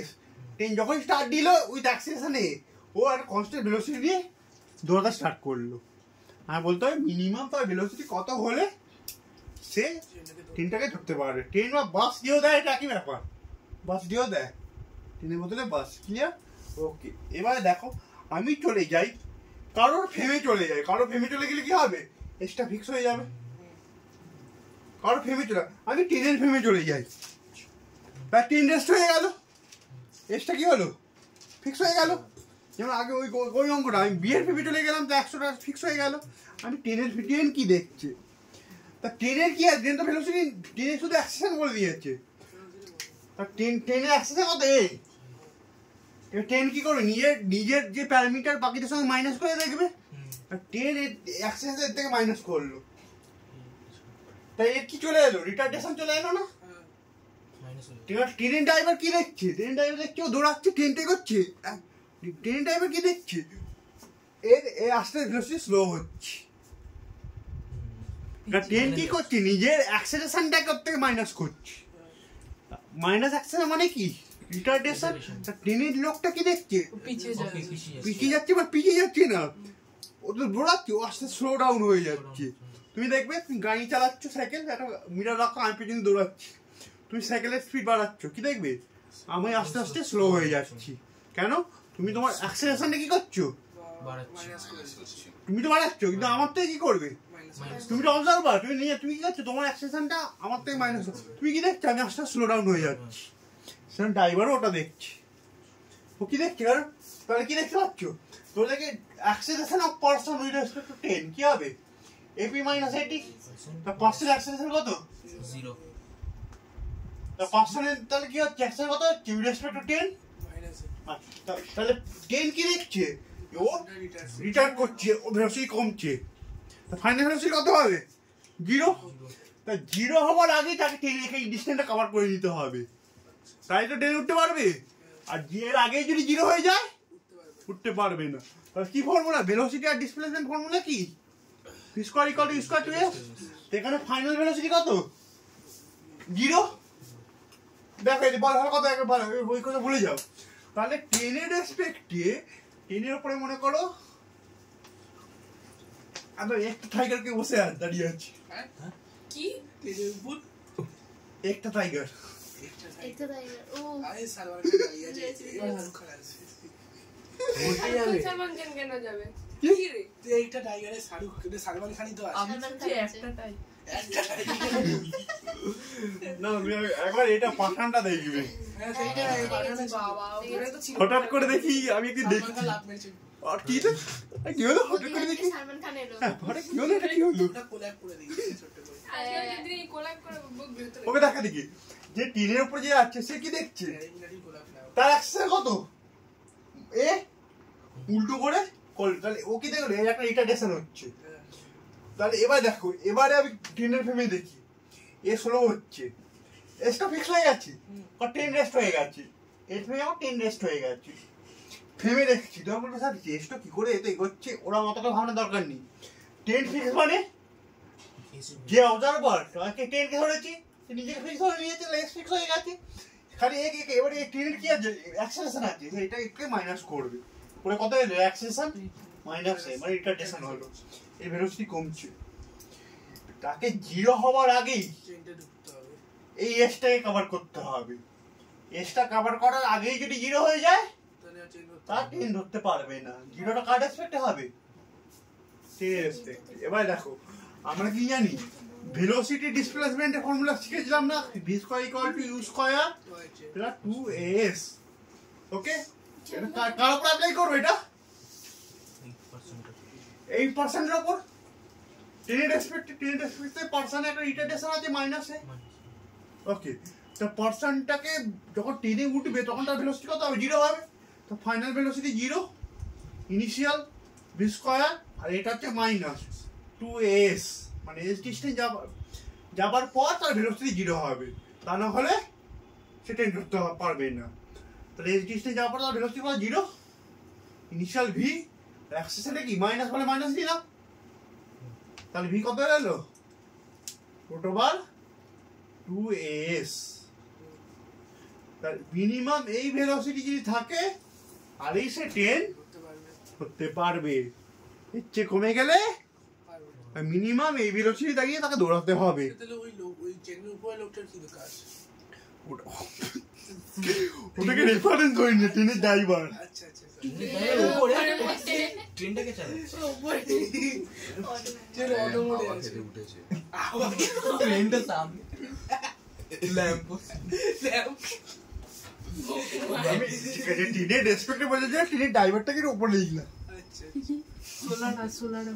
ট্রেন যখন স্টার্ট দিল উইথ অ্যাক্সিলারেশনে ও আর কনস্ট্যান্ট ভেলোসিটি দিয়ে দৌড়াতে স্টার্ট করলো আর বলতে হবে মিনিমাম তার ভেলোসিটি কত হলে সে ট্রেনটাকে ধরতে পারবে ট্রেন বা বাস দিয়েও দেয় এটা একই ব্যাপার বাস দিয়েও দেয় ট্রেনের বদলে বাস ক্লিয়ার ওকে এবারে দেখো আমি চলে যাই কারোর ফেমে চলে যায় কারোর ফেমে চলে গেলে কি হবে এক্সট্রা ফিক্স হয়ে যাবে কারোর ফেমে চলে আমি ট্রেনের ফেমে চলে যাই বা ট্রেন রেস্ট হয়ে গেল এক্সট্রা কি হলো ফিক্স হয়ে গেল যেমন আগে ওই অঙ্কটা আমি বিয়ের ফেমে চলে গেলাম তো 100 টাকা ফিক্স হয়ে গেল আমি ট্রেন কি দেখছে তা ট্রেনের কি আছে ট্রেন তো ভেলোসিটি ট্রেনে শুধু অ্যাক্সিলারেশন বলে দিয়েছে তা ট্রেনের অ্যাক্সিলারেশন কত এই ট্রেন কি করবে নিজের যে প্যারামিটার বাকিদের সঙ্গে মাইনাস করে দেখবে আর ট্রেন অ্যাক্সিলারেশন থেকে মাইনাস করলো তাই এর কি চলে এলো রিটার্ডেশন চলে এলো না ট্রেন ড্রাইভার কি দেখছে ট্রেন ড্রাইভার দেখছে ও দৌড়াচ্ছে ট্রেনটা করছে ট্রেন ড্রাইভার কি দেখছে এর আস্তে ভেলোসিটি স্লো হচ্ছে ট্রেন কি করছে নিজের অ্যাক্সেলারেশনটা থেকে মাইনাস করছে মাইনাস অ্যাক্সেলারেশন মানে কি রিটার্ডেশন ট্রেনের লোকটা কি দেখছে পিছিয়ে যাচ্ছে বা পিছিয়ে যাচ্ছে না ও তো দৌড়াচ্ছে ও আস্তে স্লো ডাউন হয়ে যাচ্ছে তুমি দেখবে তুমি গাড়ি চালাচ্ছ সাইকেল একটা মিটার রাখো আমি পেছনে দৌড়াচ্ছি তুমি সাইকেলের স্পিড বাড়াচ্ছ কি দেখবে আমি আস্তে আস্তে স্লো হয়ে যাচ্ছি কেন তুমি তোমার অ্যাক্সেলারেশনটা কি করছো তুমি তো বাড়াচ্ছ কিন্তু আমার থেকে কি করবে তুমি তো অবজার্ভার তুমি নিয়ে তুমি কি করছো তোমার অ্যাক্সেলারেশনটা আমার থেকে মাইনাস তুমি কি দেখছো আমি আস্তে স্লো ডাউন হয়ে যাচ্ছি সেখানে ড্রাইভারও ওটা দেখছে ও কি দেখছে কারণ তাহলে কি দেখতে পাচ্ছ তোদেরকে acceleration of person with respect two 10 কি হবে এপি মাইনাস 80 তা পার্সেন্ট অ্যাক্সেলারেশন কত 0 তা পার্সেন্ট তাহলে কি হচ্ছে অ্যাক্সেলারেশন কত হচ্ছে উইথ রেসপেক্ট টু 10 তাহলে 10 কি দেখছে ও রিটার্ন করছে ও ভেলোসিটি কমছে তা ফাইনাল ভেলোসিটি কত হবে 0 তা 0 হওয়ার আগে তাকে ট্রেন রেখে ডিস্টেন্সটা কভার করে নিতে হবে তাই তো ট্রেন উঠতে পারবে আর এর আগে যদি 0 হয়ে যায় উঠতে পারবে না তাহলে কি ফর্মুলা ভেলোসিটি আর ডিসপ্লেসমেন্ট ফর্মুলা কি v square equal to u square two s এখানে ফাইনাল ভেলোসিটি কত 0 দেখো এই বল কত একবার ওই কথা ভুলে যাও তাহলে ট্রেনের রেসপেক্টে ট্রেনের উপরে মনে করো আমি একটা টাইগারকে বসে দাঁড়িয়ে আছে কি ট্রেনের উপর একটা টাইগার একটা টাইগার ও আরে সালমান খান দাঁড়িয়ে আছে এবার শাহরুখ খান আসছে সালমান খান কেন যাবে কি? কি রে তো একটা টাইগারে সালমান খানই তো আছে আমি বলছি একটা টাই একটা টাইগার না তুমি একবার এটা পাঠানটা দেখবে হ্যাঁ সেইটা পাঠানো বাবা ওখানে তো ছিল হঠাৎ করে দেখি আমি একটু সালমান দেখছি খান লাভ মেরেছে আর কি তো কি হলো হঠাৎ করে দেখি সালমান খানের হ্যাঁ, হঠাৎ কি হলো এটা কি হলো ওটা কোল্যাব করে দিয়েছে ছোট্ট করে আজকাল দিনে কোলাপ করে বুক ভিতরে ওকে দেখা দেখি যে টিনের উপর যে আছে সে কি দেখছে প্যারামিটারি কোল্যাব না তার অ্যাক্সেস কত এ উল্টো করে তাহলে ও কি দেখলো একটা রিটার্ডেশন হচ্ছে তাহলে এবার দেখো এবারে আমি ট্রেনের ফেমে দেখি এ স্লো হচ্ছে এসটা ফিক্স হয়ে গেছে আর ট্রেন রেস্ট হয়ে গেছে এর ফেমে আমার ট্রেন রেস্ট হয়ে গেছে ফেমে দেখছি তখন বলবো স্যার রেস্টটা কি করে এতে এগোচ্ছে ওরা অতটা ভাবনা দরকার নেই ট্রেন ফিক্স মানে যে অবজারভার তাকে ট্রেনকে ধরেছি সে নিজেকে ফিক্স ধরে নিয়েছে লেস ফিক্স হয়ে গেছে খালি এবারে এই ট্রেনের কি আছে অ্যাক্সেলারেশন আছে এটা একটু মাইনাস করবে ওরা কত এলো অ্যাক্সেলারেশন মাইনাস মানে রিটার্ডেশন হলো এই ভেলোসিটি কমছে তাকে 0 হওয়ার আগেই ট্রেনটা ঢুকতে হবে এই এসটাকে কভার করতে হবে এসটা কভার করার আগেই যদি 0 হয়ে যায় তাহলে ট্রেন ধরতে তার ট্রেন ধরতে পারবে না 0টা কার রেসপেক্টে হবে ট্রেনের রেসপেক্ট এবার দেখো আমরা কি জানি ভেলোসিটি ডিসপ্লেসমেন্টের ফর্মুলা শিখেছিলাম না v square equal to u square plus 2as ওকে এটা কার উপর অ্যাপ্লাই করব এটা 8% এর উপর ট্রেনের রেসপেক্টে পার্সেন্ট একটা রিটার্ডেশন আছে মাইনাসে ওকে তো পার্সনটাকে যখন ট্রেনে উঠবে তখন তার ভেলোসিটি কত হবে? 0 হবে। তো final velocity 0, initial V square, আর এটা হচ্ছে মাইনাস 2s, মানে এস ডিস্টেন্স যাবার পর তার ভেলোসিটি 0 হবে, তা না হলে সে ট্রেন ধরতে পারবে না। তাহলে এস ডিস্টেন্স যাওয়ার পর তার ভেলোসিটি কত? 0, ইনিশিয়াল ভি, অ্যাক্সেসটা কি মাইনাস বলে মাইনাস দিলাম, তাহলে ভি কত হয়ে গেল? √2s। তার মিনিমাম এই ভেলোসিটি যদি থাকে আর এই সে ট্রেন করতে পারবে, এর চেয়ে কমে গেলে মিনিমাম এই ভেলোসিটি দাঁড়িয়ে তাকে দৌড়াতে হবে। তাহলে ওই ট্রেনের উপরে লোকটার কি কাজ? ওটাকে রেফারেন্স করি না, ট্রেনের ড্রাইভার। আচ্ছা আচ্ছা ট্রেনটাকে চালাচ্ছে ট্রেন অটো মোডে আছে। উঠেছে আবার ট্রেনটা সামনে ল্যাম্প আমি ট্রেনের রেসপেক্টে বলে যে ট্রেনের ড্রাইভারটাকে উপরে লিখলাম। আচ্ছা সোলার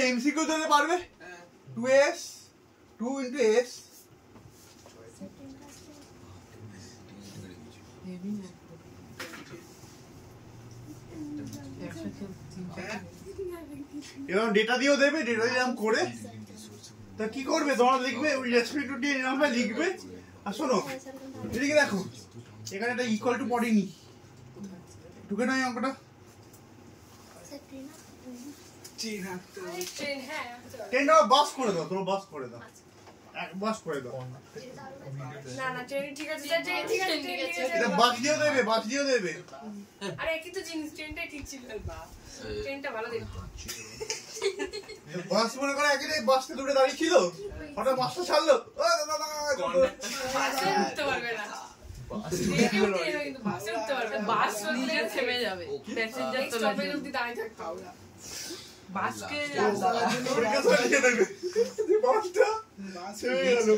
এমসিকিউ দিতে পারবে 2s 2 into s হেভি না এবং ডেটা দিয়েও দেবে, ডেটা দিলাম করে তা কি করবে তোমরা লিখবে ওই রেসপেক্ট টু টি নাম্বার লিখবে। আর শোনো এদিকে দেখো, এখানে একটা ইকুয়াল টু পড়েনি, ঢুকে নয় অঙ্কটা। ট্রেন হাঁটতে হবে। ট্রেন হ্যাঁ ট্রেনটা বাস করে দাও, তোমরা বাস করে দাও, এক বাস করে দাও। না না ট্রেন ঠিক আছে স্যার, ট্রেন ঠিক আছে, ট্রেন ঠিক আছে। এটা বাস দিয়েও দেবে, বাস দিয়েও দেবে। আরে একই তো জিনিস, ট্রেনটাই ঠিক ছিল। ট্রেনটা ভালো দেখতে। বাস মনে করে একই বাসটা দূরে দাঁড়িয়ে ছিল, হঠাৎ বাসটা ছাড়লো, বাসে উঠতে পারবে না। ট্রেনে উঠতে যাবে কিন্তু বাসে উঠতে পারবে না। বাস চললে থেমে যাবে, প্যাসেঞ্জার তো স্টপেজ অবধি দাঁড়িয়ে থাকতে হবে। বাসকে বাসটা ছেড়ে গেল।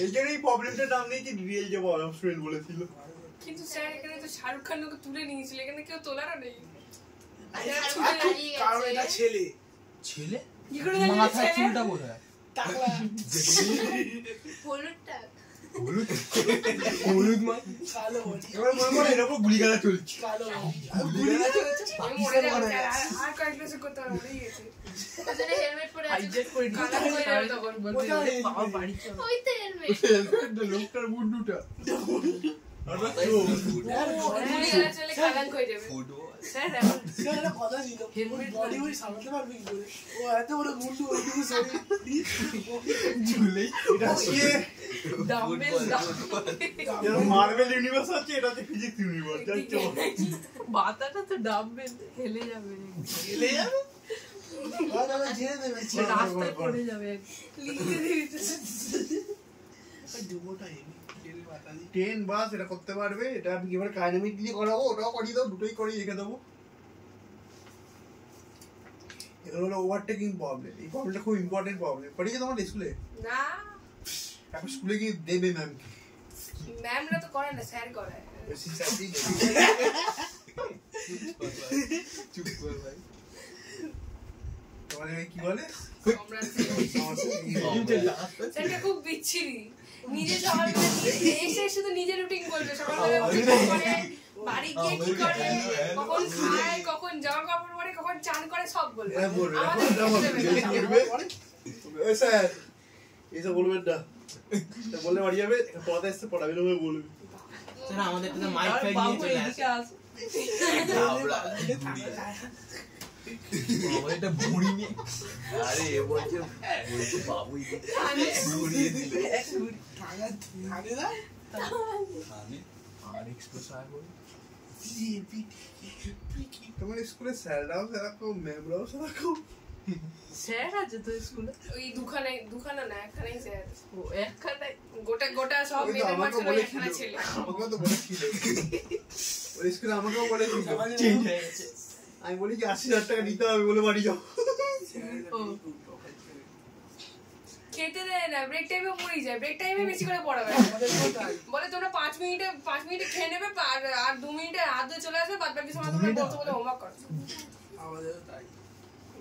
এই জন্য এই প্রবলেমটার নাম নেই যে রিয়েল যে স্টুডেন্ট বলেছিল। কিন্তু স্যার এখানে তো শাহরুখ খান ওকে তুলে নিয়েছিল, এখানে কেউ তোলারও নেই। কারণ এটা ছেলে ছেলে কি করে মাথায় চুলটা বোধহয় টাকলা হলুদ মা কালো বডি এবার মনে মনে এর উপর গুলি গালা চলছে। কালো বডি মরে যাবে স্যার, আর কয়েক বছর করতে হবে, মরেই গেছে। হেলমেট পরে আছে হাইজ্যাক করে কালা হয়ে যাবে তখন। বলবে বাবা বাড়ি চল। ওই তো হেলমেট লোকটার মুন্ডুটা গুলি গালা চলে কালাঙ্ক হয়ে যাবে। স্যার এখন একটা কথা ছিল, হেলমেট বডি ওই সামলাতে পারবে কি করে? ও এত বড় মুন্ডু, ওইটুকু শরীর এটা দিয়ে ডাম্বেল মার্বেল ইউনিভার্স আছে, এটা হচ্ছে ফিজিক্স ইউনিভার্স। মাথাটা তো ডাম্বেল হেলে যাবে, গেলে যাবে দাদা ঝেড়ে দেবে রাস্তায় পড়ে যাবে। লিখতে দিয়েছে। ডুবোটা হেভি ডেলে মাথা দিয়ে ট্রেন বাস এটা করতে পারবে, এটা আমি এবার কাইনেমিক দিয়ে করাবো, ওটাও করিয়ে দাও, দুটোই করিয়ে রেখে দেবো। এটা হলো ওভারটেকিং প্রবলেম, এই প্রবলেমটা খুব ইম্পর্টেন্ট প্রবলেম। পড়িয়েছে তোমার স্কুলে? না এখন স্কুলে গিয়ে দেবে ম্যাম কি ম্যামরা তো করে না, স্যার করায়। চুপ কর ভাই তোমার কি বলে সম্রাট স্যারটা খুব বিচ্ছিরি, নিজে সকালবেলা এসে শুধু নিজের রুটিন বলবে, সকালবেলা উঠে কি করে, বাড়ি গিয়ে কি করে, কখন খায়, কখন জামা কাপড় পরে, কখন চান করে, সব বলবে। এরা বলবে আমাদের স্যার এইসব বলবেন না, বললে বাড়ি যাবে, পড়াতে এসছে পড়াবে না বলবে। স্যার আমাদের তো মাইক ফাইক নিয়ে বাবু চলে এদিকে আসে আস। এটা বুড়ি নিয়ে আরে এ বলছে বাবুই বুড়িয়ে দিলে থানে না থানে আর এক্সপ্রেস আয় বলে তোমার স্কুলে স্যাররাও সেরকম, ম্যামরাও সেরকম। স্যার আছে তো স্কুলে? ওই দুখানা না, একখানাই স্যার। ও একখানে গোটা সব ওই তো মেয়েদের আমাকেও মাঝখানে বলেছিল, একখানা ছেলে। আমাকেও তো বলেছিল, ওই স্কুলে আমাকেও বলেছিল চেঞ্জ হয়ে গেছে। আমি বলি যে 80,000 টাকা দিতে হবে বলে বাড়ি যাও। খেতে দেয় না, ব্রেক টাইমে মরে যায়, ব্রেক টাইমে বেশি করে পড়াবে। বলে তোমরা 5 মিনিটে খেয়ে নেবে, আর 2 মিনিটে হাত ধুয়ে চলে আসবে, বাদ বাকি সময় তোমরা বলতে হোমওয়ার্ক করো। আমাদেরও তাই।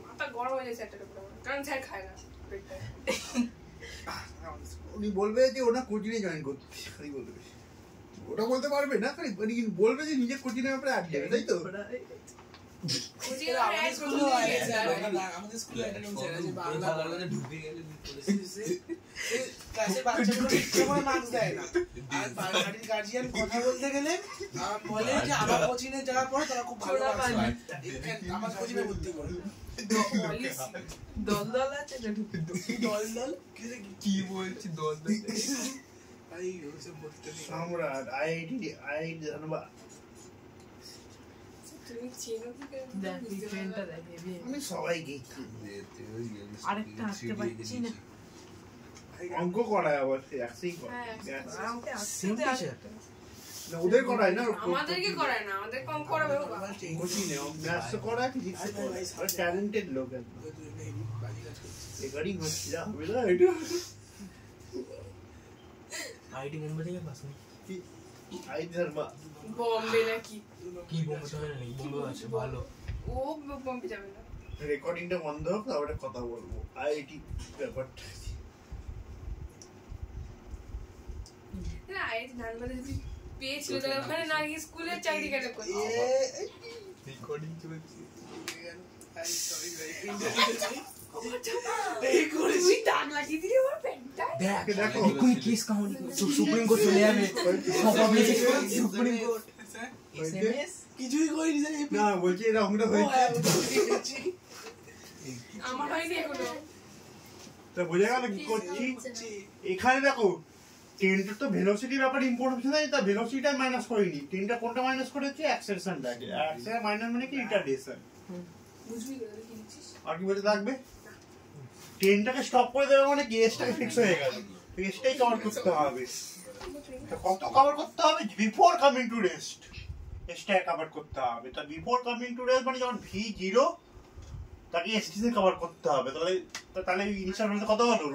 মাথা গরম হয়ে যায় স্যারটার উপর আমার। কারণ স্যার খায় না পেটটায়। উনি বলবে যে ওনা কোচিংয়ে জয়েন করতে, খালি বলবে ওটা বলতে পারবে না, খালি বলবে যে নিজের কোচিংয়ের ব্যাপারে আড দেবে, তাই তো? কোচিং এর আমাদের এক স্কুলে প্রথম আছে, স্যার আমাদের স্কুলে একটা নিয়ম স্যার আছে, বাংলা বাংলা ঢুকে গেলে ক্লাসের বাচ্চাগুলো ইচ্ছে করে মার্কস দেয় না। আর বাড়ির গার্জিয়ান কথা বলতে গেলে বলে যে আমার কোচিংয়ে যারা পড়ে তারা খুব ভালো মার্কস পায়, আমার কোচিংয়ে ভর্তি করে। দল আছে না দল কি বলছি দল এই ওসব বলতে নেই। সম্রাট আইআইটি জানবা, তুমি চেনো কি করে? দেখ এই ট্রেনটা দেখ হেভি। আমি সবাইকে আরেকটা আসতে পারছি না। অঙ্ক করায় আবার একসাই হ্যাঁ। আমাকে সেম আসতে টিচার না ওদের করায় না, আমাদেরকে করায় না, আমাদের কম করাবে ও বাবা। কোচিংয়ে ম্যাথস করায়, ফিজিক্স করায়, আর ট্যালেন্টেড লোক একদম। এগারই হচ্ছে হবে না এটা। আইটি মুম্বাই থেকে পাস না আই ধর্মা বম্বে নাকি? কি বোম্বে হয় না বোম্বে আছে ভালো ও বম্বে যাবে না। রেকর্ডিংটা বন্ধ হোক, তারপরে কথা বলবো আইআইটি ব্যাপারটা। না আইআইটি ধানবাদে যদি পেয়েছিল তাহলে ওখানে না গিয়ে স্কুলের চাকরি কেন করছে? রেকর্ডিং চলছে এই করেছি দাগ লাগিয়ে দিলি আমার প্যান্টটায়। দেখ দেখো। এক্ষুনি কেস কাহিনী সুপ্রিম কোর্ট চলে যাবে সব পাবলিক সুপ্রিম কোর্ট এসএমএস কিছুই করিনি স্যার। না বলছি এটা অঙ্কটা হয়েছে, আমার হয়নি এখনো। তা বোঝা গেল কি করছি। এখানে দেখো ট্রেনটার তো ভেলোসিটির ব্যাপারে ইম্পর্টেন্স নাই, তা ভেলোসিটিটা মাইনাস করিনি, ট্রেনটা কোনটা মাইনাস করেছে? অ্যাক্সেলারেশনটাকে। অ্যাক্সেলারেশন মাইনাস মানে কি? রিটার্ডেশন। বুঝবি কোথায় কি লিখছিস? আর কি বলতে থাকবে? ট্রেনটাকে স্টপ করে দেবে মানে গেজটাকে ফিক্স হয়ে গেল, গেজটাই কভার করতে হবে। তা কত কভার করতে হবে? বিফোর কামিং টু রেস্ট এসটাকে কভার করতে হবে। তা বিফোর কামিং টু রেস্ট মানে যখন V0 তাকে এসটিতে কভার করতে হবে। তাহলে ইনিশিয়াল ভ্যালু কত হলো?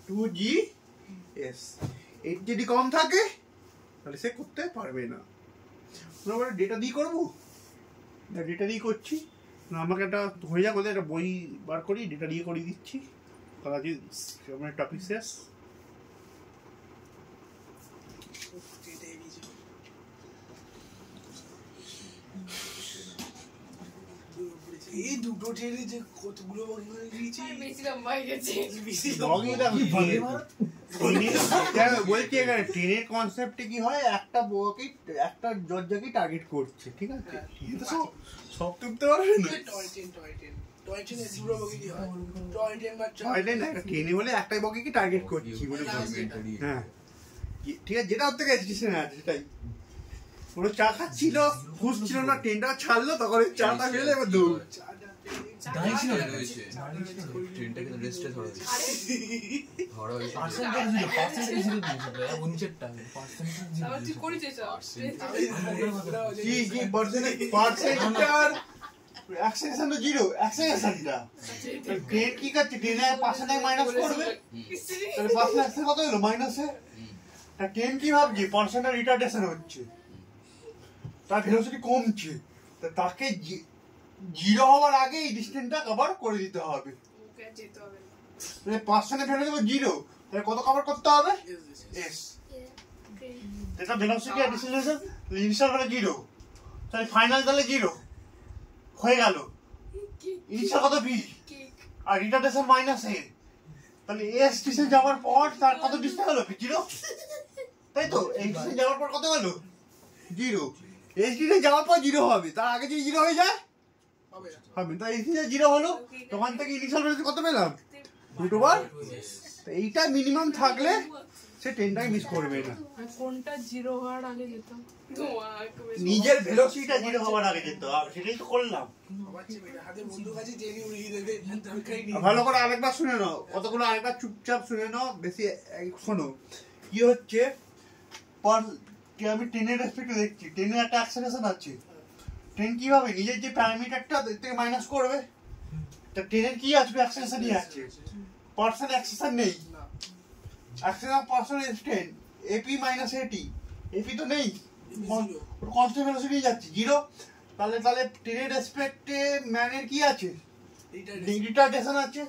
√2GS। এর যদি কম থাকে তাহলে সে করতে পারবে না। আমরা ডেটা দিয়ে করবো, ডেটা দিয়ে করছি না, আমাকে একটা হয়ে যাক, ওদের একটা বই বার করি, ডেটা দিয়ে করিয়ে দিচ্ছি। আমার টপিক শেষ। এই দুটো ট্রেনে যে কতগুলো বগি করে দিয়েছি, আর বেশি লম্বা হয়ে গেছে। বলছি এখানে ট্রেনের কনসেপ্টে কি হয়, একটা বউকে একটা দরজাকে টার্গেট করছে, ঠিক আছে? এটা সব তুলতে পারবে না। টয় ট্রেনে দুটো বগি দিয়ে হয়, টয় ট্রেন বা ট্রেনে বলে একটাই বউকে টার্গেট করছি বলে হ্যাঁ ঠিক আছে, যেটা ওর থেকে স্টেশনে আছে সেটাই। পুরো চা খাচ্ছিল, খুঁজছিল না, ট্রেনটা ছাড়লো, তখন চাটা ফেলে এবার দৌড়। দাঁড়িয়েছিল ট্রেনটা কিন্তু রেস্টে ধরা হয়েছে। পার্সেন্টেজ দিল পার্সেন্টেজ দিল উনিশেরটা পার্সেন্টেজ তাহলে তুই করেছিস সব? কি কি পার্সেন্টার অ্যাক্সেলেরেশন তো 0, অ্যাক্সেলেরেশনটা ট্রেন কি করছে? ট্রেনে পার্সেন্টেজ মাইনাস করবে, তাহলে পার্সেন্টেজ কত হলো? মাইনাসে। তা ট্রেন কি ভাবছে? পার্সেন্টেজ রিটার্ডেশন হচ্ছে, তার ভেলোসিটি কমছে, তা তাকে 0 হওয়ার আগে এই ডিস্টেন্সটা কভার করে দিতে হবে। ওকে যেতে হবে না। মানে পার্সেন্টেজ ভেলোসিটি 0, তাহলে কত কভার করতে হবে? S। এটা ভেলোসিটি আর ডিসেলেরেশন, ইনিশিয়াল ভ্যালু 0, তাহলে ফাইনাল তাহলে 0 হয়ে গেল। ইনিশিয়াল কত V আর রিটার্ডেশন -A, তাহলে S ডিসটেন্স যাওয়ার পর তার কত ডিসটেন্স হলো? 0, তাই তো? এই ডিসটেন্স যাওয়ার পর কত হলো? 0। S ডিসটেন্স যাওয়ার পর 0 হবে, তার আগে যদি 0 হয়ে যায় হবে, তাই S ডিসটেন্স 0 হলো, তখন থেকে ইনিশিয়াল ভ্যালু কত পেলাম? √2। এইটা মিনিমাম থাকলে সে ট্রেনটাকে মিস করবে না। কোনটা 0 হওয়ার আগে যেত? নিজের ভেলোসিটিটা 0 হওয়ার আগে যেতে হবে, সেটাই তো করলাম। হাতে বন্দুক আছে, জেনে উড়িয়ে দেবে, দরকারই নেই। ভালো করে আরেকবার শুনে নাও, কতগুলো আরেকবার চুপচাপ শুনে নাও, বেশি শোনো। কি হচ্ছে, আমি ট্রেনের রেসপেক্টে দেখছি, ট্রেনের একটা অ্যাক্সেলারেশন আছে, ট্রেন কিভাবে নিজের যে প্যারামিটারটা থেকে মাইনাস করবে, তা ট্রেনের কি আসবে? অ্যাক্সেলারেশনই আছে, পার্সন অ্যাক্সেলারেশন নেই। Acceleration person train AP - AT, AP তো নেই, কনস্ট্যান্ট ভেলোসিটি যাচ্ছে 0, তাহলে ট্রেনের রেসপেক্টে ম্যানের কি আছে? রিটার্ডেশন রিটার্ডেশন আছে।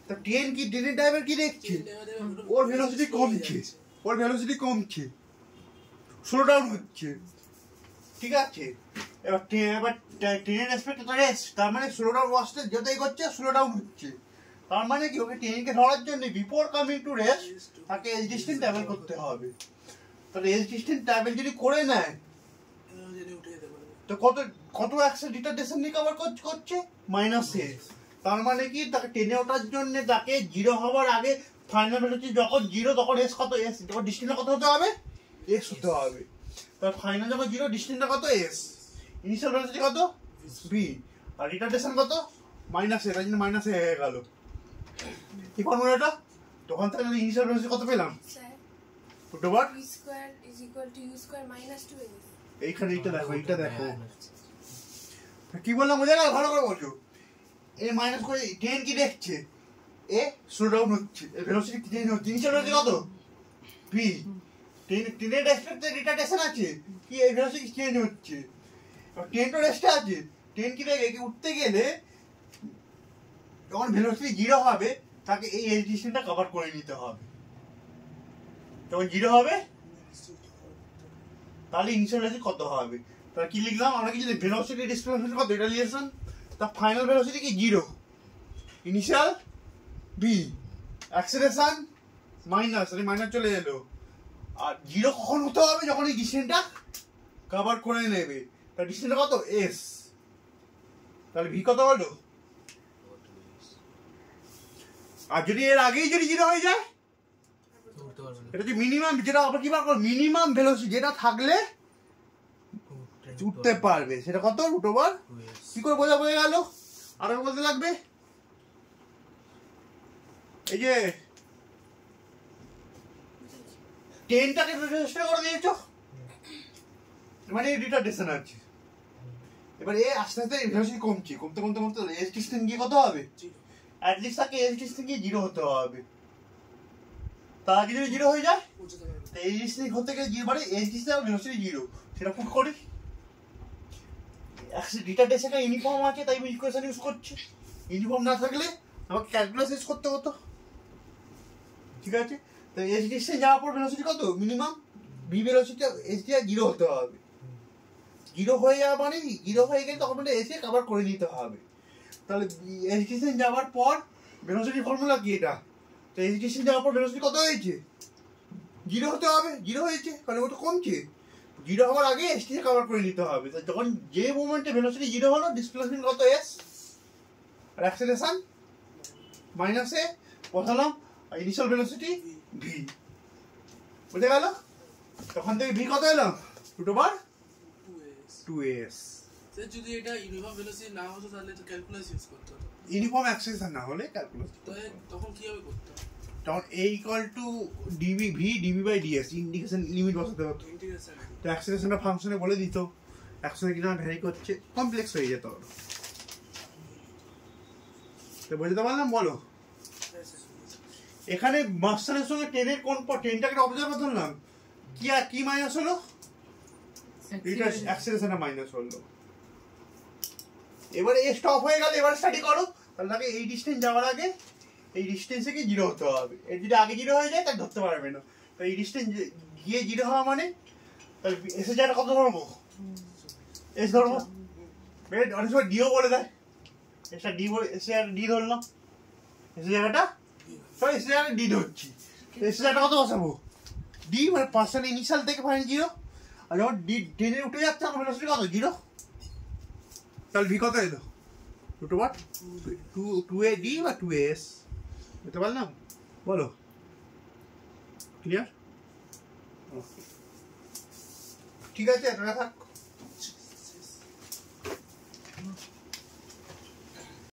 তা ট্রেন কি ট্রেনের ড্রাইভার কি দেখছে? ওর ভেলোসিটি কমছে, স্লো ডাউন হচ্ছে, ঠিক আছে। এবার ট্রেনের রেসপেক্টে তার মানে স্লো ডাউন ওয়াস্টে যতই করছে স্লো ডাউন হচ্ছে। তার মানে কি ওকে ট্রেনকে ধরার জন্য বিফোর কামিং টু রেস্ট তাকে এজ ডিস্টেন্স ট্রাভেল করতে হবে। তাহলে এজ ডিস্টেন্স ট্রাভেল যদি করে নেয় তো কত অ্যাক্সেল রিটার্ডেশন রিকভার করছে? -a। তার মানে কি তাকে টেনে ওঠার জন্য তাকে 0 হওয়ার আগে ফাইনাল ভেলোসিটি যখন 0 তখন s কত? s যখন ডিস্টেন্সটা কত হতে হবে? s হতে হবে। তার ফাইনাল যখন 0 ডিস্টেন্সটা কত? s। ইনিশিয়াল ভেলোসিটি কত? v। আর রিটার্ডেশন কত? -a। তার জন্য -a হয়ে গেল। কি ফর্মুলাটা? তখন থেকে ইনিশিয়াল ভেলোসিটি কত পেলাম? Sir √v² v square is equal to u square minus 2s. এইখানে এটা দেখো কি বললাম বোঝা গেল? ভালো করে বলছো। এ মাইনাস করে ট্রেন কি দেখছে? এ স্লো ডাউন হচ্ছে, এর ভেলোসিটি চেঞ্জ হচ্ছে। ইনিশিয়াল ভেলোসিটি কত? v। ট্রেনের রেসপেক্টে রিটার্ডেশন আছে কি? এই ভেলোসিটি চেঞ্জ হচ্ছে। ট্রেন তো রেস্টে আছে, ট্রেন কি দেখে কি উঠতে গেলে যখন ভেলোসিটি 0 হবে তাকে এই এজ ডিস্টেন্সটা কভার করে নিতে হবে। যখন 0 হবে তাহলে ইনিশিয়াল ভেলোসিটি কত হবে? তাহলে কি লিখলাম আমরা? কি জানি ভেলোসিটি ডিসপ্লেসমেন্ট কত? এটা রিলেশন। তার ফাইনাল ভেলোসিটি কি? 0। Initial v, acceleration minus, minus চলে এলো। আর 0 কখন হতে হবে? যখন এই ডিস্টেন্সটা কভার করে নেবে। তার ডিস্টেন্সটা কত? s। তাহলে v কত হলো? আর যদি এর আগেই যদি 0 হয়ে যায় এটা হচ্ছে মিনিমাম, যেটা আমরা কি বার করব? মিনিমাম ভেলোসিটি যেটা থাকলে উঠতে পারবে সেটা কত? √2s। কি করে বোঝা গেল? আর বলতে লাগবে এই যে ট্রেনটাকে রেজিস্টার করে দিয়েছো মানে রিটার্ডেশন আছে। এবার এ আস্তে আস্তে ভেলোসিটি কমতে এজ ডিস্টেন্স গিয়ে কত হবে? অ্যাট লিস্ট তাকে এজ ডিস্টেন্স গিয়ে 0 হতে হবে। তার আগে যদি 0 হয়ে যায় তো এজ ডিস্টেন্স হতে গেলে 0 মানে এজ ডিস্টেন্স আর ভেলোসিটি 0 সেটা পুট করি। রিটার্ডেশনটা ইউনিফর্ম আছে তাই আমি ইকুয়েশন ইউজ করছি। ইউনিফর্ম না থাকলে আমাকে ক্যালকুলাস ইউজ করতে হতো, ঠিক আছে। তো এজ ডিস্টেন্স যাওয়ার পর ভেলোসিটি কত? মিনিমাম v ভেলোসিটি এজ দিয়ে 0 হতে হবে। 0 হয়ে যাওয়া মানে 0 হয়ে গেলে তখন মানে এসে কভার করে নিতে হবে। তাহলে এজ ডিস্টেন্স যাওয়ার পর ভেলোসিটি ফর্মুলা কি এটা? তো এজ ডিস্টেন্স যাওয়ার পর ভেলোসিটি কত হয়েছে? 0 হতে হবে। 0 হয়েছে কারণ ওটা কমছে। 0 হওয়ার আগে এস টিকে কভার করে নিতে হবে। তো যখন যে মোমেন্টে ভেলোসিটি 0 হলো ডিসপ্লেসমেন্ট কত? s। আর অ্যাক্সেলারেশন -a বসালাম। আর ইনিশিয়াল ভেলোসিটি v। বুঝে গেল? তখন থেকে v কত এলো? √2s। স্যার যদি এটা ইউনিফর্ম ভেলোসিটি না হতো তাহলে তো ক্যালকুলাস ইউজ করতে হতো। ইউনিফর্ম অ্যাক্সেলারেশন না হলে ক্যালকুলাস তখন কিভাবে করতে হবে? তখন a =dv/ds ইন্ডিকেশন লিমিট বসাতে হতো। ইন্টিগ্রেশন তো অ্যাক্সেলারেশনটা ফাংশনে বলে দিত অ্যাক্সেলারেশন কিনা ভ্যারি করছে, কমপ্লেক্স হয়ে যেত। তো বুঝতে পারলাম? বলো এখানে মাস্টারের সঙ্গে ট্রেনের কোন ট্রেনটাকে অবজার্ভ ধরলাম কি মাইনাস হলো? অ্যাক্সেলারেশনটা মাইনাস হলো। এবারে এ স্টপ হয়ে গেল। এবার স্টাডি করো। তাহলে তাকে এই ডিস্টেন্স যাওয়ার আগে এই ডিস্টেন্সে কি 0 হতে হবে। এর যদি আগে 0 হয়ে যায় তাহলে ধরতে পারবে না। তো এই ডিস্টেন্স গিয়ে 0 হওয়া মানে তাহলে এসে জায়গাটা কত ধরবো? এস ধরবো। অনেক সময় ডিও বলে দেয়। এসে ডি বলে এসে আর ডি ধরলাম। এসে জায়গাটা এসে জায়গাটা ডি ধরছি। এসে জায়গাটা কত বসাবো? ডি মানে পার্সেন্ট ইনিশিয়াল থেকে ফাইনাল 0। আর যখন ডি ট্রেনে উঠে যাচ্ছে আমার ভেলোসিটি কত? 0। তাহলে ভি কত এলো? √2a/2ad বা 2as। বুঝতে পারলাম? বলো ক্লিয়ার? ঠিক আছে, এটা থাক।